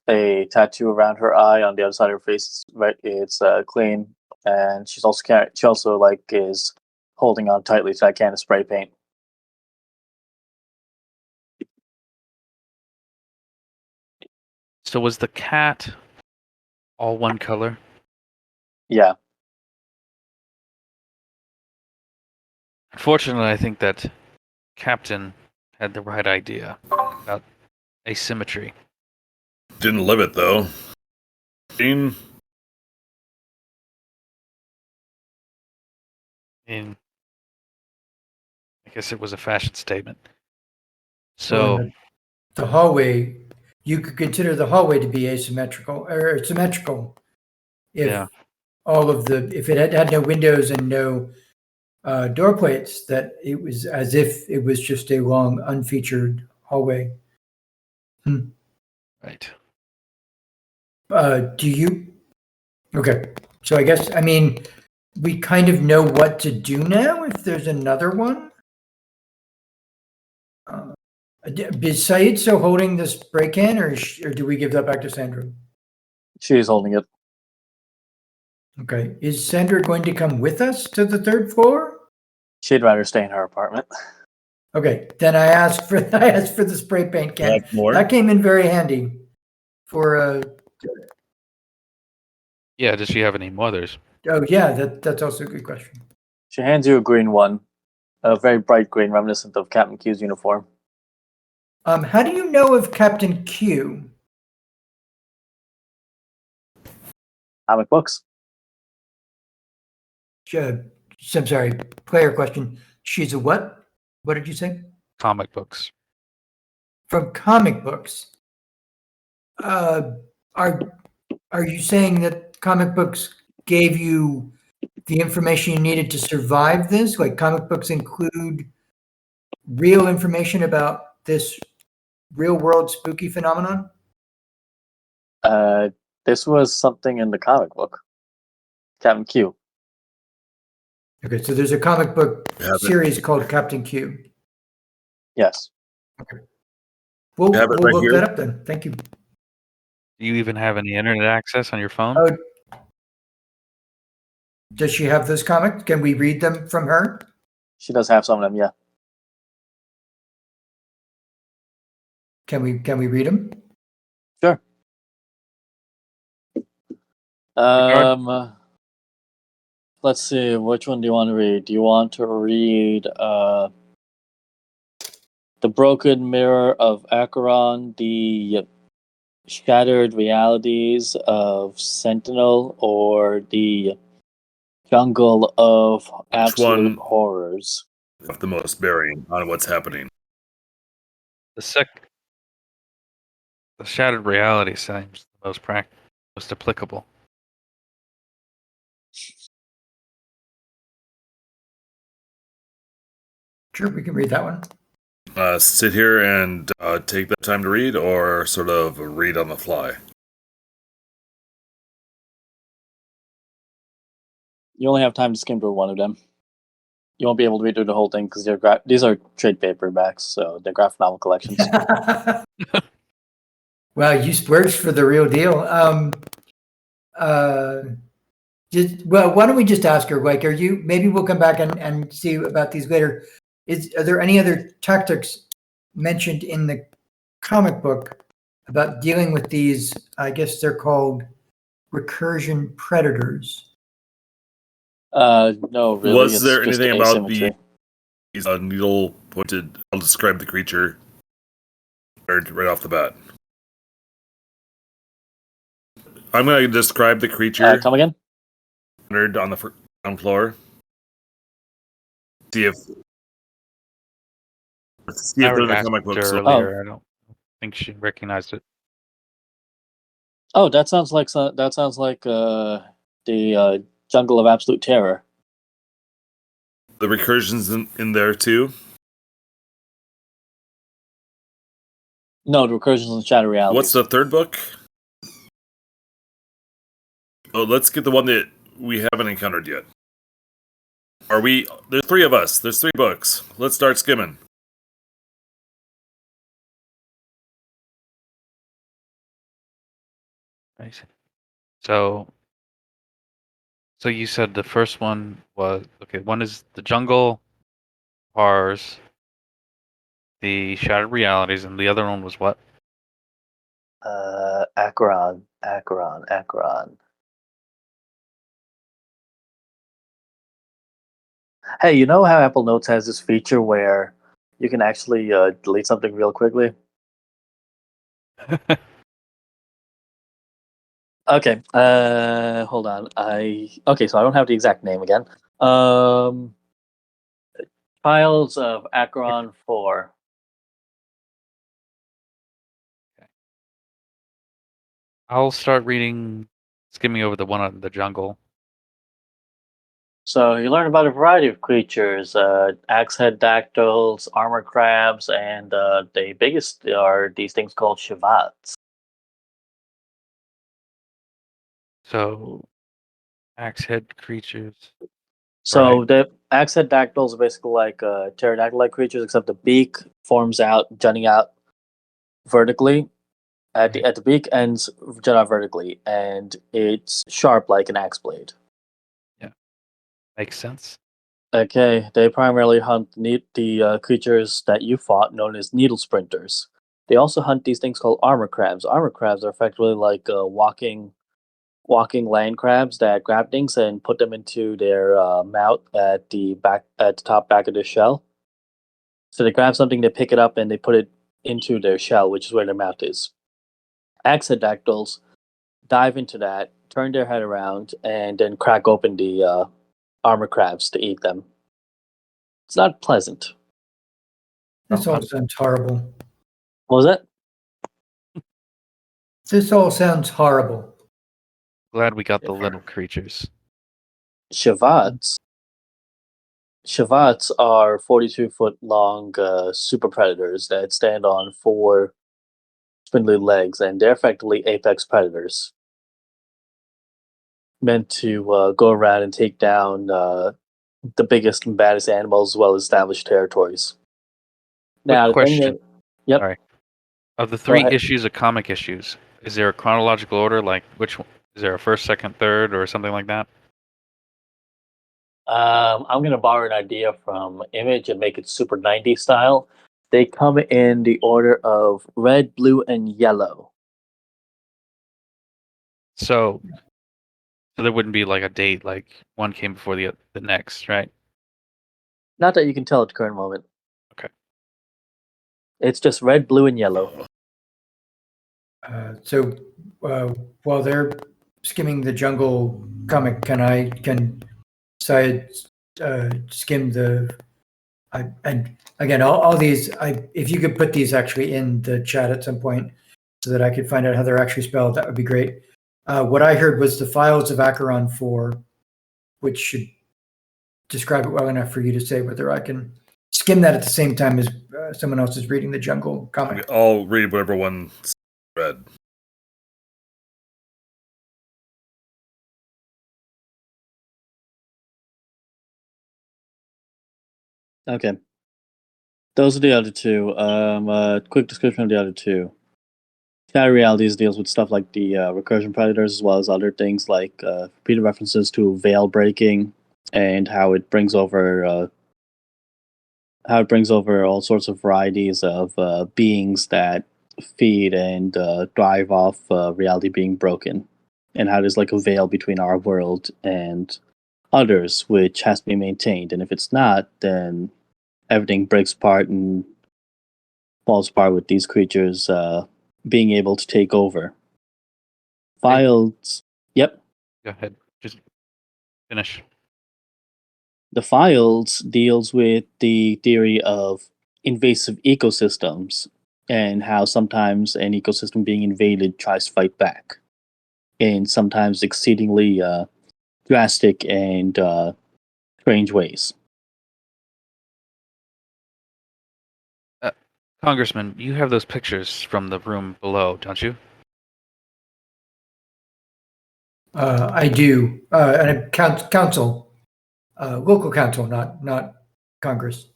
a tattoo around her eye. On the other side of her face, it's clean. And she also like is holding on tightly to that can of spray paint. So was the cat all one color? Yeah. Unfortunately, I think that Captain had the right idea about asymmetry. Didn't live it though. Gene, In I guess it was a fashion statement. Well, So and the hallway, you could consider the hallway to be asymmetrical or symmetrical if yeah, if it had no windows and no door plates, that it was as if it was just a long unfeatured hallway. right. Do you? Okay, so I guess we kind of know what to do now. If there's another one, is Said still holding this spray can, or do we give that back to Sandra? She's holding it. Okay, is Sandra going to come with us to the third floor? She'd rather stay in her apartment. Okay, then I asked for the spray paint can. have more. That came in very handy for Yeah, does she have any mothers? oh yeah, that's also a good question. She hands you a green one, a very bright green, reminiscent of Captain Q's uniform. How do you know of Captain Q? Comic books. I'm sorry, player question. She's a what? What did you say? Comic books. From comic books. Are you saying that comic books gave you the information you needed to survive this? Like comic books include real information about this real world spooky phenomenon? This was something in the comic book. Captain Q. Okay, so there's a comic book Have it. series called Captain Q. Yes. We'll Have it we'll right look here. that up then. Thank you. Do you even have any internet access on your phone? Oh, does she have those comics? Can we read them from her? She does have some of them, yeah. Can we read them? Sure. Let's see, which one do you want to read? Do you want to read The Broken Mirror of Acheron, The Shattered Realities of Sentinel, or The Jungle of Absolute one? Horrors? Have the most bearing on what's happening. The shattered reality seems the most applicable. Sure, we can read that one. Sit here and take the time to read, or sort of read on the fly. You only have time to skim through one of them. You won't be able to read through the whole thing because these are trade paperbacks, so they're graphic novel collections. Wow, you splurged for the real deal. Why don't we just ask her? Like, maybe we'll come back and see about these later. Are there any other tactics mentioned in the comic book about dealing with these? I guess they're called recursion predators. No, really. Was it's there just anything about asymmetry. these needle pointed? I'll describe the creature right off the bat. I'm going to describe the creature. Come again? On the ground floor. See if they're in the comic book. Earlier. I don't think she recognized it. Oh, that sounds like the Jungle of Absolute Terror. The recursions in there too. No, the Recursions and Shadow Realities. What's the third book? Oh, let's get the one that we haven't encountered yet. There's three of us. There's 3 books. Let's start skimming. Right. So you said the first one was one is the Jungle Horrors, the Shattered Realities, and the other one was what? Acheron. Hey, you know how Apple Notes has this feature where you can actually delete something real quickly? Okay. Hold on. So I don't have the exact name again. Files of Acheron 4. I'll start reading, skimming over the one on the jungle. So you learn about a variety of creatures: axe-head dactyls, armor crabs, and the biggest are these things called shavats. So, axe head creatures. So Right. the axe-head dactyls are basically like pterodactyl-like creatures, except the beak forms out, jutting out vertically. At the beak ends jut out vertically, and it's sharp like an axe blade. Yeah. Makes sense. Okay, they primarily hunt the creatures that you fought, known as needle sprinters. They also hunt these things called armor crabs. Armor crabs are effectively like walking land crabs that grab things and put them into their mouth at the top back of their shell. So they grab something, they pick it up, and they put it into their shell, which is where their mouth is. Axodactyls dive into that, turn their head around, and then crack open the armor crabs to eat them. It's not pleasant. This all sounds horrible. What was that? This all sounds horrible. Glad we got the little creatures. Shavats. Shavats are 42-foot long super predators that stand on four spindly legs, and they're effectively apex predators. Meant to go around and take down the biggest and baddest animals as well as establish territories. Now, Quick the thing question. that. Yep. Sorry. Of the Go 3 ahead. issues of comic issues, is there a chronological order? Like, which one? Is there a first, second, third, or something like that? I'm going to borrow an idea from Image and make it super 90s style. They come in the order of red, blue, and yellow. So there wouldn't be like a date, like one came before the next, right? Not that you can tell at the current moment. Okay. It's just red, blue, and yellow. So while they're skimming the jungle comic, can skim the and again all these if you could put these actually in the chat at some point so that I could find out how they're actually spelled, that would be great. What I heard was the Files of Acheron 4, which should describe it well enough for you to say whether I can skim that at the same time as someone else is reading the jungle comic. I'll read whatever one's read. Okay. Those are the other two. Quick description of the other two. Shadow Realities deals with stuff like the recursion predators, as well as other things like repeated references to veil breaking and how it brings over all sorts of varieties of beings that feed and thrive off reality being broken, and how there's like a veil between our world and others, which has to be maintained. And if it's not, then everything breaks apart and falls apart with these creatures being able to take over. Files. Yep. Go ahead. Just finish. The Files deals with the theory of invasive ecosystems and how sometimes an ecosystem being invaded tries to fight back in sometimes exceedingly drastic and strange ways. Congressman, you have those pictures from the room below, don't you? I do, and a council, local council, not Congress.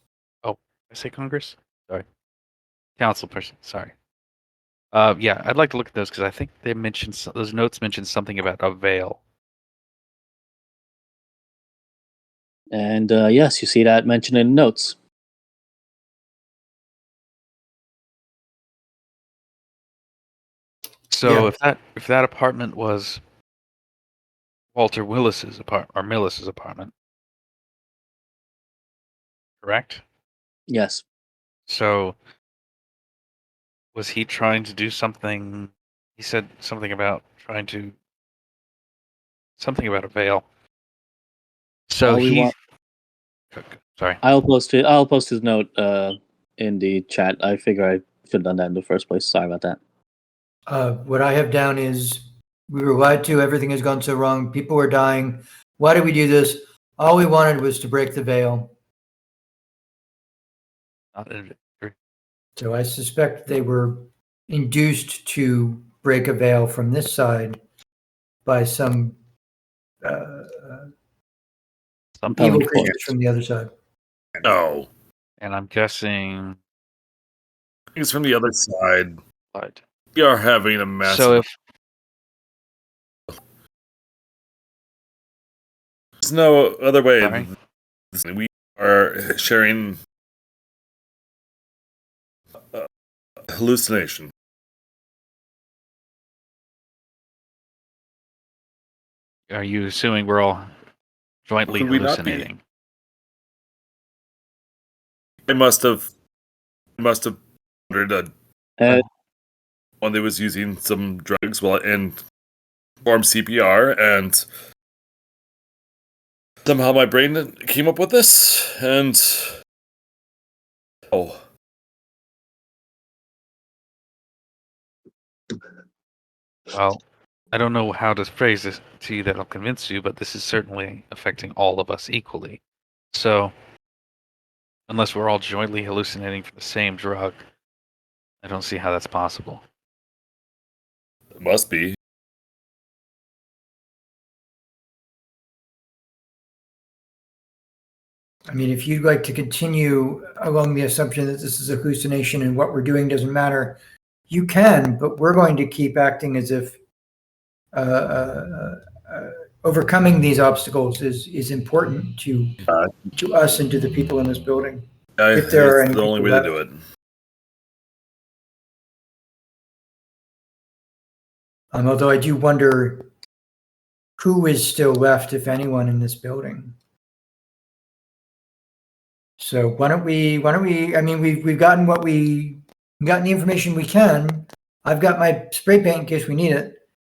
Oh, I say Congress? Sorry. Council person, sorry. Yeah, I'd like to look at those because I think they mentioned those notes mentioned something about a veil. And yes, you see that mentioned in the notes. So Yeah. if that apartment was Walter Willis's apartment or Millis's apartment, correct? Yes. So Was he trying to do something? He said something about something about a veil. So All we want- sorry. I'll post it. I'll post his note in the chat. I figure I should have done that in the first place. Sorry about that. What I have down is we were lied to. Everything has gone so wrong. People are dying. Why did we do this? All we wanted was to break the veil. Not in victory. So I suspect they were induced to break a veil from this side by some evil creatures from the other side. No, And I'm guessing. it's from the other side. Right. We are having a massive. So if There's no other way. Sorry? We are sharing hallucination. are you assuming we're all jointly Could we not be? hallucinating? I must have wondered that Uh, one that was using some drugs and performed CPR, and somehow my brain came up with this, and Well, I don't know how to phrase this to you that'll convince you, but this is certainly affecting all of us equally. So, unless we're all jointly hallucinating for the same drug, I don't see how that's possible. it must be. I mean, if you'd like to continue along the assumption that this is a hallucination and what we're doing doesn't matter, you can, but we're going to keep acting as if overcoming these obstacles is important to us and to the people in this building. If there are It's any the only way people to do it. Although I do wonder who is still left, if anyone, in this building. So why don't we, I mean, we've gotten the information we can. I've got my spray paint in case we need it.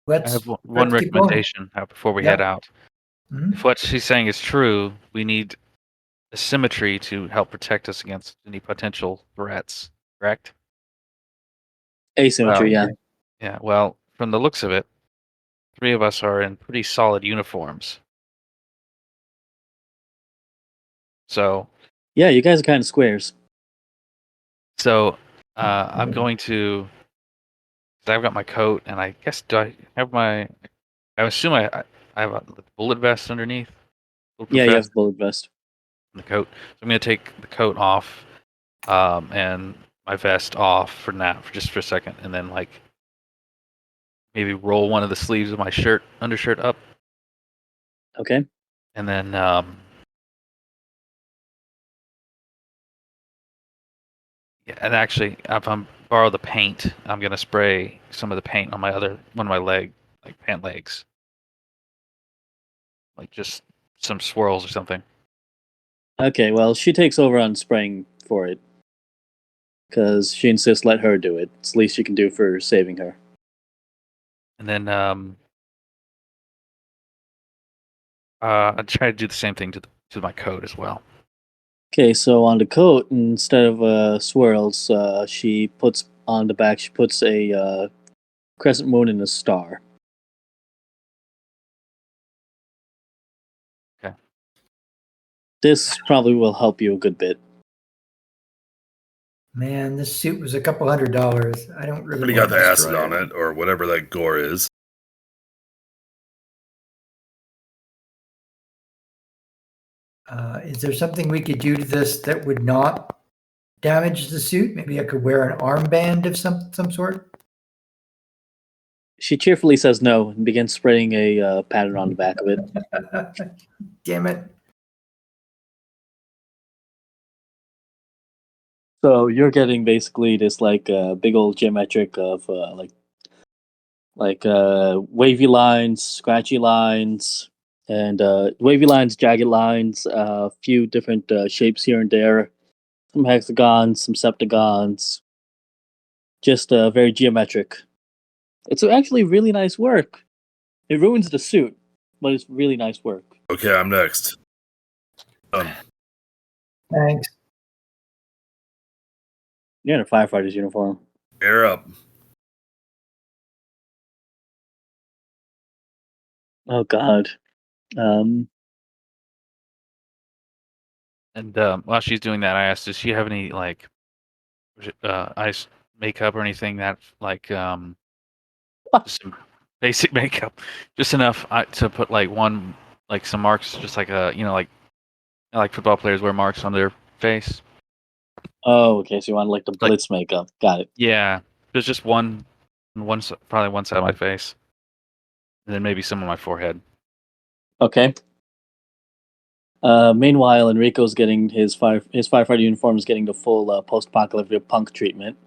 I have one recommendation before we head out. Mm-hmm. If what she's saying is true, we need a symmetry to help protect us against any potential threats, correct? asymmetry, yeah. Yeah, well, from the looks of it, 3 of us are in pretty solid uniforms. So, Yeah, you guys are kind of squares. so I'm going to. I've got my coat, and I guess do I have my? I assume I have a bullet vest underneath. Yeah, you have bullet vest. The coat. So I'm gonna take the coat off, and my vest off for now, for just for a second, and then like maybe roll one of the sleeves of my undershirt up, Okay. and then yeah, and actually, if I'm borrow the paint, I'm gonna spray some of the paint on one of my pant legs, like just some swirls or something. Okay, well, she takes over on spraying for it. Because she insists let her do it. It's the least she can do for saving her. And then I try to do the same thing to my coat as well. Okay, so on the coat, instead of swirls, she puts on the back, she puts a crescent moon and a star. Okay. This probably will help you a good bit. Man, this suit was a couple $100. I don't really. Somebody got the acid on it, or whatever that gore is. Is there something we could do to this that would not damage the suit? Maybe I could wear an armband of some sort. She cheerfully says no and begins spraying a pattern on the back of it. Damn it. So you're getting basically this big old geometric of wavy lines, scratchy lines, and wavy lines, jagged lines, a few different shapes here and there, some hexagons, some septagons, just very geometric. It's actually really nice work. It ruins the suit, but it's really nice work. Okay, I'm next. Thanks. You're in a firefighter's uniform. Air up. Oh God. And while she's doing that, I asked, does she have any like ice makeup or anything that like just some basic makeup, just enough to put like some marks, just like like football players wear marks on their face. Oh, okay. So you want like the blitz makeup? Got it. Yeah, there's just probably one side of my face, and then maybe some on my forehead. Okay. Meanwhile, Enrico's getting his firefighter uniform is getting the full post-apocalyptic punk treatment.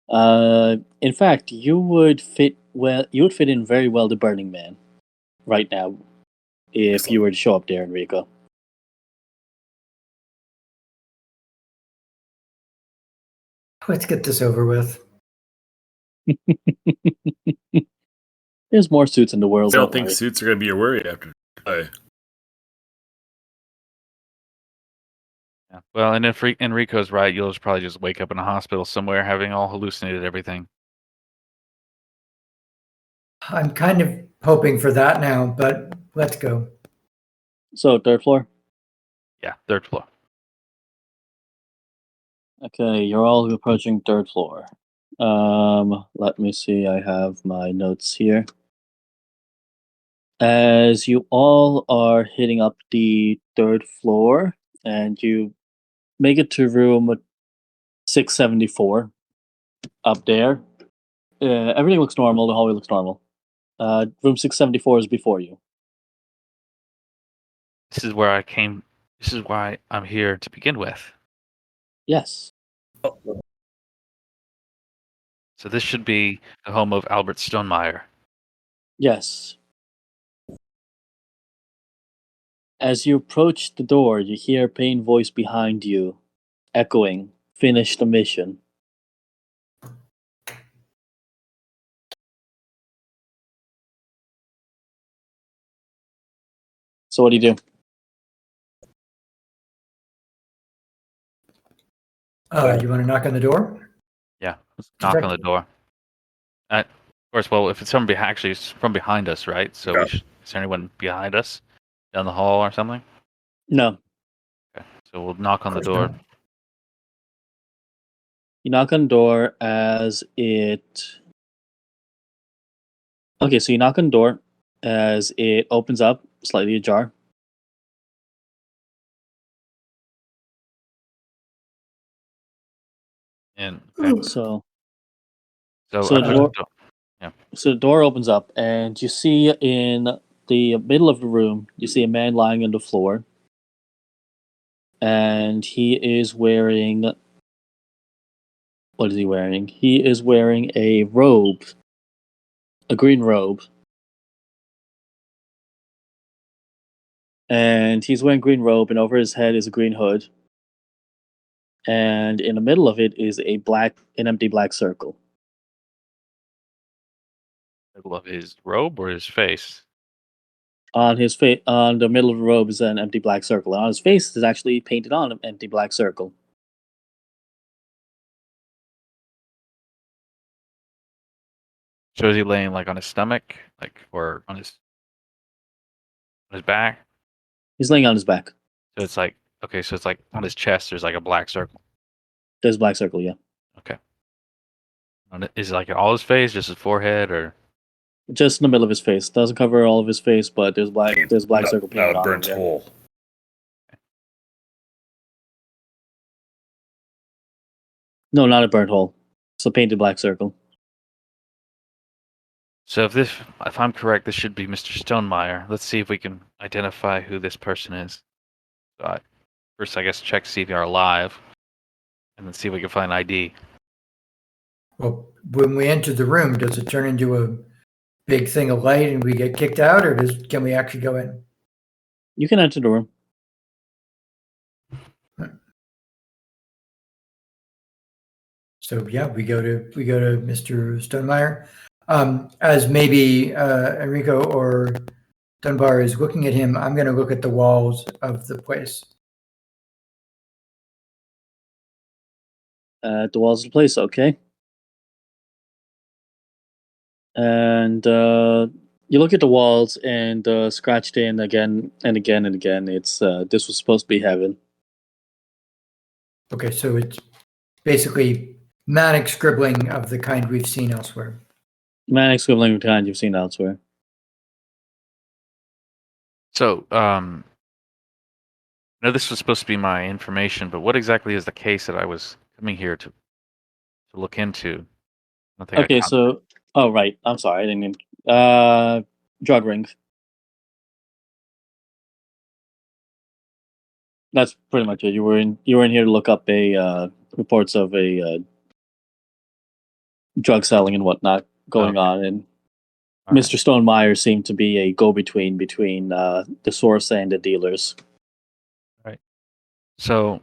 In fact, you would fit in very well to Burning Man right now if you were to show up there, Enrico. Let's get this over with. There's more suits in the world. I don't think suits are going to be your worry after today. Yeah. Well, and if Enrico's right, you'll probably just wake up in a hospital somewhere having all hallucinated everything. I'm kind of hoping for that now, but let's go. So, third floor? Yeah, third floor. Okay, you're all approaching third floor. Let me see. I have my notes here. As you all are hitting up the third floor, and you make it to room 674 up there. Everything looks normal. The hallway looks normal. Room 674 is before you. This is where I came. This is why I'm here to begin with. Yes. So this should be the home of Albert Stonemeyer. Yes. As you approach the door, you hear a pain voice behind you, echoing, "Finish the mission." So what do you do? You want to knock on the door? Yeah, let's knock on the door. Of course, well, if it's actually it's from behind us, right? So Yeah. is there anyone behind us down the hall or something? No. Okay, so we'll knock on the door. You knock on the door as it... Okay, so you knock on the door as it opens up, slightly ajar. And okay, So so the door... Yeah. So the door opens up, and you see in the middle of the room, you see a man lying on the floor, and he is wearing... What is he wearing? He is wearing a robe, a green robe. And he's wearing green robe, and over his head is a green hood. And in the middle of it is an empty black circle. middle of his robe or his face? On his face, on the middle of the robe is an empty black circle, and on his face is actually painted on an empty black circle. So is he laying like on his stomach, like, or on his back? He's laying on his back. So it's like, okay, so it's like on his chest. There's like a black circle. There's a black circle, yeah. Okay. Is it like all his face, just his forehead, or? Just in the middle of his face. Doesn't cover all of his face, but there's black circle painted Not a on burnt him. hole. No, not a burnt hole. It's a painted black circle. So if I'm correct, this should be Mr. Stonemeyer. Let's see if we can identify who this person is. So first, I guess check to see if you're alive, and then see if we can find ID. Well, when we enter the room, does it turn into a big thing of light and we get kicked out, or can we actually go in? You can enter the room. So yeah, we go to Mr. Stonemeyer. As maybe Enrico or Dunbar is looking at him, I'm going to look at the walls of the place. The walls of the place, okay. And you look at the walls, and scratched in again and again and again. It's this was supposed to be heaven. Okay, so it's basically manic scribbling of the kind we've seen elsewhere. Manic scribbling of the kind you've seen elsewhere. So, I know this was supposed to be my information, but what exactly is the case that I was coming here to look into? I don't think I Okay, caught- so oh right, I'm sorry, I didn't even drug ring. That's pretty much it. You were in here to look up a reports of a drug selling and whatnot going Okay. on, and All right. Mr. Stonemeyer seemed to be a go-between between the source and the dealers. So,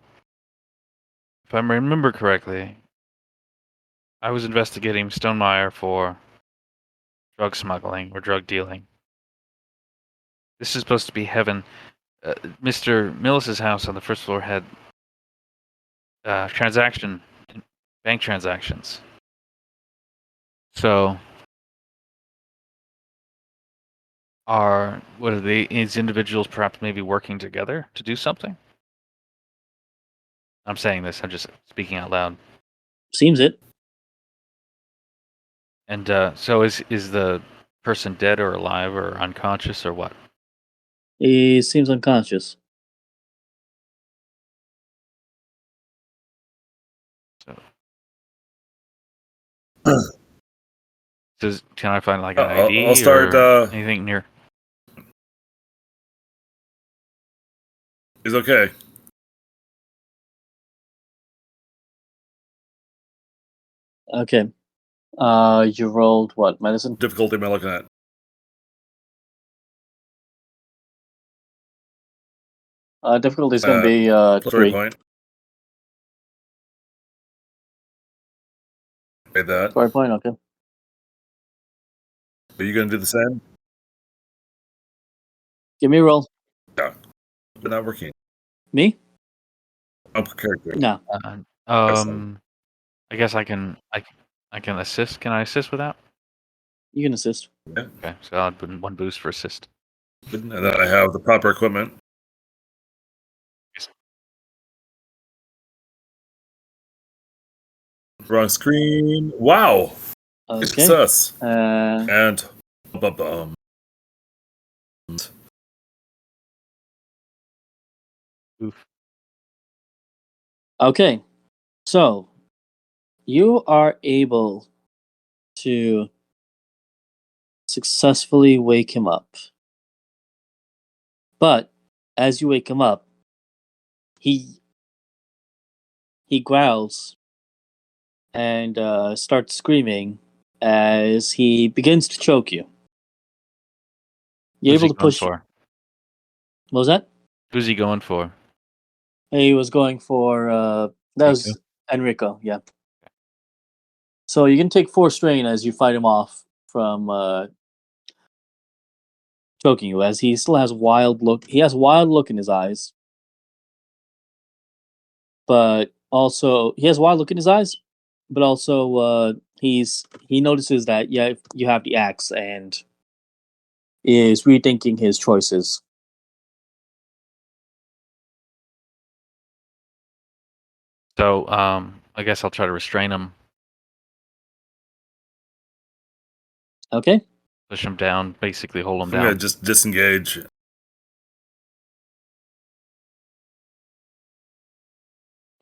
if I remember correctly, I was investigating Stonemeyer for drug smuggling or drug dealing. This is supposed to be heaven. Mr. Millis's house on the first floor had bank transactions. So, what are these individuals perhaps maybe working together to do something? I'm saying this, I'm just speaking out loud. Seems it. And so is the person dead or alive or unconscious or what? He seems unconscious. So can I find like an I'll ID start, or anything near? He's okay. Okay. You rolled what? Medicine? Difficulty am I looking at? Difficulty is going to be Story 3. point. Made that. Story point, okay. Are you going to do the same? Give me a roll. Yeah. But not working. Me? I'm character. No. I guess I can assist. Can I assist with that? You can assist. Okay, so I'll put in 1 boost for assist. And then I have the proper equipment. Wrong screen. Wow. Okay. Success. Uh, And Oof. okay. So, you are able to successfully wake him up. But as you wake him up, he growls and starts screaming as he begins to choke you. You're Who's he able to going push. for? What was that? Who's he going for? He was going for that was Enrico, yeah. So you can take 4 strain as you fight him off from choking you, as he still has wild look. He has wild look in his eyes, but also he has wild look in his eyes, but also he notices that you have the axe and is rethinking his choices. So I guess I'll try to restrain him, Okay. push him down, basically hold him I'm going to down. just disengage.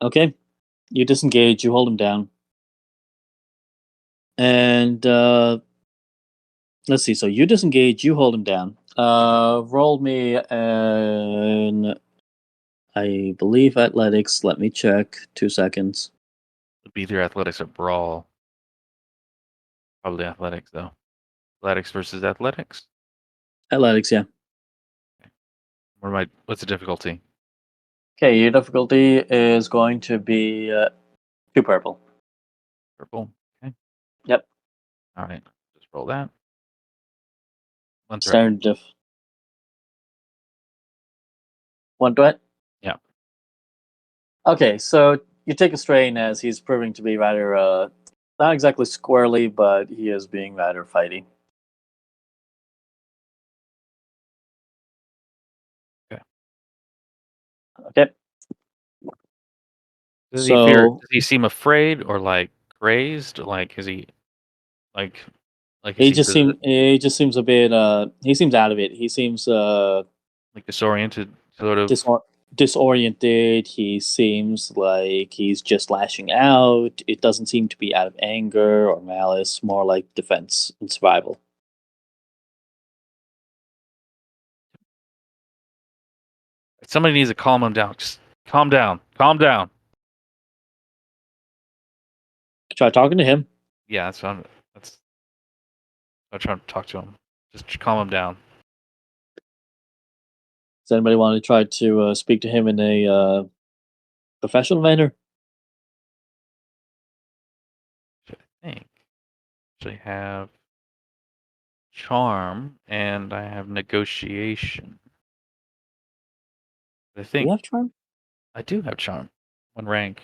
Okay. You disengage. You hold him down, and let's see. So you disengage. You hold him down. Roll me an, I believe, athletics. Let me check. 2 seconds. It'd be either athletics or brawl. Probably athletics though. Athletics versus athletics. Athletics, yeah. What's the difficulty? Okay, your difficulty is going to be 2 purple. Purple. Okay. Yep. All right. Just roll that. One threat. Standard diff. One threat? Yeah. Okay, so you take a strain as he's proving to be rather, not exactly squirrely, but he is being rather fighty. Okay. Okay. Does he fear? So Does he seem afraid or like crazed? Like is he like he seems just seems a bit he seems out of it. He seems like disoriented, sort of? disoriented. He seems like he's just lashing out. It doesn't seem to be out of anger or malice, more like defense and survival. Somebody needs to calm him down. Just calm down. Calm down. Try talking to him. Yeah, that's I'm trying to talk to him. Just calm him down. Does anybody want to try to speak to him in a professional manner? I think actually have charm and I have negotiation. I Do think you have charm? I do have charm. One rank.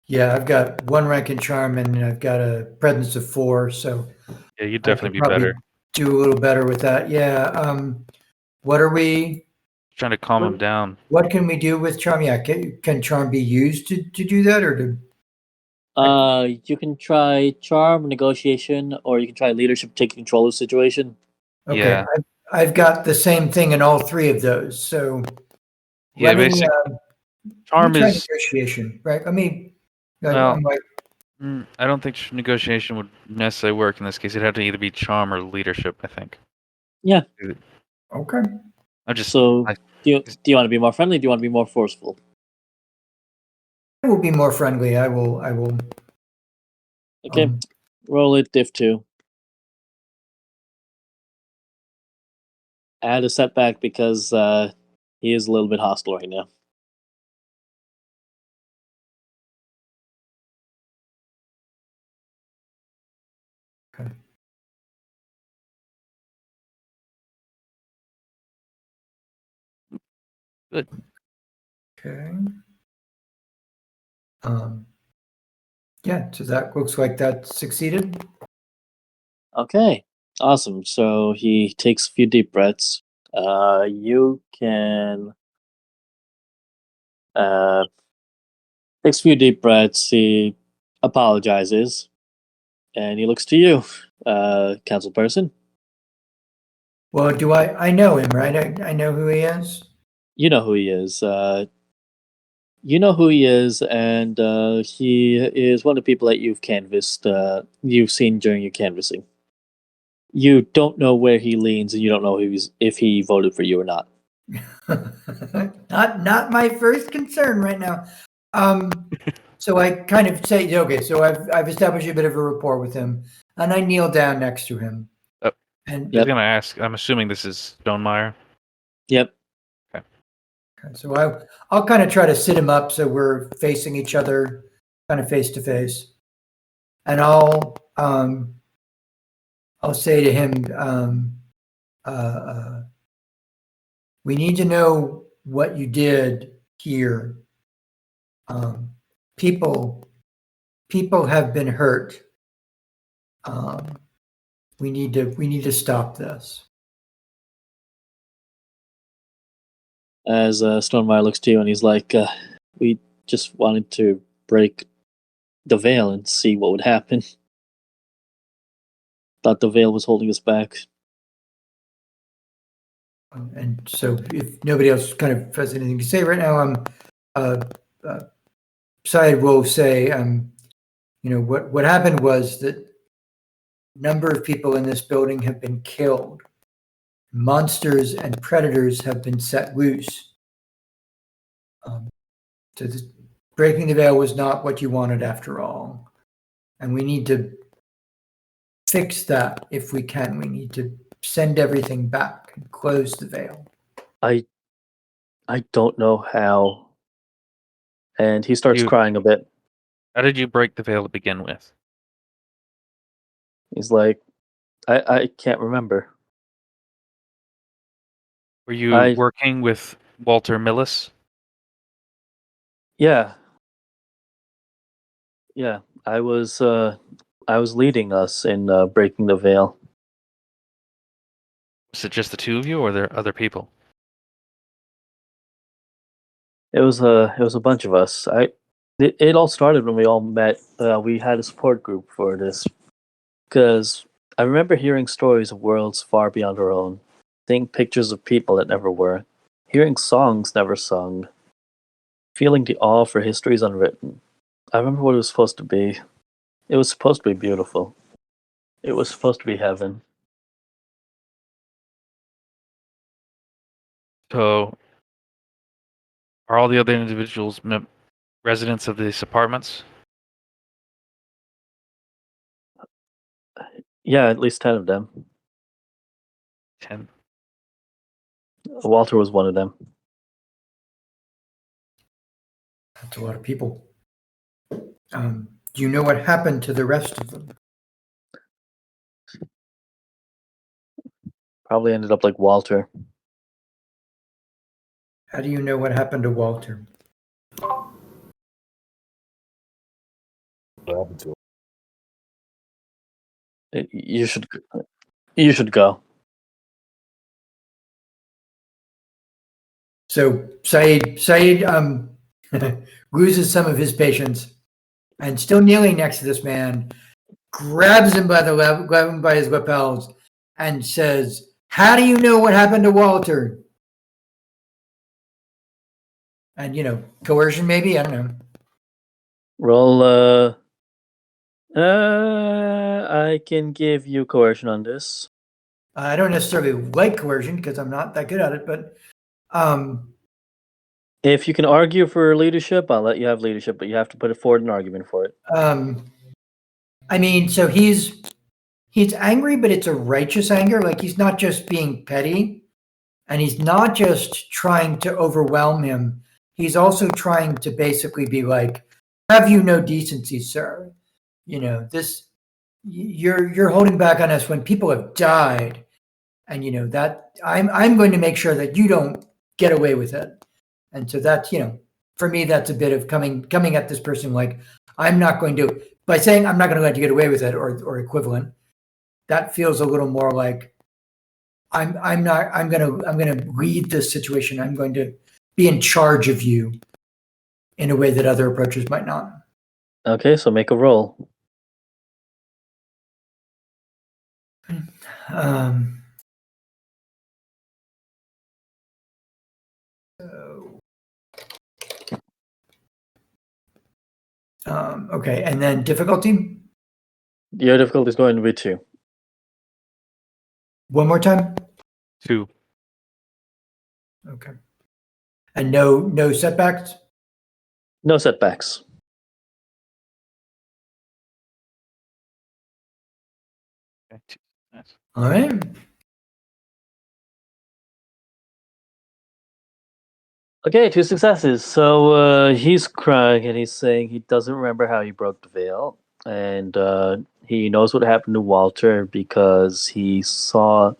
Yeah, I've got 1 rank in charm and I've got a presence of 4, so Yeah, you'd I definitely could be probably better. do a little better with that. Yeah. What are we? Trying to calm him down. What can we do with charm? Yeah, can charm be used to do that, or to? You can try charm, negotiation, or you can try leadership, take control of the situation. Okay, Yeah. I've got the same thing in all 3 of those. So Yeah, let me basic let me charm try is negotiation. Right? well. I'm like, I don't think negotiation would necessarily work in this case. It'd have to either be charm or leadership. I think. Yeah. okay. I'm just. So do you want to be more friendly? Or do you want to be more forceful? I will be more friendly. I will. Okay. Roll it, diff 2. Add a setback because he is a little bit hostile right now. Okay. Good. Okay. Yeah. So that looks like that succeeded. Okay, awesome. So he takes a few deep breaths. You can takes a few deep breaths. He apologizes, and he looks to you, council person. Well, do I know him, right? I know who he is. You know who he is. You know who he is, and he is one of the people that you've canvassed. You've seen during your canvassing. You don't know where he leans, and you don't know if he voted for you or not. Not my first concern right now. So I kind of say, okay, so I've established a bit of a rapport with him, and I kneel down next to him. Oh, And I was gonna ask. I'm assuming this is Stonemeyer. Yep. so I'll kind of try to sit him up so we're facing each other, kind of face to face, and I'll say to him, we need to know what you did here. People have been hurt. We need to stop this. As Stonemeyer looks to you, and he's like, "We just wanted to break the veil and see what would happen. Thought the veil was holding us back." And so, if nobody else kind of has anything to say right now, Syed will say, what happened was that a number of people in this building have been killed. Monsters and predators have been set loose. So breaking the veil was not what you wanted after all. And we need to fix that if we can. We need to send everything back and close the veil. I don't know how. And he starts crying a bit. How did you break the veil to begin with? He's like, I can't remember. Were you I working with Walter Millis? yeah, yeah. I was leading us in breaking the veil. Was it just the two of you, or were there other people? It was a bunch of us. It all started when we all met. We had a support group for this because I remember hearing stories of worlds far beyond our own, seeing pictures of people that never were, hearing songs never sung, feeling the awe for histories unwritten. I remember what it was supposed to be. It was supposed to be beautiful. It was supposed to be heaven. So, are all the other individuals residents of these apartments? Yeah, at least 10 of them. 10. Walter was one of them. That's a lot of people. Do you know what happened to the rest of them? Probably ended up like Walter. How do you know what happened to Walter? What happened to him? You should go. So Saeed loses some of his patience, and still kneeling next to this man, grabs him by his lapels, and says, "How do you know what happened to Walter?" And coercion, maybe, I don't know. Roll. I can give you coercion on this. I don't necessarily like coercion because I'm not that good at it, but If you can argue for leadership, I'll let you have leadership, but you have to put forward an argument for it. I mean, so he's angry, but it's a righteous anger. Like, he's not just being petty, and he's not just trying to overwhelm him. He's also trying to basically be like, "Have you no decency, sir? This you're holding back on us when people have died, and that I'm going to make sure that you don't get away with it." And so that's, for me, that's a bit of coming at this person like, I'm not going to, by saying I'm not going to let you get away with it, or equivalent. That feels a little more like I'm going to lead this situation. I'm going to be in charge of you in a way that other approaches might not. Okay, so make a roll. Um, okay, and then difficulty. Your difficulty is going to be 2. One more time. 2. Okay. And no setbacks. No setbacks. Okay. 2. Nice. All right. Okay, 2 successes. So he's crying and he's saying he doesn't remember how he broke the veil, and he knows what happened to Walter because he saw,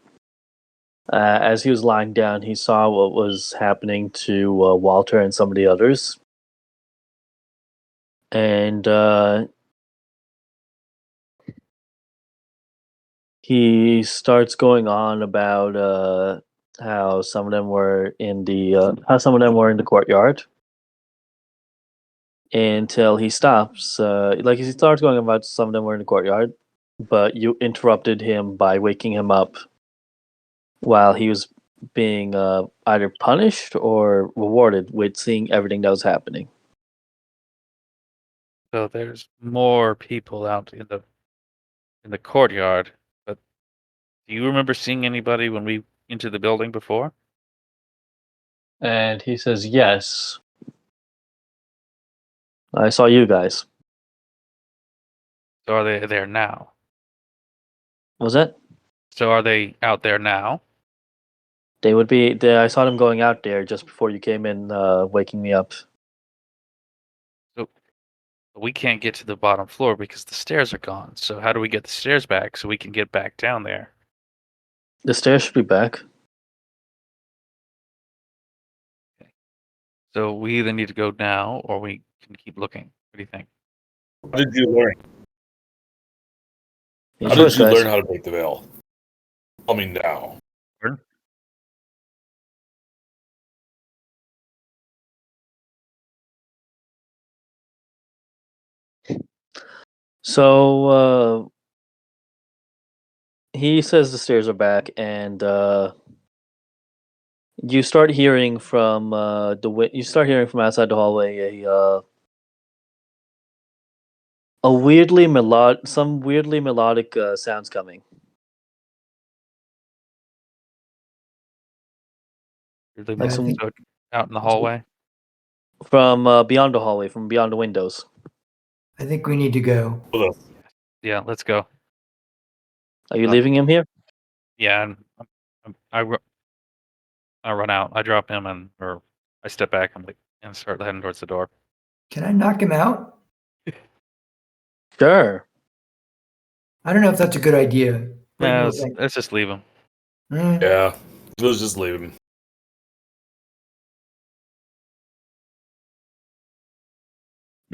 as he was lying down, he saw what was happening to Walter and some of the others, and he starts going on about how some of them were in the courtyard until he stops. Like, he starts going about some of them were in the courtyard, but you interrupted him by waking him up while he was being either punished or rewarded with seeing everything that was happening. So there's more people out in the courtyard, but do you remember seeing anybody when we entered the building before? And he says, "Yes, I saw you guys." So are they there now? Was that? So are they out there now? They would be there. I saw them going out there just before you came in, waking me up. So But we can't get to the bottom floor because the stairs are gone. So how do we get the stairs back so we can get back down there? The stairs should be back. So we either need to go now or we can keep looking. What do you think? How did you learn? Your How choice, did you guys. learn how to break the veil? Tell me now. Pardon? So he says the stairs are back, and you start hearing from you start hearing from outside the hallway a some weirdly melodic sounds coming. Really Like I some think so out in the hallway? from beyond the hallway, from beyond the windows. we need to go. Hold on. Yeah, let's go. Are you leaving him here? Yeah, and I run out. I drop him or I step back and start heading towards the door. Can I knock him out? Sure. I don't know if that's a good idea. What do Yeah, you let's, think? let's just leave him. Yeah, let's just leave him.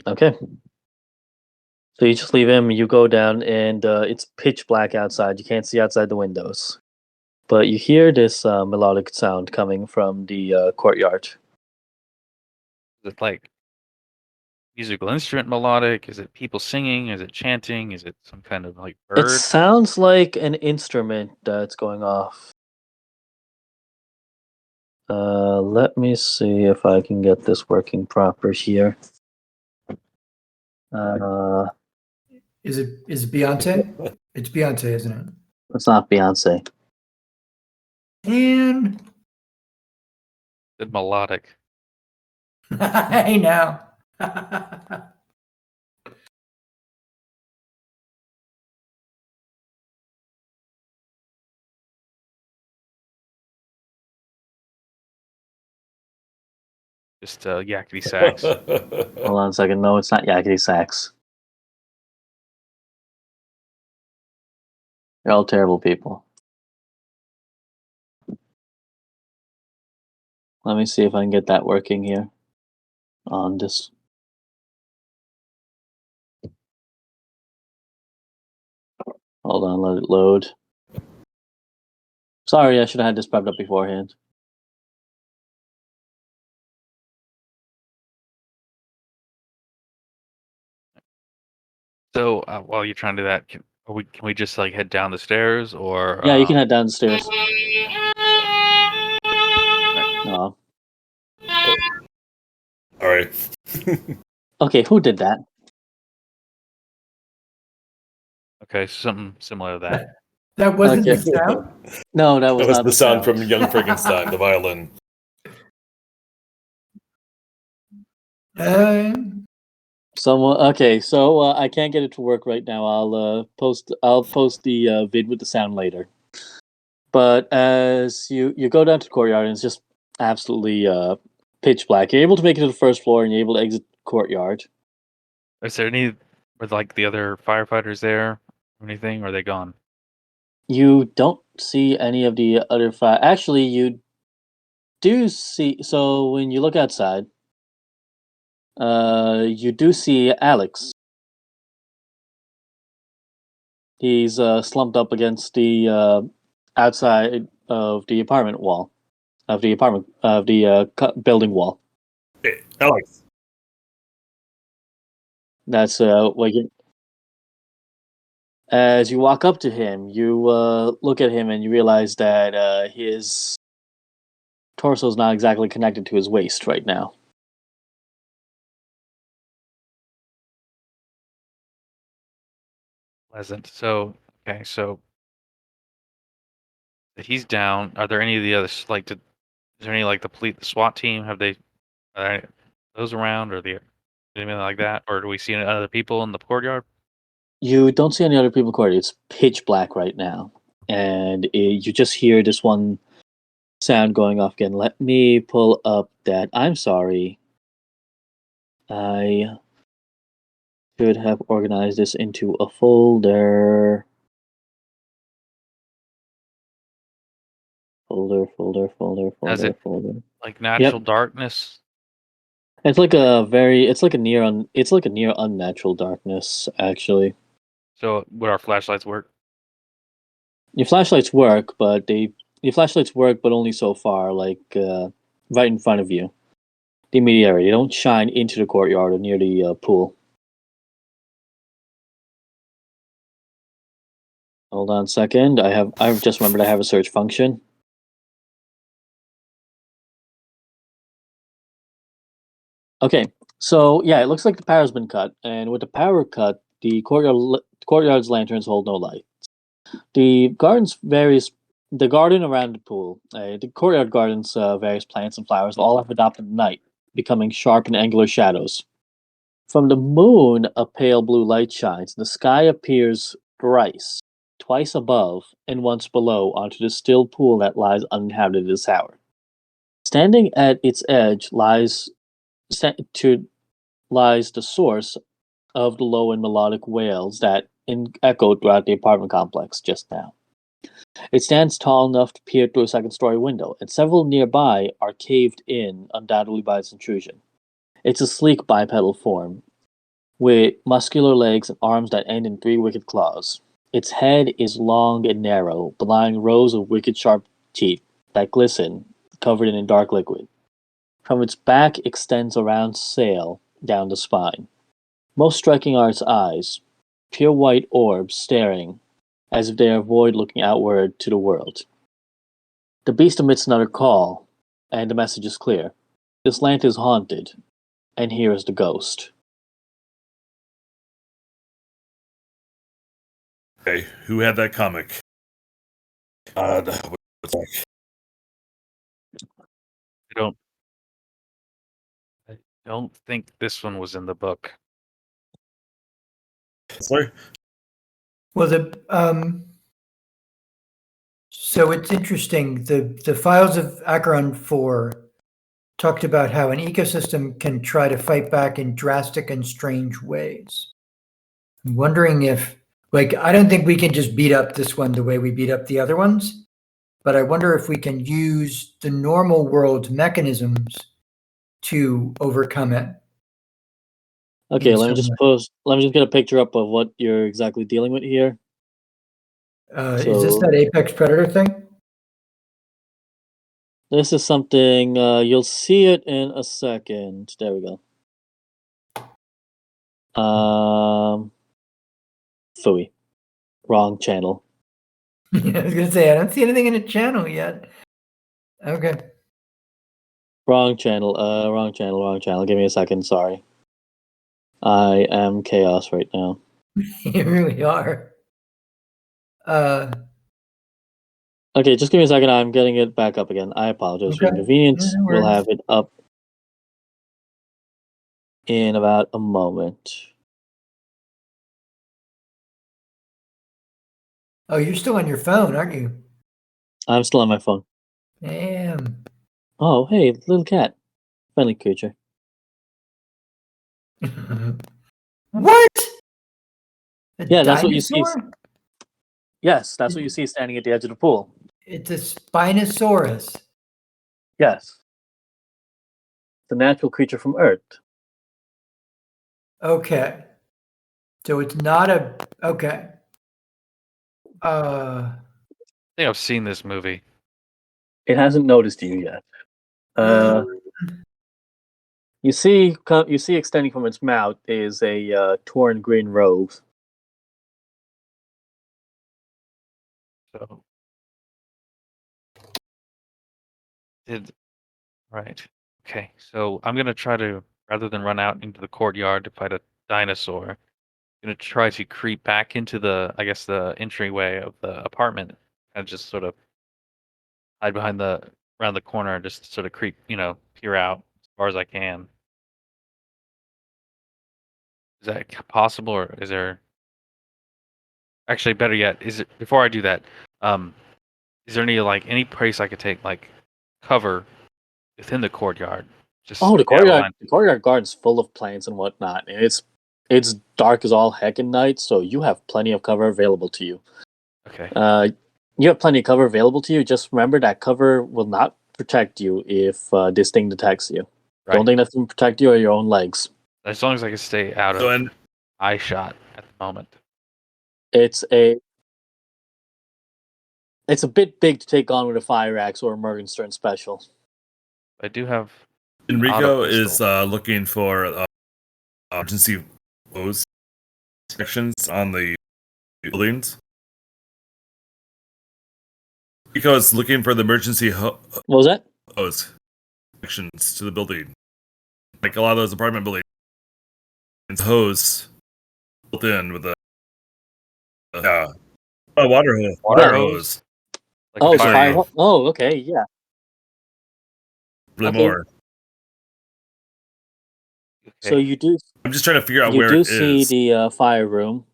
Okay. So you just leave him. You go down, and it's pitch black outside. You can't see outside the windows, but you hear this melodic sound coming from the courtyard. Is it like musical instrument melodic? Is it people singing? Is it chanting? Is it some kind of like It bird? sounds like an instrument that's going off. Let me see if I can get this working proper here. Is it Beyonce? It's Beyonce, isn't it? It's not Beyonce. And Is melodic? I know. Just yakety sax. Hold on a second. No, it's not Yakety Sax. You're all terrible people. Let me see if I can get that working here on this. Hold on, let it load. Sorry, I should have had this prepped up beforehand. So while you're trying to do that, can we just like head down the stairs or? Yeah, you can head down the stairs. No. All right. Okay, who did that? Okay, something similar to that. That wasn't Okay. the sound? No, that was That was not the sound from Young Frankenstein, the violin. Someone. Okay, so I can't get it to work right now. I'll post the vid with the sound later. But as you go down to the courtyard, and it's just absolutely pitch black. You're able to make it to the first floor, and you're able to exit the courtyard. Is there any? Were like the other firefighters there or anything? Or are they gone? You don't see any of the other fire. Actually, you do see. So when you look outside, you do see Alex. He's slumped up against the outside of the apartment wall, of the building wall. Hey, Alex. That's what you. As you walk up to him, you look at him and you realize that his torso is not exactly connected to his waist right now. Pleasant. So okay, so he's down. Are there any of the others is there any like the SWAT team? Are there those around or anything like that? Or do we see any other people in the courtyard? You don't see any other people courtyard. It's pitch black right now, and you just hear this one sound going off again. Let me pull up that. I'm sorry. should have organized this into a folder. Has it Folder. like natural darkness? It's like a near unnatural darkness, actually. So would our flashlights work? Your flashlights work, but only so far, like right in front of you, the immediate area. They don't shine into the courtyard or near the pool. Hold on a second. I've just remembered I have a search function. Okay, so yeah, it looks like the power's been cut, and with the power cut, the courtyard's lanterns hold no light. The garden around the pool, the courtyard garden's various plants and flowers all have adopted night, becoming sharp and angular shadows. From the moon, a pale blue light shines. The sky appears twice above and once below, onto the still pool that lies uninhabited this hour. Standing at its edge lies the source of the low and melodic wails that echoed throughout the apartment complex just now. It stands tall enough to peer through a second-story window, and several nearby are caved in, undoubtedly by its intrusion. It's a sleek bipedal form, with muscular legs and arms that end in 3 wicked claws. Its head is long and narrow, belying rows of wicked sharp teeth that glisten, covered in a dark liquid. From its back extends a round sail down the spine. Most striking are its eyes, pure white orbs staring, as if they are void looking outward to the world. The beast emits another call, and the message is clear. This land is haunted, and here is the ghost. Okay, who had that comic? What's that? I don't think this one was in the book. Sorry? Well, so it's interesting. The files of Acheron 4 talked about how an ecosystem can try to fight back in drastic and strange ways. I'm wondering if, I don't think we can just beat up this one the way we beat up the other ones, but I wonder if we can use the normal world mechanisms to overcome it. Okay, let me just get a picture up of what you're exactly dealing with here. Is this that Apex Predator thing? This is something, you'll see it in a second. There we go. Phooey. Wrong channel. I was gonna say I don't see anything in the channel yet. Okay. Wrong channel. Wrong channel. Give me a second. Sorry. I am chaos right now. You really are. Okay, just give me a second. I'm getting it back up again. I apologize for Okay. inconvenience. Yeah, no We'll worries. have it up in about a moment. Oh, you're still on your phone, aren't you? I'm still on my phone. Damn. Oh, hey, little cat. Friendly creature. What? Yeah, that's what you see. Dinosaur? Yes, that's what you see standing at the edge of the pool. It's a Spinosaurus. Yes. The natural creature from Earth. Okay. So it's not a okay. I think I've seen this movie. It hasn't noticed you yet. You see extending from its mouth is a torn green robe. So right. Okay. So I'm gonna try to, rather than run out into the courtyard to fight a dinosaur, I'm gonna try to creep back into the entryway of the apartment and just sort of hide around the corner and just sort of peer out as far as I can. Is that possible, or is there? Actually, better yet, before I do that? Is there any place I could take cover within the courtyard? Just The courtyard garden's full of plants and whatnot. And It's dark as all heck at night, so you have plenty of cover available to you. Okay. You have plenty of cover available to you. Just remember that cover will not protect you if this thing detects you. The Right. only thing that's going to protect you are your own legs. As long as I can stay out So, of and eye shot at the moment. It's a bit big to take on with a fire axe or a Morgenstern special. I do have Enrico auto is pistol. looking for emergency hose sections on the buildings. Enrico is looking for the emergency What was that? hose sections to the building. Like a lot of those apartment buildings, hose built in with a water hose. Water Yeah. hose? Like Oh, a it's a fire fire hose. hose. Oh, okay, yeah. Really Okay. more. So Okay. I'm just trying to figure out you where do it see is. the fire room.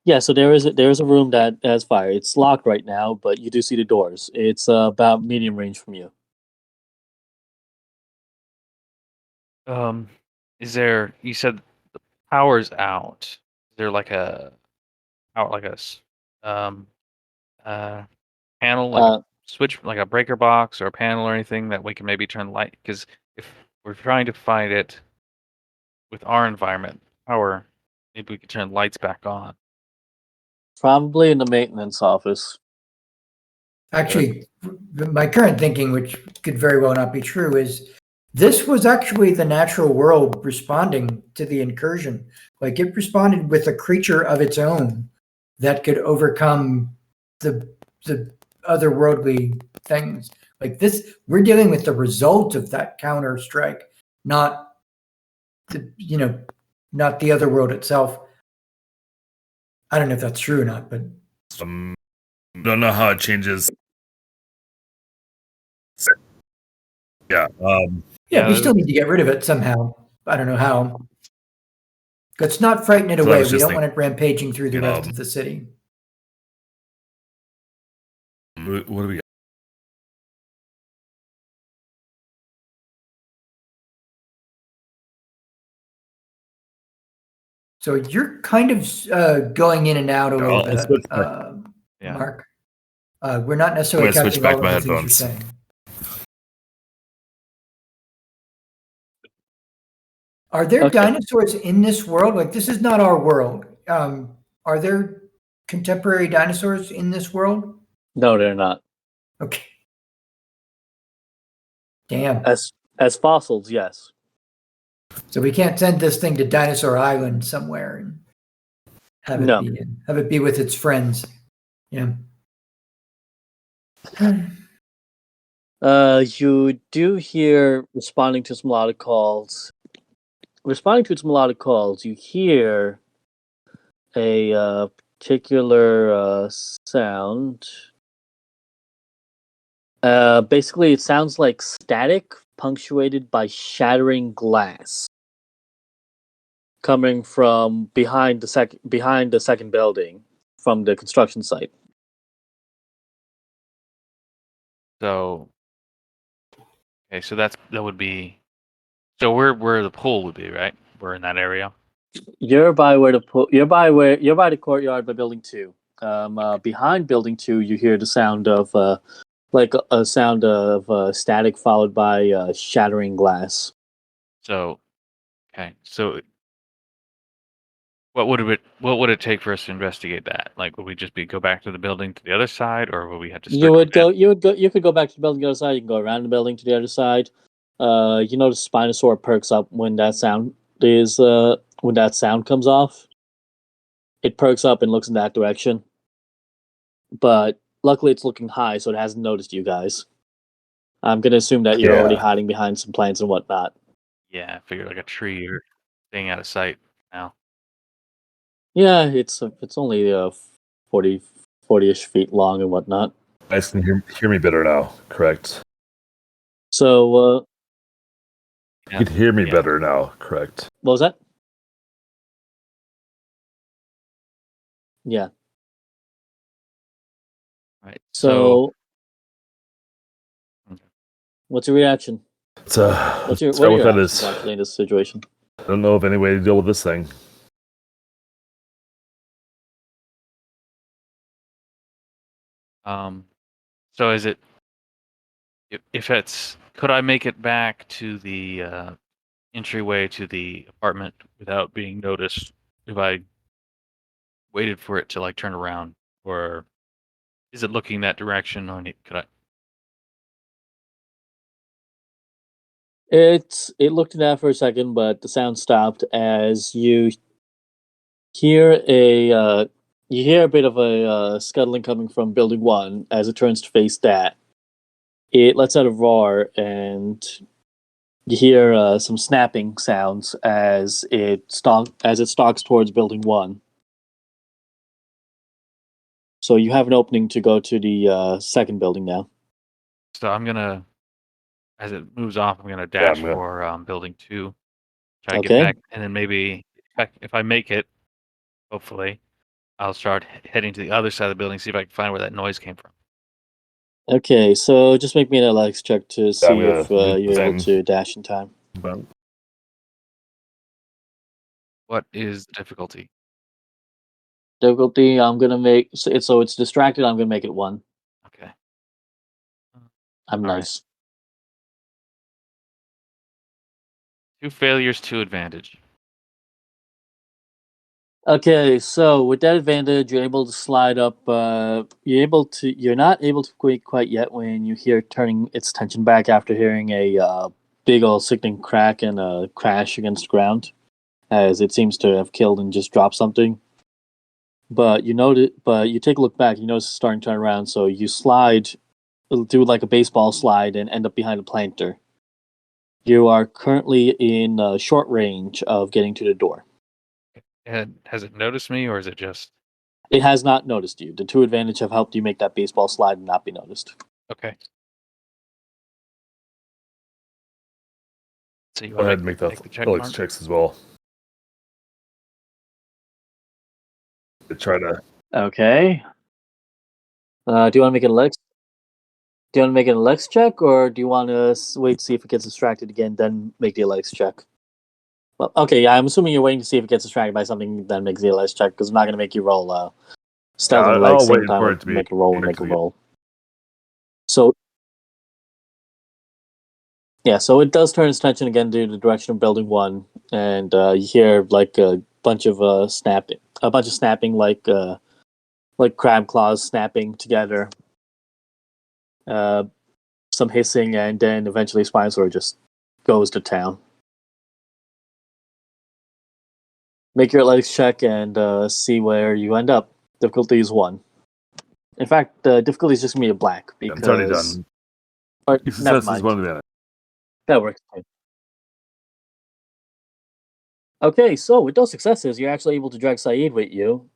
Yeah, so there is a room that has fire. It's locked right now, but you do see the doors. It's about medium range from you. Is there? You said the power's out. Is there like a um panel, like a Uh, switch, like a breaker box or a panel or anything that we can maybe turn light? Because if we're trying to find it with our environment power, maybe we could turn lights back on. Probably in the maintenance office. Actually, my current thinking, which could very well not be true, is this was actually the natural world responding to the incursion. Like it responded with a creature of its own that could overcome the otherworldly things. Like this, we're dealing with the result of that counter strike, not not the other world itself. I don't know if that's true or not, but Don't know how it changes. Yeah. yeah, we Yeah, still need to get rid of it somehow. I don't know how. Let's not frighten it So I away. was We just don't want it rampaging through the rest thinking, of the city. what do we got? So you're kind of going in and out a little I'll switch bit, back. yeah. Mark. We're not I'm necessarily gonna switch catching back all my of the things you're headphones. saying. Are there Okay. dinosaurs in this world? Like this is not our world. Are there contemporary dinosaurs in this world? No, they're not. Okay. Damn. As fossils, yes. So we can't send this thing to Dinosaur Island somewhere and No. have it be with its friends. Yeah. You do hear responding to some melodic calls. Responding to some melodic calls, you hear a particular sound. Basically, it sounds like static punctuated by shattering glass coming from behind the second building from the construction site. So okay, so that would be. So where the pool would be, right? We're in that area. You're by the courtyard by building 2. Behind building 2, you hear the sound of like a sound of static followed by shattering glass. So okay, so what would it take for us to investigate that? Like, would we just go back to the building to the other side, or would we have to circumvent? You could go back to the building to the other side. You can go around the building to the other side. You notice Spinosaur perks up when that sound comes off. It perks up and looks in that direction. But luckily, it's looking high, so it hasn't noticed you guys. I'm gonna assume that you're already Yeah. hiding behind some plants and whatnot. Yeah, I figured like a tree or staying out of sight now. Yeah, it's only 40-ish feet long and whatnot. You guys can hear me better now, correct? So, Yeah. You can hear me Yeah. better now, correct? what was that? Yeah. Right. So, Okay. what's your reaction? So What let's are start with your that actions is actually in this situation? I don't know of any way to deal with this thing. So is it if it's could I make it back to the entryway to the apartment without being noticed if I waited for it to like turn around, or is it looking that direction? On it, could I? It looked at that for a second, but the sound stopped as hear a you hear a bit of a scuttling coming from building one as it turns to face that. It lets out a roar, and you hear some snapping sounds as it stalks towards building one. So you have an opening to go to the second building now. So I'm gonna, as it moves off, I'm gonna Yeah, dash I'm gonna- for building 2, try to get Okay. back, and then maybe if I make it, hopefully, I'll start heading to the other side of the building, see if I can find where that noise came from. Okay, so just make me an athletics check to I'm see gonna if do the you're able same. to dash in time. But What is the difficulty? Difficulty, I'm gonna make so it's distracted. I'm gonna make it 1. Okay. I'm All right. nice. 2 failures, 2 advantage. Okay, so with that advantage, you're able to slide up. You're not able to quite yet when you hear it turning its attention back after hearing a big old sickening crack and a crash against the ground, as it seems to have killed and just dropped something. But you take a look back. You notice it's starting to turn around. So you do like a baseball slide, and end up behind a planter. You are currently in short range of getting to the door. And has it noticed me, or is it just It has not noticed you. The 2 advantage have helped you make that baseball slide and not be noticed. okay? So you go want ahead to and make make the the check Alex mark? checks as well. To try to Okay. Do you want to make an Alex? Do you want to make an Alex check, or do you want to wait to see if it gets distracted again, then make the Alex check? Well, okay, yeah, I'm assuming you're waiting to see if it gets distracted by something, then makes the Alex check, because I'm not going to make you roll stealth and Alex I'll same wait time. for I'll it to be make a roll and make a actually- roll. So yeah, so it does turn its attention again to the direction of building one, and you hear like a bunch of snapping, like crab claws snapping together, some hissing, and then eventually Spinosaur just goes to town. Make your athletics check and see where you end up. Difficulty is 1. In fact, the difficulty is just gonna be a black because It's already done. Or, Success never is mind. one advantage. That works. Okay, so with those successes, you're actually able to drag Saeed with you.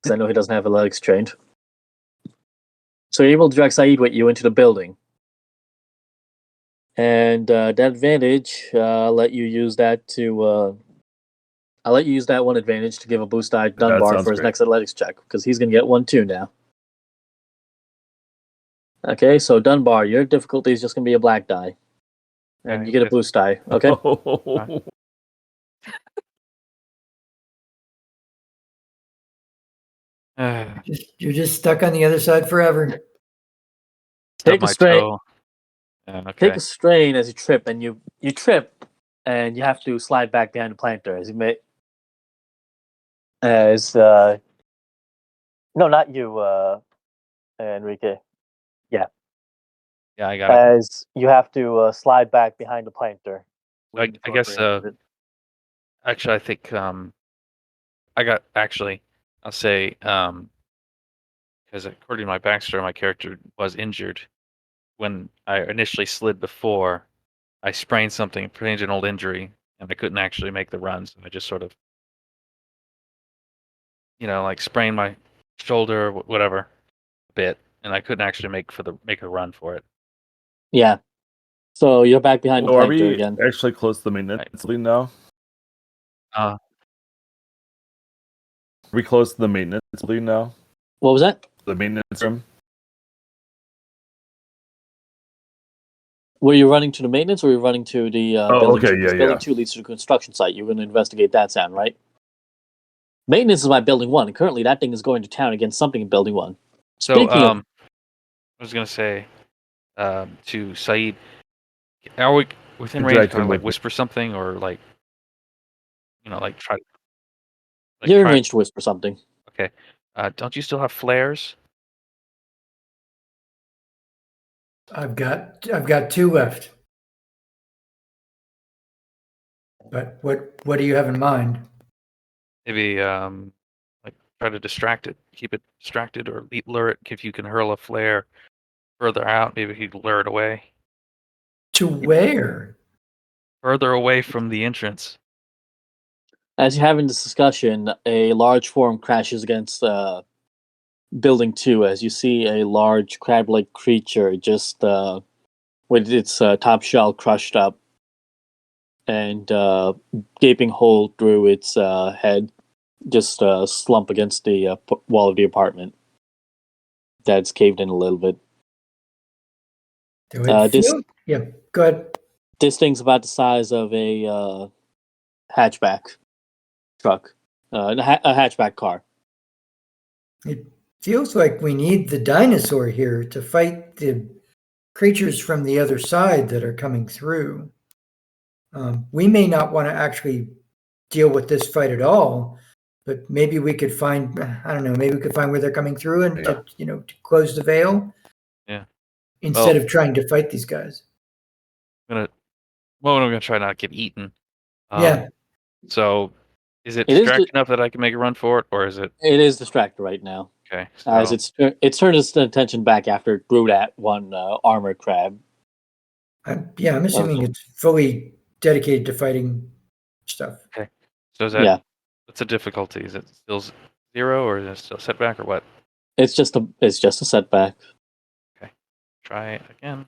Because I know he doesn't have athletics trained. So you're able to drag Saeed with you into the building. And that advantage, I'll let you use that to. I'll let you use that 1 advantage to give a boost die to Dunbar sounds for his great. next athletics check, because he's going to get 1 too now. Okay, so Dunbar, your difficulty is just going to be a black die. And you get a boost die, okay? You're just stuck on the other side forever. Take a strain. Okay. Take a strain as you trip, and you trip, and you have to slide back behind the planter as you may. No, not you, Enrique. Yeah, I got it. As you have to slide back behind the planter. I guess. Actually, I think I got actually. I'll say because according to my backstory, my character was injured when I initially slid before. I sprained an old injury, and I couldn't actually make the run. So I just sort of, like sprained my shoulder, or whatever, a bit, and I couldn't actually make a run for it. Yeah. So you're back behind the So are planter we again. actually close to the maintenance building now? Uh, Are we close to the maintenance building now? What was that? The maintenance room? Were you running to the maintenance, or were you running to the building? okay, 2? Because building 2 leads to the construction site. You're going to investigate that sound, right? Maintenance is my building 1, and currently that thing is going to town against something in building 1. So, Speaking of, I was gonna say to Saeed, are we within range? Interact Can I him like with- whisper something, or like, like try? Like you're in try. range to whisper something. Okay. Don't you still have flares? I've got 2 left. But what do you have in mind? Maybe like try to distract it, keep it distracted, or lure it. If you can hurl a flare further out, maybe you could lure it away, To where? further away from the entrance. As you're having this discussion, a large form crashes against building 2 as you see a large crab-like creature just with its top shell crushed up and gaping hole through its head, just slump against the wall of the apartment that's caved in a little bit. Do it This feel? Yeah, go ahead. this thing's about the size of a hatchback truck, a hatchback car. It feels like we need the dinosaur here to fight the creatures from the other side that are coming through. We may not want to actually deal with this fight at all, but maybe we could find, I don't know, maybe we could find where they're coming through and to close the veil. Yeah. Instead of trying to fight these guys. I'm gonna try not to get eaten. Yeah. So, is it It is distracted enough that I can make a run for it, or is it? It is distracted right now. Okay. As So, it's turned its attention back after it grew at one armored crab. I'm assuming it's fully dedicated to fighting stuff. okay. So is that? Yeah. What's the difficulty? Is it still 0, or is it still setback, or what? It's just a setback. Try it again.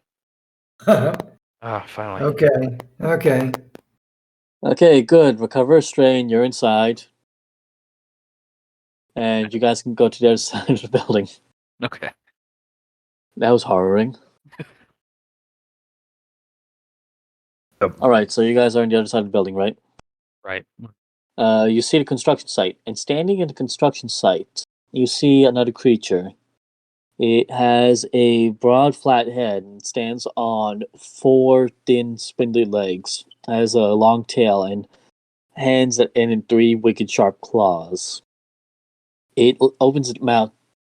Finally. Okay. Okay, good. Recover a strain. You're inside, and you guys can go to the other side of the building. Okay. That was horroring. Yep. All right, so you guys are on the other side of the building, right? Right. You see the construction site, and standing in the construction site, you see another creature. It has a broad, flat head and stands on 4 thin, spindly legs. It has a long tail and hands that end in 3 wicked, sharp claws. It opens its mouth.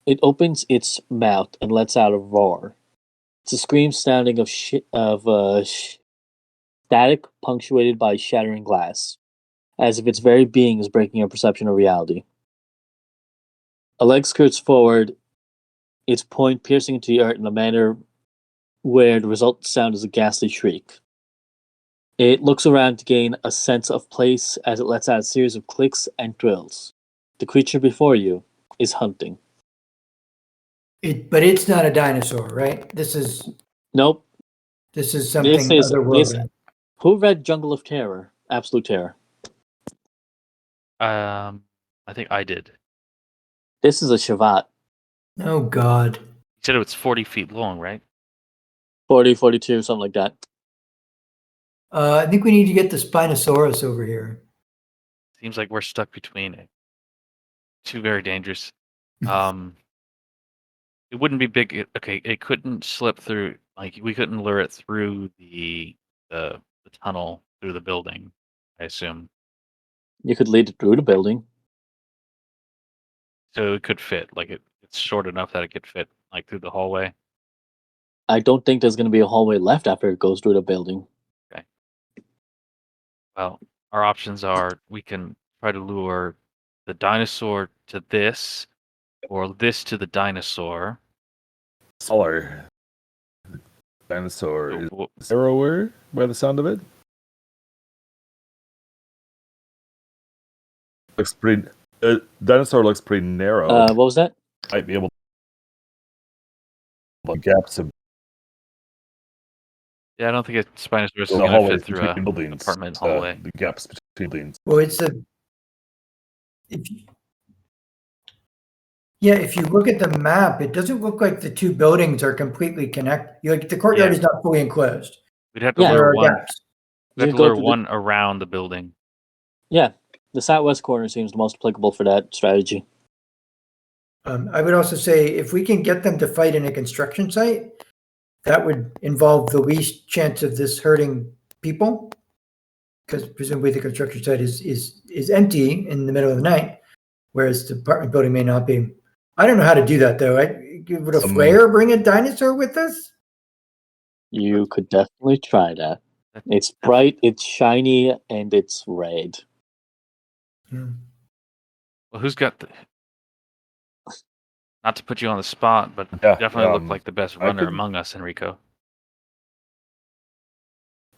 It opens its mouth and lets out a roar. It's a scream sounding of static, punctuated by shattering glass, as if its very being is breaking your perception of reality. A leg skirts forward, its point piercing into the earth in a manner where the resultant sound is a ghastly shriek. It looks around to gain a sense of place as it lets out a series of clicks and thrills. The creature before you is hunting. But it's not a dinosaur, right? This is Nope. something This is otherworldly. Who read Jungle of Terror? Absolute Terror. I think I did. This is a Shavat. Oh God. You said it was 40 feet long, right? 40, 42, something like that. I think we need to get the Spinosaurus over here. Seems like we're stuck between it. 2 very dangerous. It wouldn't be big. Okay, it couldn't slip through. Like we couldn't lure it through the tunnel through the building. I assume. You could lead it through the building. So it could fit. Like it's short enough that it could fit like through the hallway. I don't think there's going to be a hallway left after it goes through the building. Okay. Well, our options are we can try to lure the dinosaur to this, or this to the dinosaur. Smaller. Dinosaur So, is narrower by the sound of it. Looks pretty. Dinosaur looks pretty narrow. What was that? Might be able to gaps of yeah, I don't think a Spinosaurus is the going to hallways fit through between an buildings. apartment hallway. The gaps between buildings. Well, if you look at the map, it doesn't look like the 2 buildings are completely connected. Like the courtyard is not fully enclosed. We'd have to Yeah. There lure are one. gaps. We'd have You to go lure to the- one around the building. Yeah, the southwest corner seems the most applicable for that strategy. I would also say if we can get them to fight in a construction site, that would involve the least chance of this hurting people, because presumably the construction site is empty in the middle of the night, whereas the apartment building may not be. I don't know how to do that though. Would a flare bring a dinosaur with us? You could definitely try that. It's bright, it's shiny, and it's red. Hmm. Well, who's got the? Not to put you on the spot, but Yeah, definitely look like the best I runner could- among us, Enrico.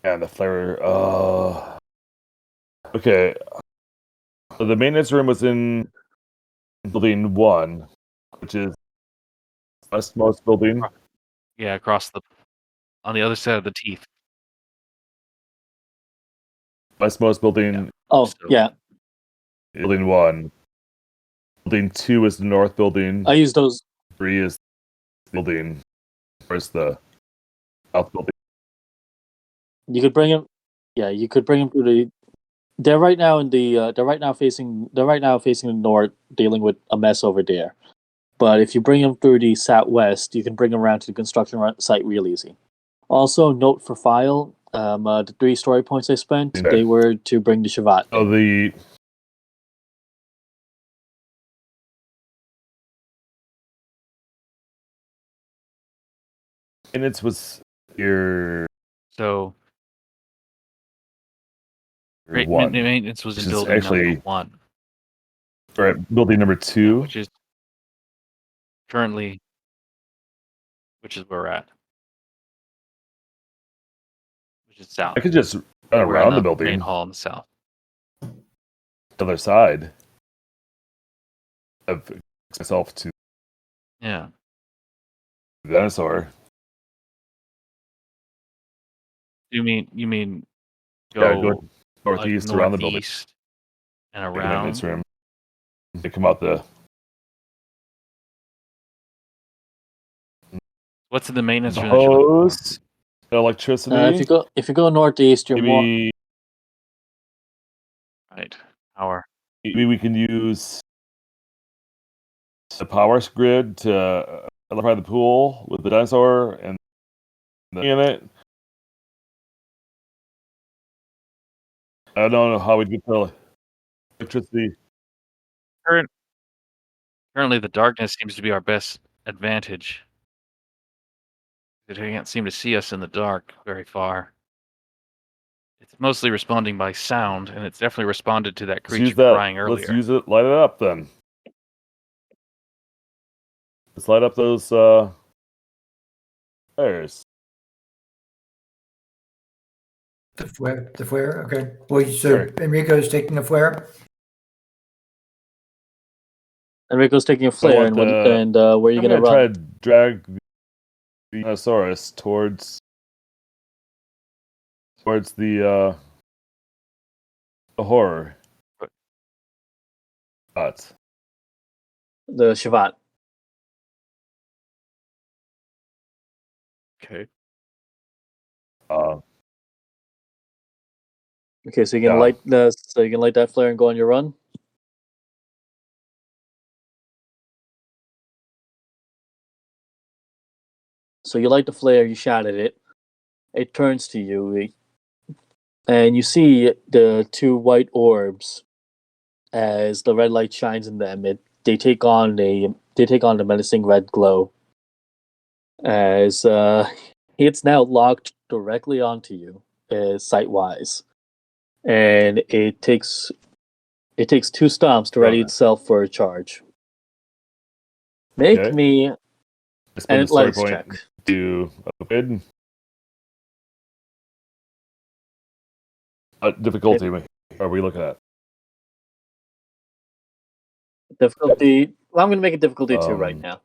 And the flare. Okay. So the maintenance room was in building 1, which is westmost building. Yeah, on the other side of the teeth. Westmost building, Oh, So- yeah. building 1. Building 2 is the north building. I use those. 3 is the building. 4 is the south building. You could bring him. Yeah, you could bring him to the. They're right now in the. They're right now facing the north, dealing with a mess over there. But if you bring them through the southwest, you can bring them around to the construction site real easy. Also, note for file: the 3 story points I spent, Okay. they were to bring the Shavat. So the maintenance was your So one. maintenance was in Which is building actually- number 1, Right, building number 2. which is currently, which is where we're at, which is south. I could just run We're in around the main building, hall in the south. the other side. Of myself to Yeah. the dinosaur. You mean Yeah, go go northeast like around the building. northeast and The maintenance around? room. They come out the What's in the maintenance room? that you're looking for? hose, the electricity. If you go northeast, you're more. maybe Right. Power. maybe we can use the power grid to electrify the pool with the dinosaur and in it. I don't know how we get the electricity. Currently, the darkness seems to be our best advantage. They can't seem to see us in the dark very far. It's mostly responding by sound, and it's definitely responded to that Let's creature use that. crying earlier. Let's use it. Light it up then. Let's light up those flares. The flare. Okay. Well, so Sure. Enrico's taking the flare. Enrico's taking a So flare, what and the- where are you I'm gonna gonna try run? to drag the dinosaurus towards the horror spots. The Shavat. Okay. Okay, so you can Yeah. light that flare and go on your run. So you light the flare, you shot at it. It turns to you, and you see the 2 white orbs. As the red light shines in them, they take on the menacing red glow. As it's now locked directly onto you, sight wise, and it takes 2 stomps to ready Okay. itself for a charge. Make Okay. me I spend an the story athletics point check. to upgrade. What difficulty are we looking at? Difficulty. Well, I'm going to make it difficulty 2 right Um, now.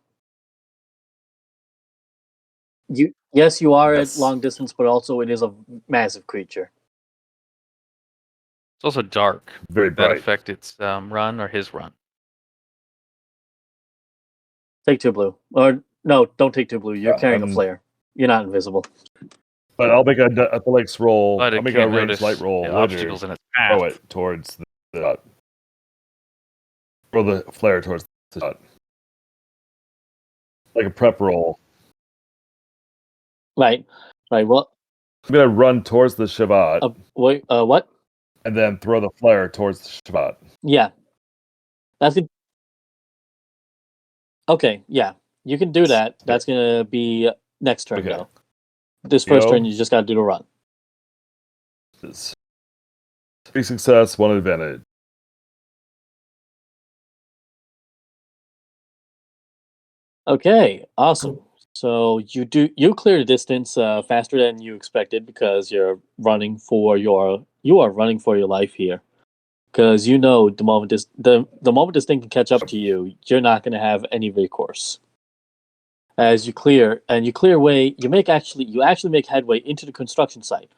Yes, you are Yes. at long distance, but also it is a massive creature. It's also dark. Very Would that bright. affect its run or his run? Take 2 blue, or no, don't take 2 blue. You're Yeah, carrying a I'm- flare. You're not invisible. But I'll make a athletics roll. But I'll it make a can't ranged notice light roll the later. obstacles in its path. Throw it towards the shot. Throw the flare towards the shot. Like a prep roll. Right. Well, I'm gonna run towards the Shabbat wait. What? and then throw the flare towards the Shabbat. Yeah. That's good. Okay. Yeah. You can do that. That's gonna be next turn Okay. though. This first Yo. turn, you just gotta do the run. 3 success, 1 advantage. Okay. Awesome. So you clear the distance faster than you expected because you are running for your life here. Because the moment the moment this thing can catch up to you, you're not going to have any recourse. As you clear way, you actually make headway into the construction site,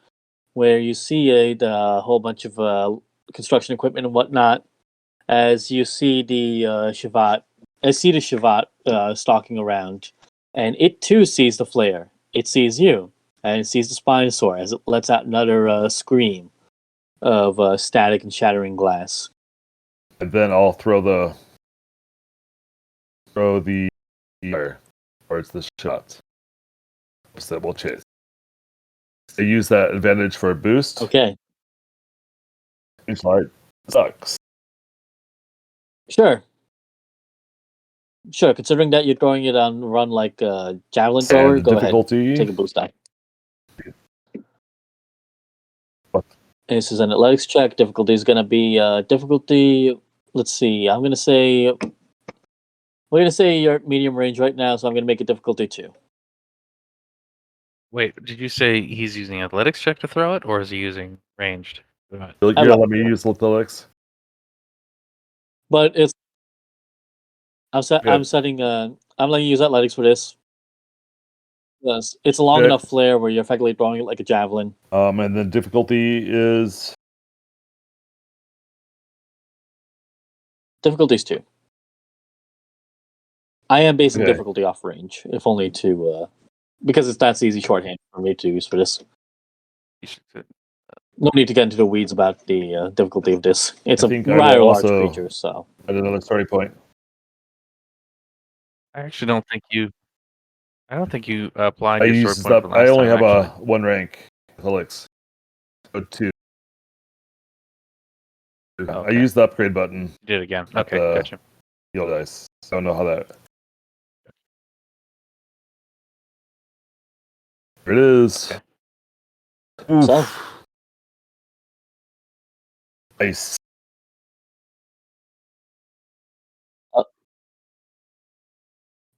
where you see a whole bunch of construction equipment and whatnot. As you see the Shavat stalking around, and it too sees the flare. It sees you, and it sees the Spinosaur as it lets out another scream of static and shattering glass. And then I'll throw the flare towards the shot. So we'll chase. I use that advantage for a boost. Okay, It's like sucks. sure. Considering that you're throwing it on run like a javelin thrower, And go ahead, difficulty. take a boost die. What? And this is an athletics check. Difficulty is going to be difficulty. Let's see. We're gonna say you're at medium range right now, so I'm gonna make it difficulty 2. Wait, did you say he's using athletics check to throw it, or is he using ranged? You're gonna let me use athletics? But it's I'm Good. setting I'm letting you use athletics for this. Yes, it's a long Okay. enough flare where you're effectively throwing it like a javelin. And then difficulty is Difficulty's 2. I am basing Okay. difficulty off range, if only to because that's easy shorthand for me to use for this. No need to get into the weeds about the difficulty of this. It's I a think I rather will large also creature, so at another starting point. I actually don't think you. I don't think you applied I your sword used point up. from I last only time, have a actually. 1 rank athletics. So 2. I Okay. used the upgrade button. You did it again. At Okay, the- gotcha. Heal dice. I don't know how that. There it is. Okay. Oof. So? Nice.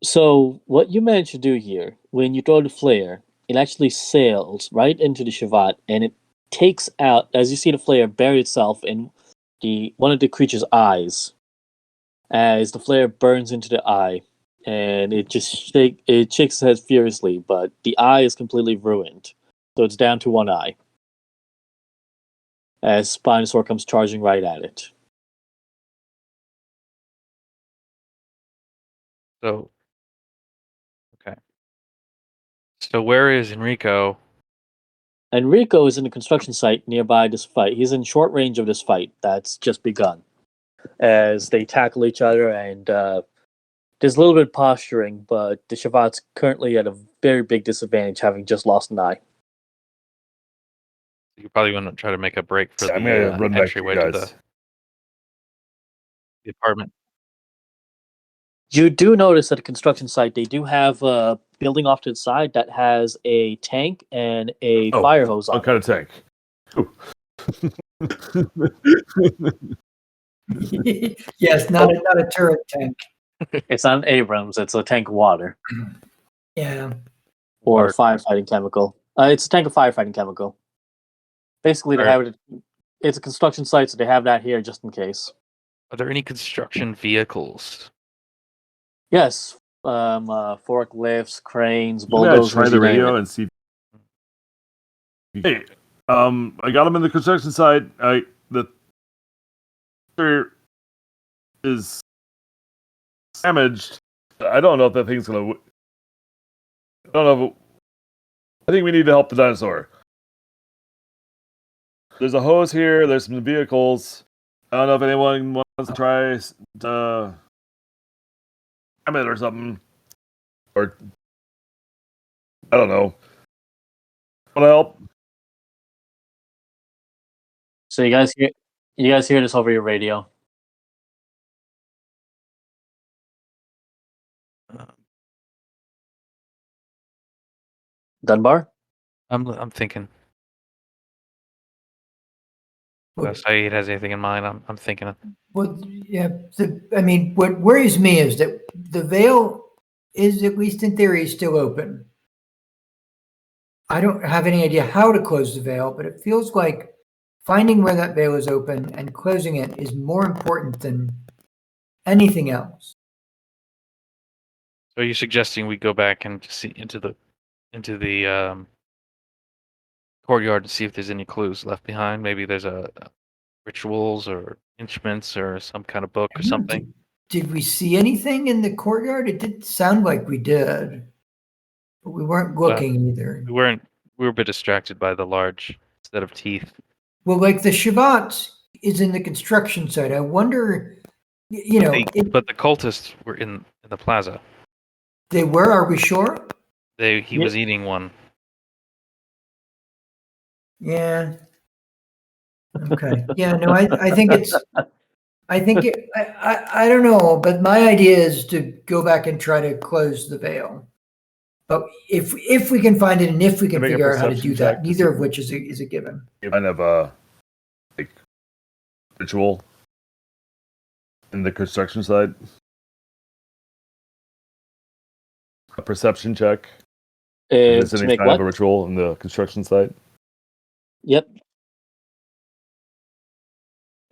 So what you managed to do here, when you throw the flare, it actually sails right into the Shavat, and it takes out, as you see the flare bury itself in one of the creature's eyes, as the flare burns into the eye, and it shakes its head furiously, but the eye is completely ruined, so it's down to one eye. As Spinosaur comes charging right at it. So, okay. So where is Enrico? Enrico is in the construction site nearby this fight. He's in short range of this fight that's just begun. As they tackle each other, and there's a little bit of posturing, but the Shavat's currently at a very big disadvantage, having just lost an eye. You probably want to try to make a break for I'm gonna the run back to you entryway to guys. the apartment. You do notice at the construction site they do have a building off to the side that has a tank and a fire hose on What kind of tank? Yes, not a turret tank. it. It's not an Abrams, it's a tank of water. Yeah. Or Water. firefighting chemical. It's a tank of firefighting chemical. Basically, they have it. It's a construction site, so they have that here just in case. Are there any construction vehicles? Yes, forklifts, cranes, I'm gonna bulldozers. try the you name radio it. and see. Hey, I got him in the construction site. The tractor is damaged. I don't know if that thing's gonna. I don't know I think we need to help the dinosaur. There's a hose here. There's some vehicles. I don't know if anyone wants to try to climb it or something. Or, I don't know. Want to help? So you guys hear this over your radio. Dunbar? I'm thinking. Well, Saeed has anything in mind? I'm thinking. well, yeah. I mean, what worries me is that the veil is, at least in theory, still open. I don't have any idea how to close the veil, but it feels like finding where that veil is open and closing it is more important than anything else. So are you suggesting we go back and see into the courtyard and see if there's any clues left behind? Maybe there's a rituals or instruments or some kind of book or something. Did we see anything in the courtyard? It did sound like we did, but we weren't looking either. We were a bit distracted by the large set of teeth. Well, like the Shabbat is in the construction site. I wonder, But the cultists were in the plaza. They were. Are we sure? He was eating one. Yeah. Okay. Yeah. No. I think it's. I don't know, but my idea is to go back and try to close the veil. But if we can find it and if we can Make a figure out how to perception do that, check. neither of which is a given. Kind of a ritual in the construction site. A perception check. Is To any make kind what? of a ritual in the construction site? Yep.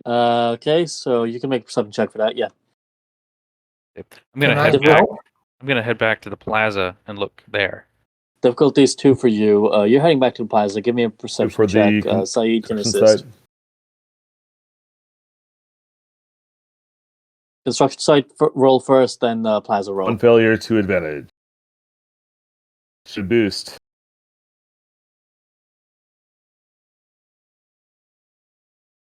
Okay, so you can make a perception check for that. Yeah. I'm gonna Can I head back. help? I'm gonna head back to the plaza and look there. Difficulty is 2 for you. You're heading back to the plaza. Give me a perception For the check. Saeed can construction assist. site? Construction site roll first, then plaza roll. One failure, 2 advantage. Should boost.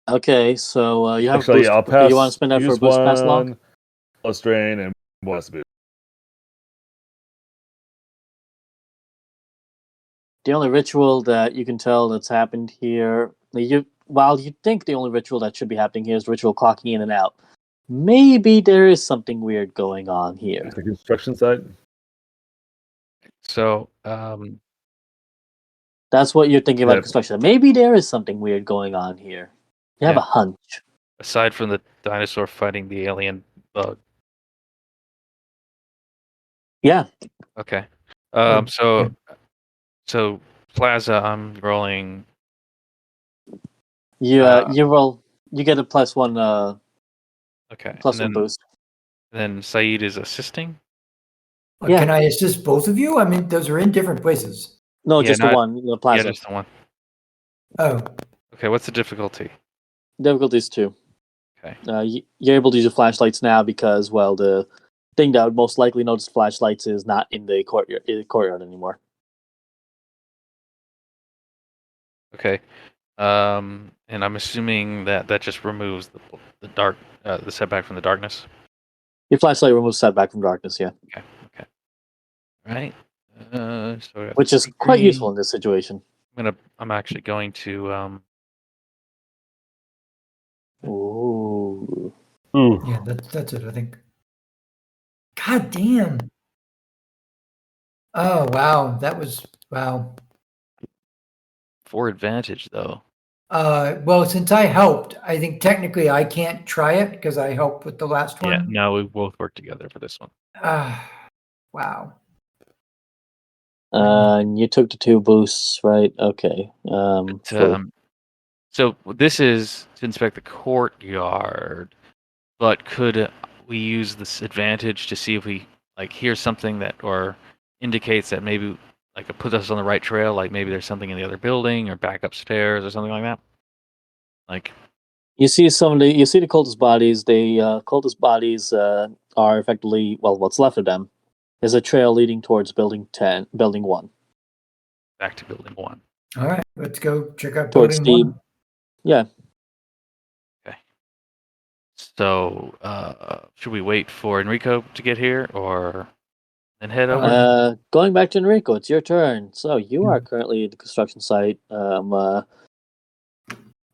Okay, so you have Actually, a boost. I'll pass. You want to spend that for a use boost pass along? one plus drain and bonus boost. The only ritual that you can tell that's happened here, while you think the only ritual that should be happening here is ritual clocking in and out, maybe there is something weird going on here. The construction site. So, That's what you're thinking about Yep. construction. Maybe there is something weird going on here. You have Yeah. a hunch. aside from the dinosaur fighting the alien bug. Yeah. Okay. Oh, So plaza, I'm rolling. You roll. You get a +1 Okay. plus and one then, boost. then Saeed is assisting. Yeah. Can I assist both of you? I mean, those are in different places. No, Yeah, just the not- one. The plaza. Yeah, just the one. Oh, Okay. What's the difficulty? Difficulty is 2. Okay. You're able to use the flashlights now because, well, the thing that would most likely notice flashlights is not in the courtyard anymore. Okay. And I'm assuming that just removes the dark, the setback from the darkness. Your flashlight removes setback from darkness, yeah, Okay. Right. So which is quite useful in this situation. I'm actually going to Ooh. Ooh. yeah, that's it, I think. God damn. Oh, wow. That was, wow. for advantage though. Well, since I helped, I think technically I can't try it because I helped with the last Yeah. one. No, we both work together for this one. Wow. And you took the 2 boosts, right? Okay. So this is to inspect the courtyard, but could we use this advantage to see if we hear something that or indicates that maybe it put us on the right trail? Like maybe there's something in the other building or back upstairs or something like that. You see the cultist bodies. The cultist bodies are effectively, well, what's left of them is a trail leading towards building 1. back to building 1. All right, let's go check out Towards building the- 1. Yeah. So, should we wait for Enrico to get here or then head over? Going back to Enrico, it's your turn. So you are Hmm. currently at the construction site.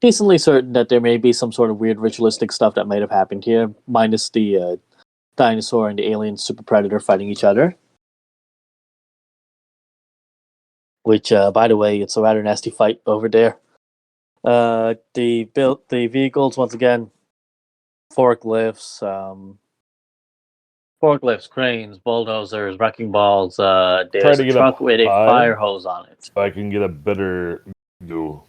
Decently certain that there may be some sort of weird ritualistic stuff that might have happened here, minus the dinosaur and the alien super predator fighting each other. Which, by the way, it's a rather nasty fight over there. The vehicles once again, forklifts, cranes, bulldozers, wrecking balls. Try There's to a get truck up with a high. fire hose on it. So I can get a better view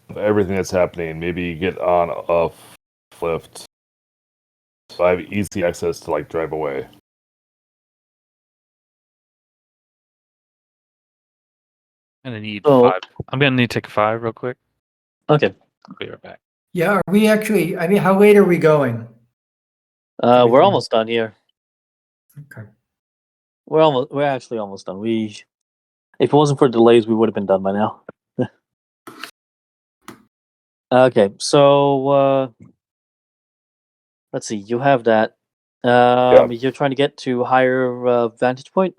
of everything that's happening. Maybe get on a lift, so I have easy access to like drive away. I'm gonna need Oh. 5. I'm gonna need to take a 5 real quick. Okay. I'll be right back. Yeah, are we actually? I mean, how late are we going? We're almost done here. Okay. We're actually almost done. If it wasn't for delays, we would have been done by now. Okay, so let's see. You have that. You're trying to get to higher vantage point.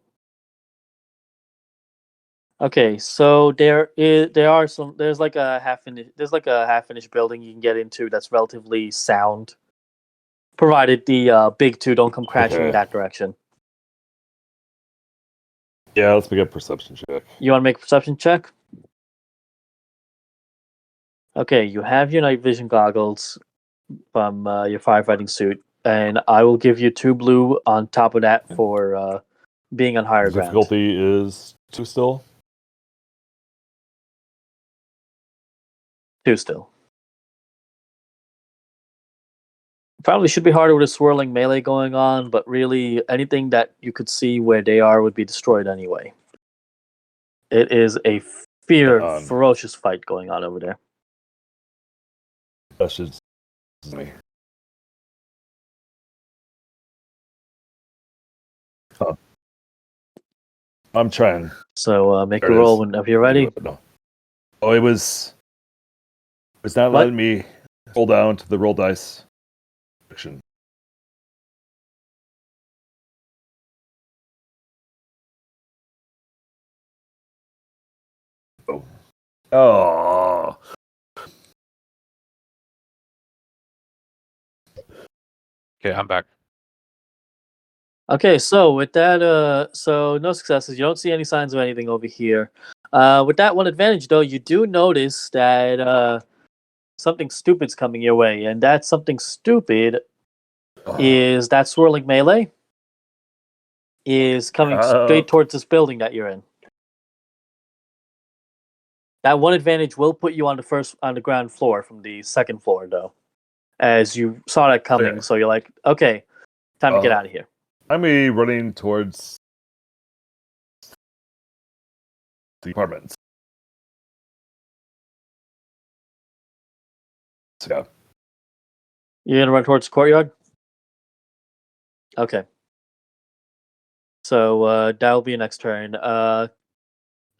Okay, so there's like a half finished building you can get into that's relatively sound, provided the big two don't come crashing in Okay. that direction. Yeah, let's make a perception check. You want to make a perception check? Okay, you have your night vision goggles from your firefighting suit, and I will give you 2 blue on top of that for being on higher ground. Difficulty is 2 still. 2 still. Probably should be harder with a swirling melee going on, but really anything that you could see where they are would be destroyed anyway. It is a ferocious fight going on over there. That's just me. I'm trying. So make There a it roll is. whenever you're ready. No. Oh, it was not What? letting me roll down to the roll dice section. Oh. Okay, I'm back. Okay, so with that, so no successes. You don't see any signs of anything over here. With that one advantage, though, you do notice that something stupid's coming your way, and that something stupid is that swirling melee is coming straight towards this building that you're in. That one advantage will put you on the ground floor from the second floor, though, as you saw that coming. Okay. So you're like, okay, time to get out of here. I'm running towards the apartments. So, yeah. You're gonna run towards the courtyard. Okay. So that will be your next turn.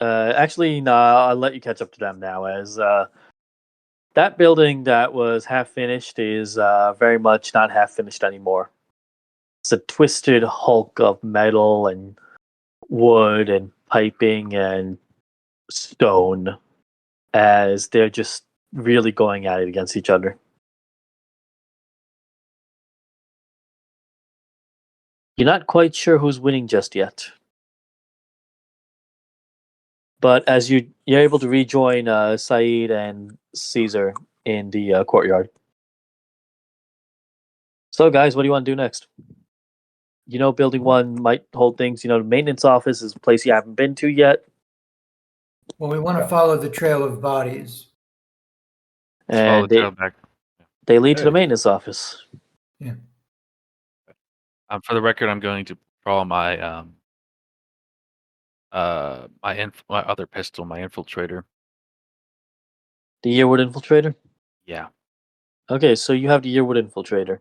Actually, no, I'll let you catch up to them now, as that building that was half finished is very much not half finished anymore. It's a twisted hulk of metal and wood and piping and stone, as they're just really going at it against each other. You're not quite sure who's winning just yet. But as you're able to rejoin Saeed and Caesar in the courtyard. So, guys, what do you want to do next? Building 1 might hold things. The maintenance office is a place you haven't been to yet. Well, we want to follow the trail of bodies. Follow And the trail back. they lead to the maintenance office. Yeah. For the record, I'm going to draw my my other pistol, my infiltrator. The Yearwood Infiltrator? Yeah. Okay, so you have the Yearwood Infiltrator.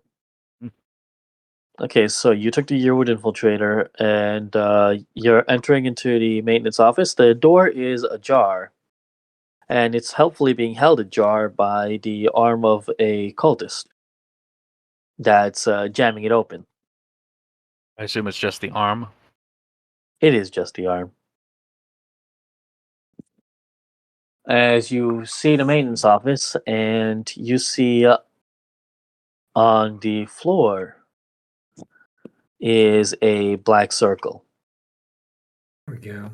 Okay, so you took the Yearwood Infiltrator, and you're entering into the maintenance office. The door is ajar, and it's helpfully being held ajar by the arm of a cultist that's jamming it open. I assume it's just the arm. It is just the arm. As you see the maintenance office, and you see on the floor is a black circle. There we go. I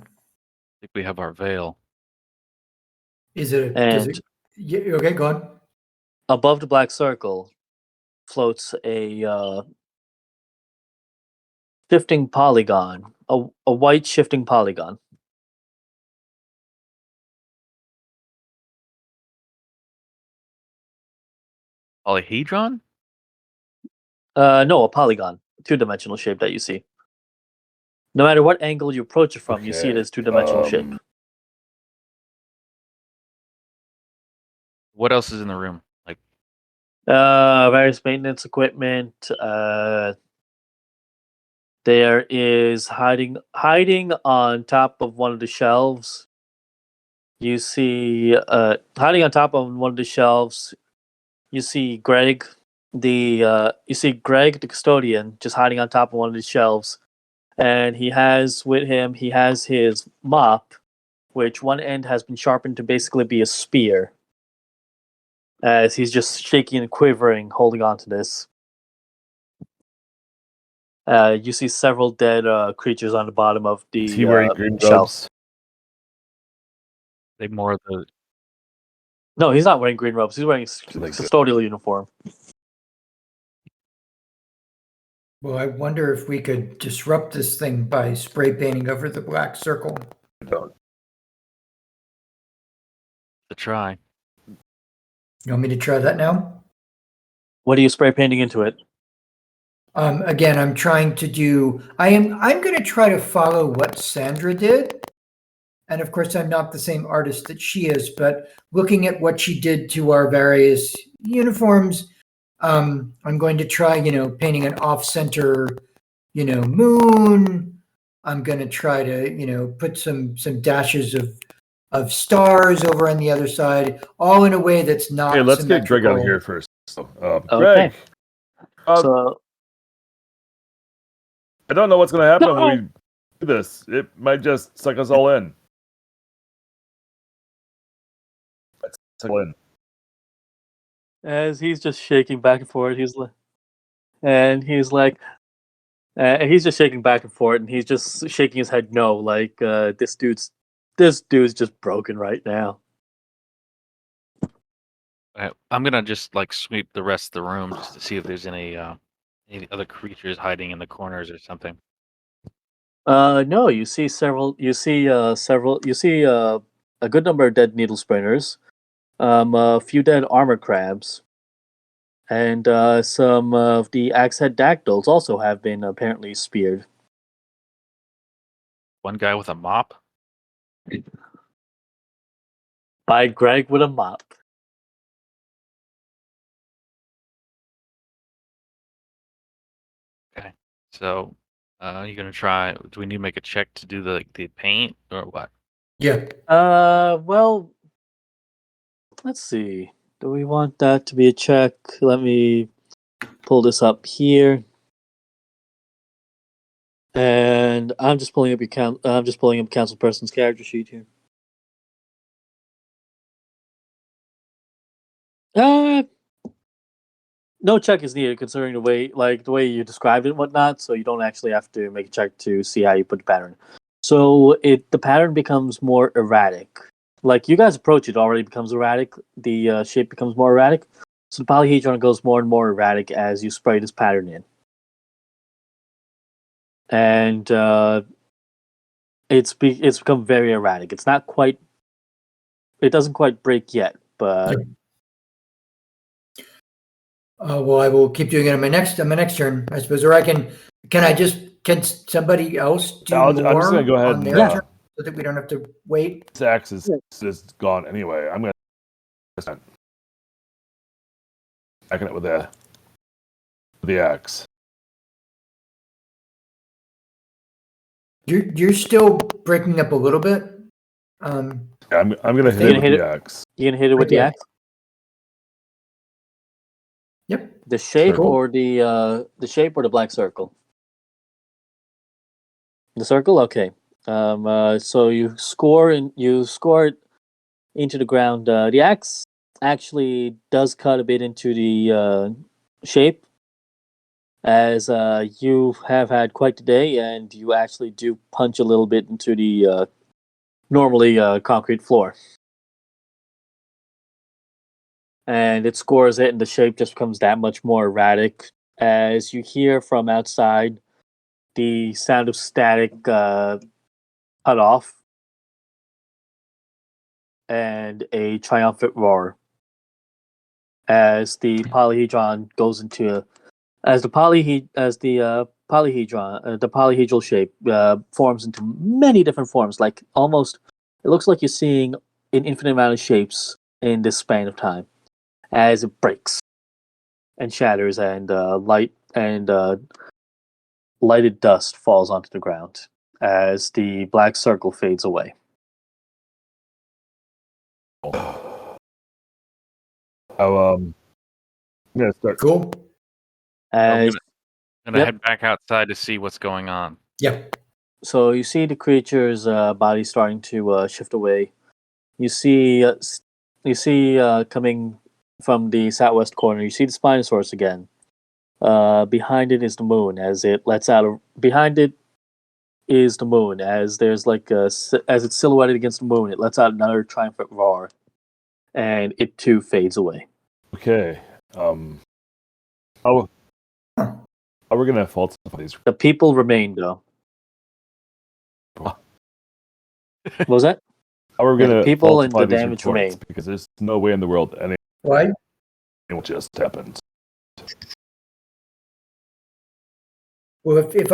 think we have our veil. Is it? Does And it? Yeah, okay, go on. above the black circle floats a shifting polygon, a white shifting polygon. Polyhedron? No, a polygon, two-dimensional shape that you see. No matter what angle you approach it from, you see it Okay, as two-dimensional shape. What else is in the room? Like, Various maintenance equipment. There is hiding on top of one of the shelves. You see hiding on top of one of the shelves. You see Greg, the custodian, just hiding on top of one of the shelves, and he has his mop, which one end has been sharpened to basically be a spear. As he's just shaking and quivering, holding on to this. You see several dead creatures on the bottom of Is he wearing the green shelf. robes? they more of the. No, he's not wearing green robes. He's wearing a Like that. custodial uniform. Well, I wonder if we could disrupt this thing by spray painting over the black circle. I don't. The try. You want me to try that now? What are you spray painting into it? Again, I'm trying to do. I'm going to try to follow what Sandra did, and of course, I'm not the same artist that she is. But looking at what she did to our various uniforms, I'm going to try, painting an off-center, moon. I'm going to try to, put some dashes of stars over on the other side, all in a way that's not. Hey, let's get Greg out of symmetrical. here first. Okay. Greg, So I don't know what's going to happen No! when we do this. It might just suck us all in. Suck all in. as he's just shaking back and forth, he's like, he's just shaking back and forth, and he's just shaking his head no, like this dude's just broken right now. I'm gonna just like sweep the rest of the room just to see if there's any other creatures hiding in the corners or something. No, you see a good number of dead needle spinners, a few dead armor crabs, and some of the axe-head dactyls also have been apparently speared. One guy with a mop. By Greg with a mop. Okay. So, you're gonna try. Do we need to make a check to do the paint or what? Yeah. Well, let's see. Do we want that to be a check? Let me pull this up here. And I'm just pulling up council person's character sheet here. No check is needed considering the way you described it and whatnot, so you don't actually have to make a check to see how you put the pattern. So the pattern becomes more erratic. Like you guys approach it already becomes erratic. The shape becomes more erratic. So the polyhedron goes more and more erratic as you spray this pattern in. And it's become very erratic. It's not quite. It doesn't quite break yet, but Well, I will keep doing it on my next turn, I suppose. Or can somebody else do I'm more just gonna go ahead on and their turn so that we don't have to wait? this axe is gone anyway. I'm gonna backing it with the axe. You're still breaking up a little bit. Yeah, I'm gonna hit You it gonna with hit the it? axe. You gonna hit it with the Okay. axe? Yep. The shape Cool. or the shape or the black circle? The circle, okay. So you score it into the ground. The axe actually does cut a bit into the shape, as you have had quite the day, and you actually do punch a little bit into the normally concrete floor, and it scores it, and the shape just becomes that much more erratic. As you hear from outside, the sound of static cut off, and a triumphant roar as the polyhedron goes into as the polyhedron the polyhedral shape forms into many different forms. Like almost, it looks like you're seeing an infinite amount of shapes in this span of time as it breaks and shatters, and lighted dust falls onto the ground as the black circle fades away. I'm gonna start. Cool. As Gonna Yep. head back outside to see what's going on. Yep. So you see the creature's body starting to shift away. You see, coming from the southwest corner. You see the Spinosaurus again. Behind it is the moon, as it lets out. Behind it is the moon, as there's as it's silhouetted against the moon. It lets out another triumphant roar, and it too fades away. Okay. How are we gonna falsify these? The people remain, though. What was that? How are we Yeah, the gonna people and falsify the these damage reports? remain. Because there's no way in the world anything Why? will just happen. Well, if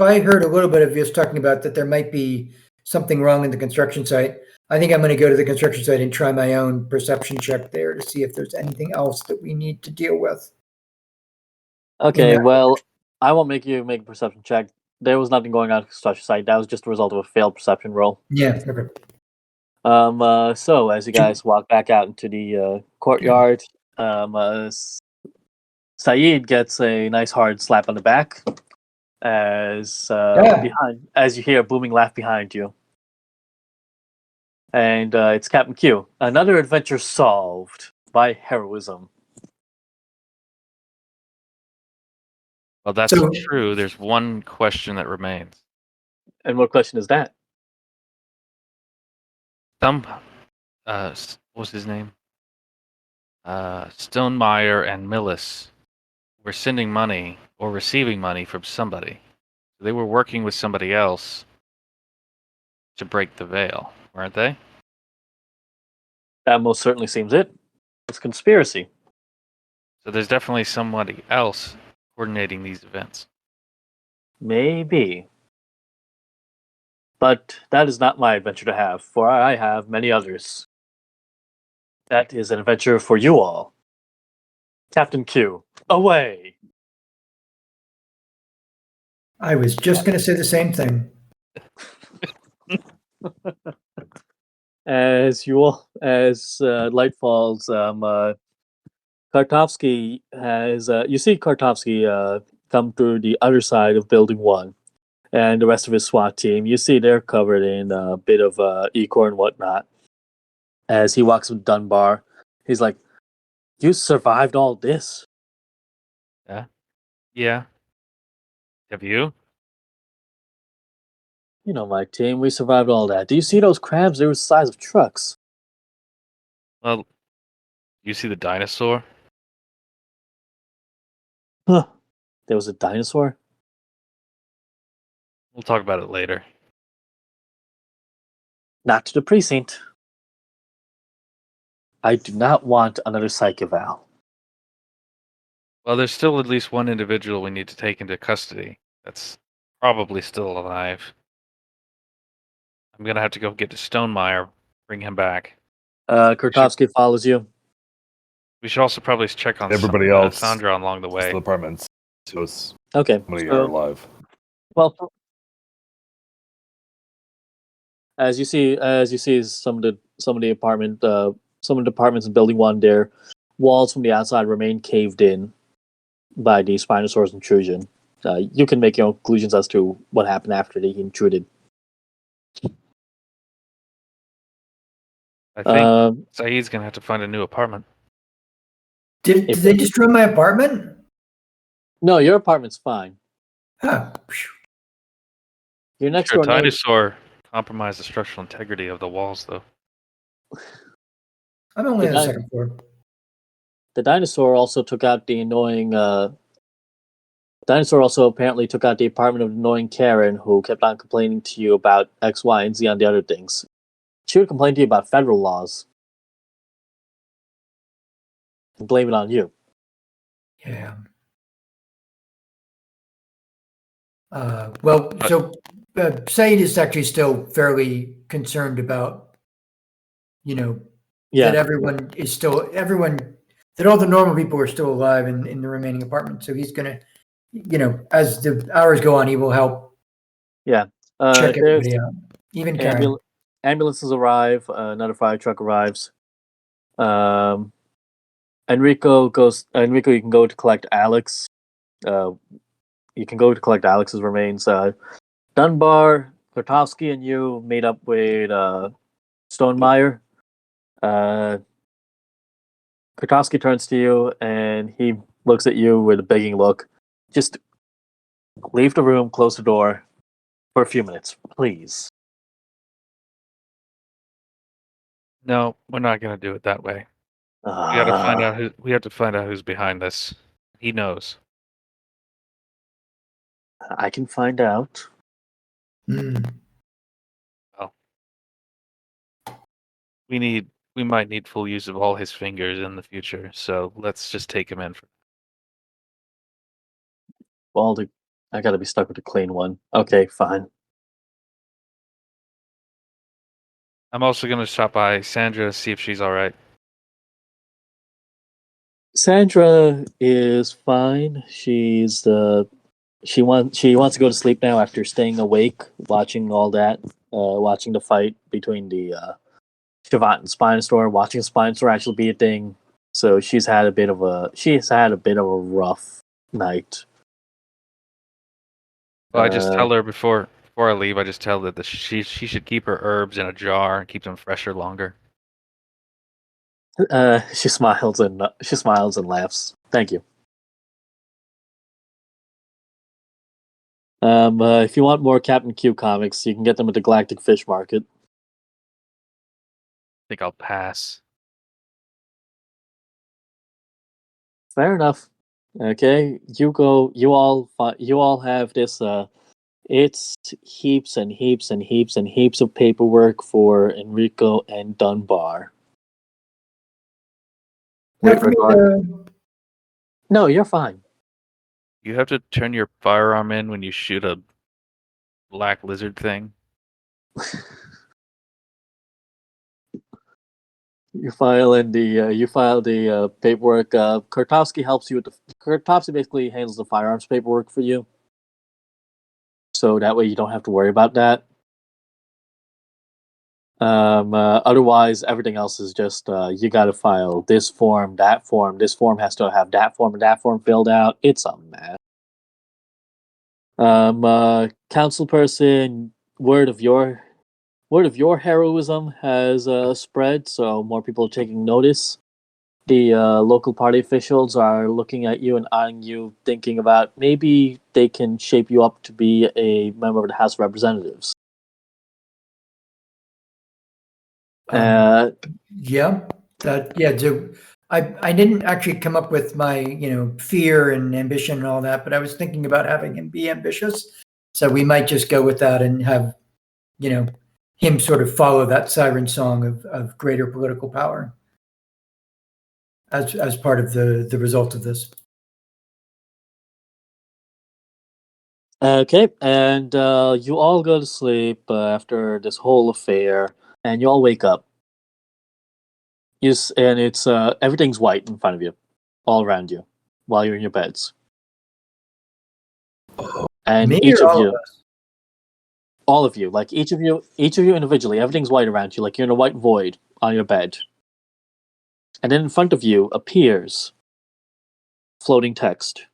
I heard a little bit of you talking about that there might be something wrong in the construction site, I think I'm going to go to the construction site and try my own perception check there to see if there's anything else that we need to deal with. Okay, Yeah. well, I won't make you make a perception check. There was nothing going on at the construction site. That was just a result of a failed perception roll. Yeah. Okay. So as you guys walk back out into the courtyard, Saeed gets a nice hard slap on the back as Yeah. as you hear a booming laugh behind you, and it's Captain Q. Another adventure solved by heroism. Well, that's So- true. There's one question that remains. And what question is that? What was his name? Stonemeyer and Millis were sending money or receiving money from somebody. They were working with somebody else to break the veil, weren't they? That most certainly seems it. It's conspiracy. So there's definitely somebody else coordinating these events. Maybe. But that is not my adventure to have, for I have many others. That is an adventure for you all. Captain Q, away! I was just going to say the same thing. As light falls, Kartovsky has you see Kartovsky come through the other side of Building 1, and the rest of his SWAT team. You see they're covered in a bit of ichor and whatnot. As he walks with Dunbar, he's like, "You survived all this." Yeah. Have you? You know my team. We survived all that. Do you see those crabs? They were the size of trucks. Well, you see the dinosaur? Huh. There was a dinosaur? We'll talk about it later. Not to the precinct. I do not want another psych eval. Well, there's still at least one individual we need to take into custody that's probably still alive. I'm gonna have to go get to Stonemeyer, bring him back. Kurtovsky follows you. We should also probably check on Everybody else. Sandra along the way. The apartments. So it's Okay. how many so- are alive. Well, As you see, some of the apartments in Building 1, their walls from the outside remain caved in by the Spinosaurus intrusion. You can make your own conclusions as to what happened after they intruded. I think Saeed's gonna have to find a new apartment. Did they destroy my apartment? No, your apartment's fine. Huh. Your next Sure, door neighbor. dinosaur compromised the structural integrity of the walls, though. I'm only on the second floor. The dinosaur also took out the annoying. Dinosaur also apparently took out the apartment of the annoying Karen, who kept on complaining to you about X, Y, and Z on the other things. She would complain to you about federal laws and blame it on you. Yeah. Well, so Saeed is actually still fairly concerned about, that everyone is still that all the normal people are still alive in the remaining apartment. So he's gonna, as the hours go on, he will help. Yeah. Check everybody out, even Karen. Ambulances arrive. Another fire truck arrives. Enrico, you can go to collect Alex. You can go to collect Alex's remains. Dunbar, Kwiatkowski, and you meet up with Stonemeyer. Kwiatkowski turns to you and he looks at you with a begging look. Just leave the room, close the door for a few minutes, please. No, we're not gonna do it that way. We gotta find out we have to find out who's behind this. He knows. I can find out. Well, we might need full use of all his fingers in the future, so let's just take him in. Well, I gotta be stuck with a clean one. Okay, fine. I'm also gonna stop by Sandra, see if she's all right. Sandra is fine. She wants to go to sleep now after staying awake, watching all that, watching the fight between the Shavant and Spinosaur, watching Spinosaur actually be a thing. So she's had a bit of a rough night. Well, I just tell her before I leave. I just tell her that she should keep her herbs in a jar and keep them fresher longer. She smiles and laughs. Thank you. If you want more Captain Q comics, you can get them at the Galactic Fish Market. I think I'll pass. Fair enough. Okay, you go. You all have this. It's heaps and heaps and heaps and heaps of paperwork for Enrico and Dunbar. No, you're fine. You have to turn your firearm in when you shoot a black lizard thing. You file the paperwork. Kwiatkowski helps you with Kwiatkowski basically handles the firearms paperwork for you, so that way you don't have to worry about that. Otherwise, everything else is just you got to file this form, that form. This form has to have that form and that form filled out. It's a mess. Council person, word of your heroism has spread, so more people are taking notice. The local party officials are looking at you and eyeing you, thinking about maybe they can shape you up to be a member of the House of Representatives. So I didn't actually come up with my fear and ambition and all that, but I was thinking about having him be ambitious. So we might just go with that and have him sort of follow that siren song of greater political power as part of the result of this. Okay, and you all go to sleep after this whole affair, and you all wake up. And it's everything's white in front of you, all around you, while you're in your beds. And Me each or of all you, of us? All of you, like each of you individually, everything's white around you, like you're in a white void on your bed. And then in front of you appears floating text.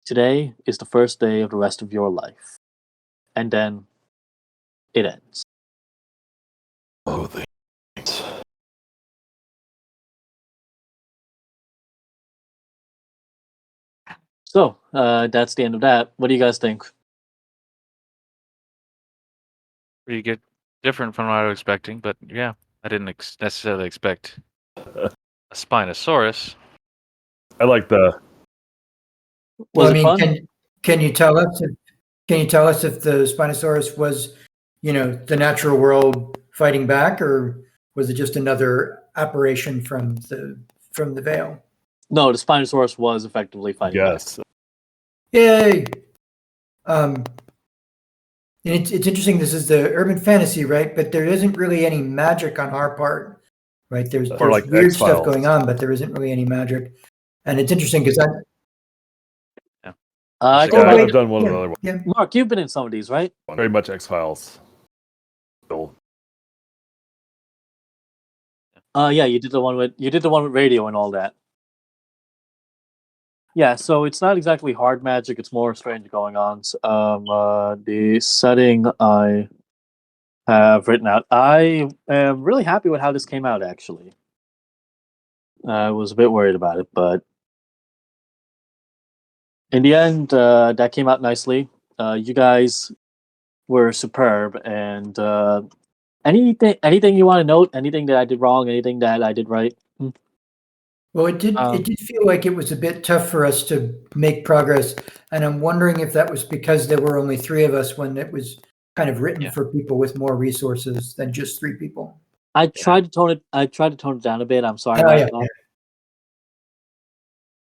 Today is the first day of the rest of your life. And then it ends. Oh, thanks. So, that's the end of that. What do you guys think? Pretty good, different from what I was expecting, but yeah, I didn't necessarily expect a Spinosaurus. I like the. Was it fun? Can you tell us if the Spinosaurus was, the natural world fighting back, or was it just another apparition from the veil? No, the Spinosaurus was effectively fighting back. Yes. Yay! And it's interesting. This is the urban fantasy, right? But there isn't really any magic on our part, right? There's like weird stuff X-Files. going on, but there isn't really any magic. And it's interesting because I've done one of the other ones. Yeah. Mark, you've been in some of these, right? Very much X-Files. Still. Yeah, you did the one with radio and all that. Yeah, so it's not exactly hard magic; it's more strange going on. The setting I have written out, I am really happy with how this came out. Actually, I was a bit worried about it, but in the end, that came out nicely. You guys were superb, and anything you want to note? Anything that I did wrong? Anything that I did right? Well, it did feel like it was a bit tough for us to make progress, and I'm wondering if that was because there were only 3 of us when it was kind of written for people with more resources than just 3 people. I tried to tone it down a bit. I'm sorry Oh, about yeah, that.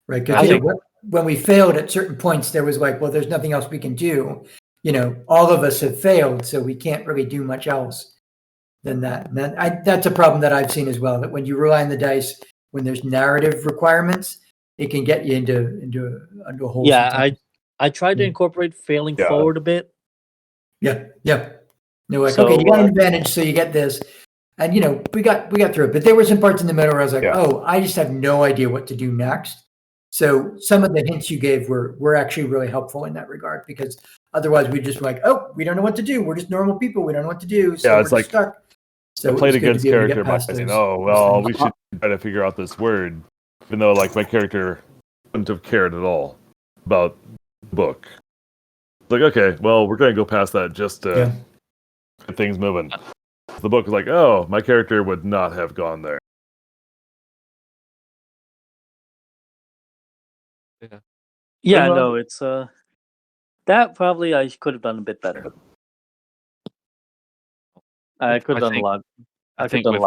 Right, because when we failed at certain points, there was like, well, there's nothing else we can do. All of us have failed, so we can't really do much else than that. And that's a problem that I've seen as well. That when you rely on the dice, when there's narrative requirements, it can get you into a hole. Yeah, sometimes. I tried to incorporate failing forward a bit. Yeah. No, like, So, okay, you got an advantage, so you get this. And we got through it. But there were some parts in the middle where I was like, oh, I just have no idea what to do next. So some of the hints you gave were actually really helpful in that regard, because otherwise we'd just be like, oh, we don't know what to do. We're just normal people. We don't know what to do. So it's we're like stuck. So I played against character by saying, we should try to figure out this word, even though like my character wouldn't have cared at all about the book. It's like, okay, well, we're going to go past that just to get things moving. The book is like, oh, my character would not have gone there. Yeah, no, it's that probably I could have done a bit better. I could have done a lot. I think with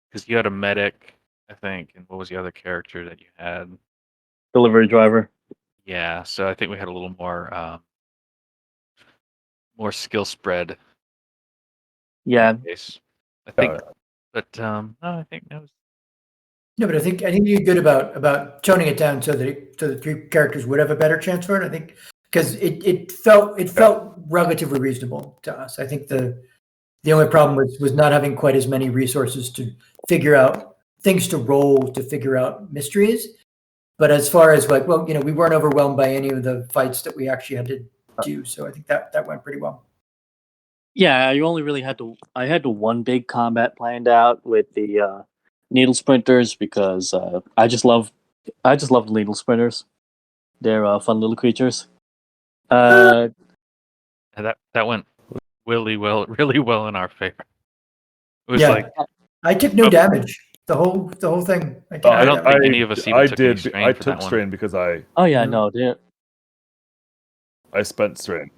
because you had a medic, I think, and what was the other character that you had? Delivery driver. Yeah, so I think we had a little more skill spread. Yeah, I think, but no, I think that was. No, but I think you did good about toning it down so that the 3 characters would have a better chance for it. I think because it felt relatively reasonable to us. I think the only problem was not having quite as many resources to figure out things to roll, to figure out mysteries. But as far as like, well, we weren't overwhelmed by any of the fights that we actually had to do. So I think that went pretty well. Yeah, you only really I had the one big combat planned out with the needle sprinters, because I just love the needle sprinters. They're fun little creatures. That went really well in our favor. It was like I took no damage. The whole thing. I don't think any of us even took any strain. I for took that strain one. because I. Oh yeah, no, I spent strain.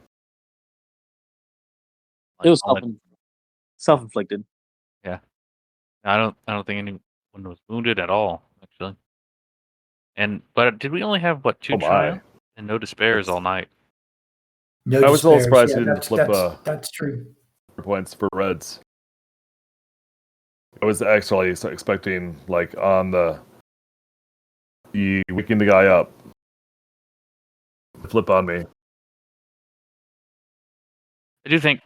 it was self-inflicted. Yeah, I don't think anyone was wounded at all, actually. But did we only have 2 triumphs and no despairs all night? No, I was a little surprised you you didn't flip that's true. points for reds. I was actually expecting like on the You waking the guy up. Flip on me. I do think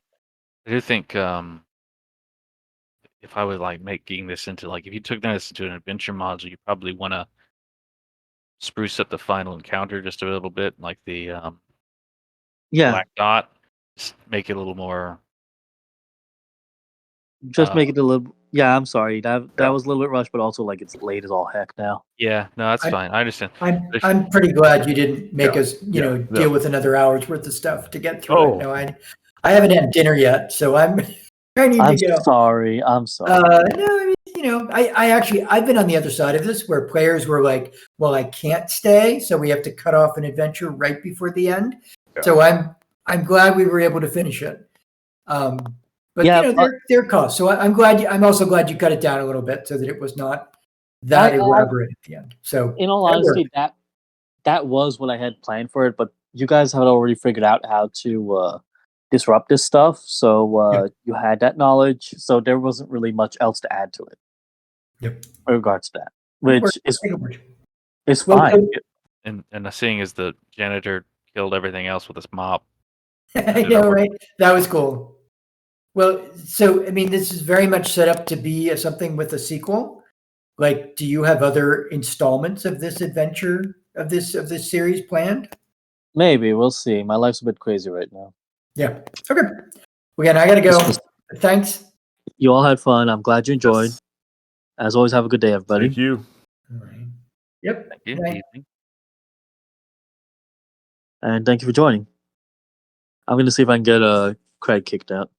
if I was like making this into like if you took this into an adventure module, you probably want to spruce up the final encounter just a little bit, like the Yeah, black dot. Just make it a little more. just make it a little. Yeah, I'm sorry. That Yeah. was a little bit rushed, but also like it's late as all heck now. Yeah, no, that's fine. I understand. I'm pretty glad you didn't make Yeah, us, yeah. deal with another hour's worth of stuff to get through Oh. it. No, I haven't had dinner yet, so I need I'm to go. sorry. I'm sorry. No, I mean, I've been on the other side of this where players were like, well, I can't stay, so we have to cut off an adventure right before the end. Yeah. So I'm glad we were able to finish it. But Yeah, there are costs. So I'm also glad you cut it down a little bit so that it was not that elaborate at the end. So in all that honesty, worked. that was what I had planned for it, but you guys had already figured out how to disrupt this stuff, so you had that knowledge, so there wasn't really much else to add to it. Yep. In regards to that, which is Well, fine. And the seeing is the janitor killed everything else with his mop. I know, right? That was cool. Well, so I mean, this is very much set up to be something with a sequel. Like, do you have other installments of this adventure of this series planned? Maybe we'll see. My life's a bit crazy right now. Yeah. Okay. Well, again, I gotta go. Thanks. You all had fun. I'm glad you enjoyed. Yes. As always, have a good day, everybody. Thank you. All right. Yep. Thank you. Right. Evening. And thank you for joining. I'm going to see if I can get Craig kicked out.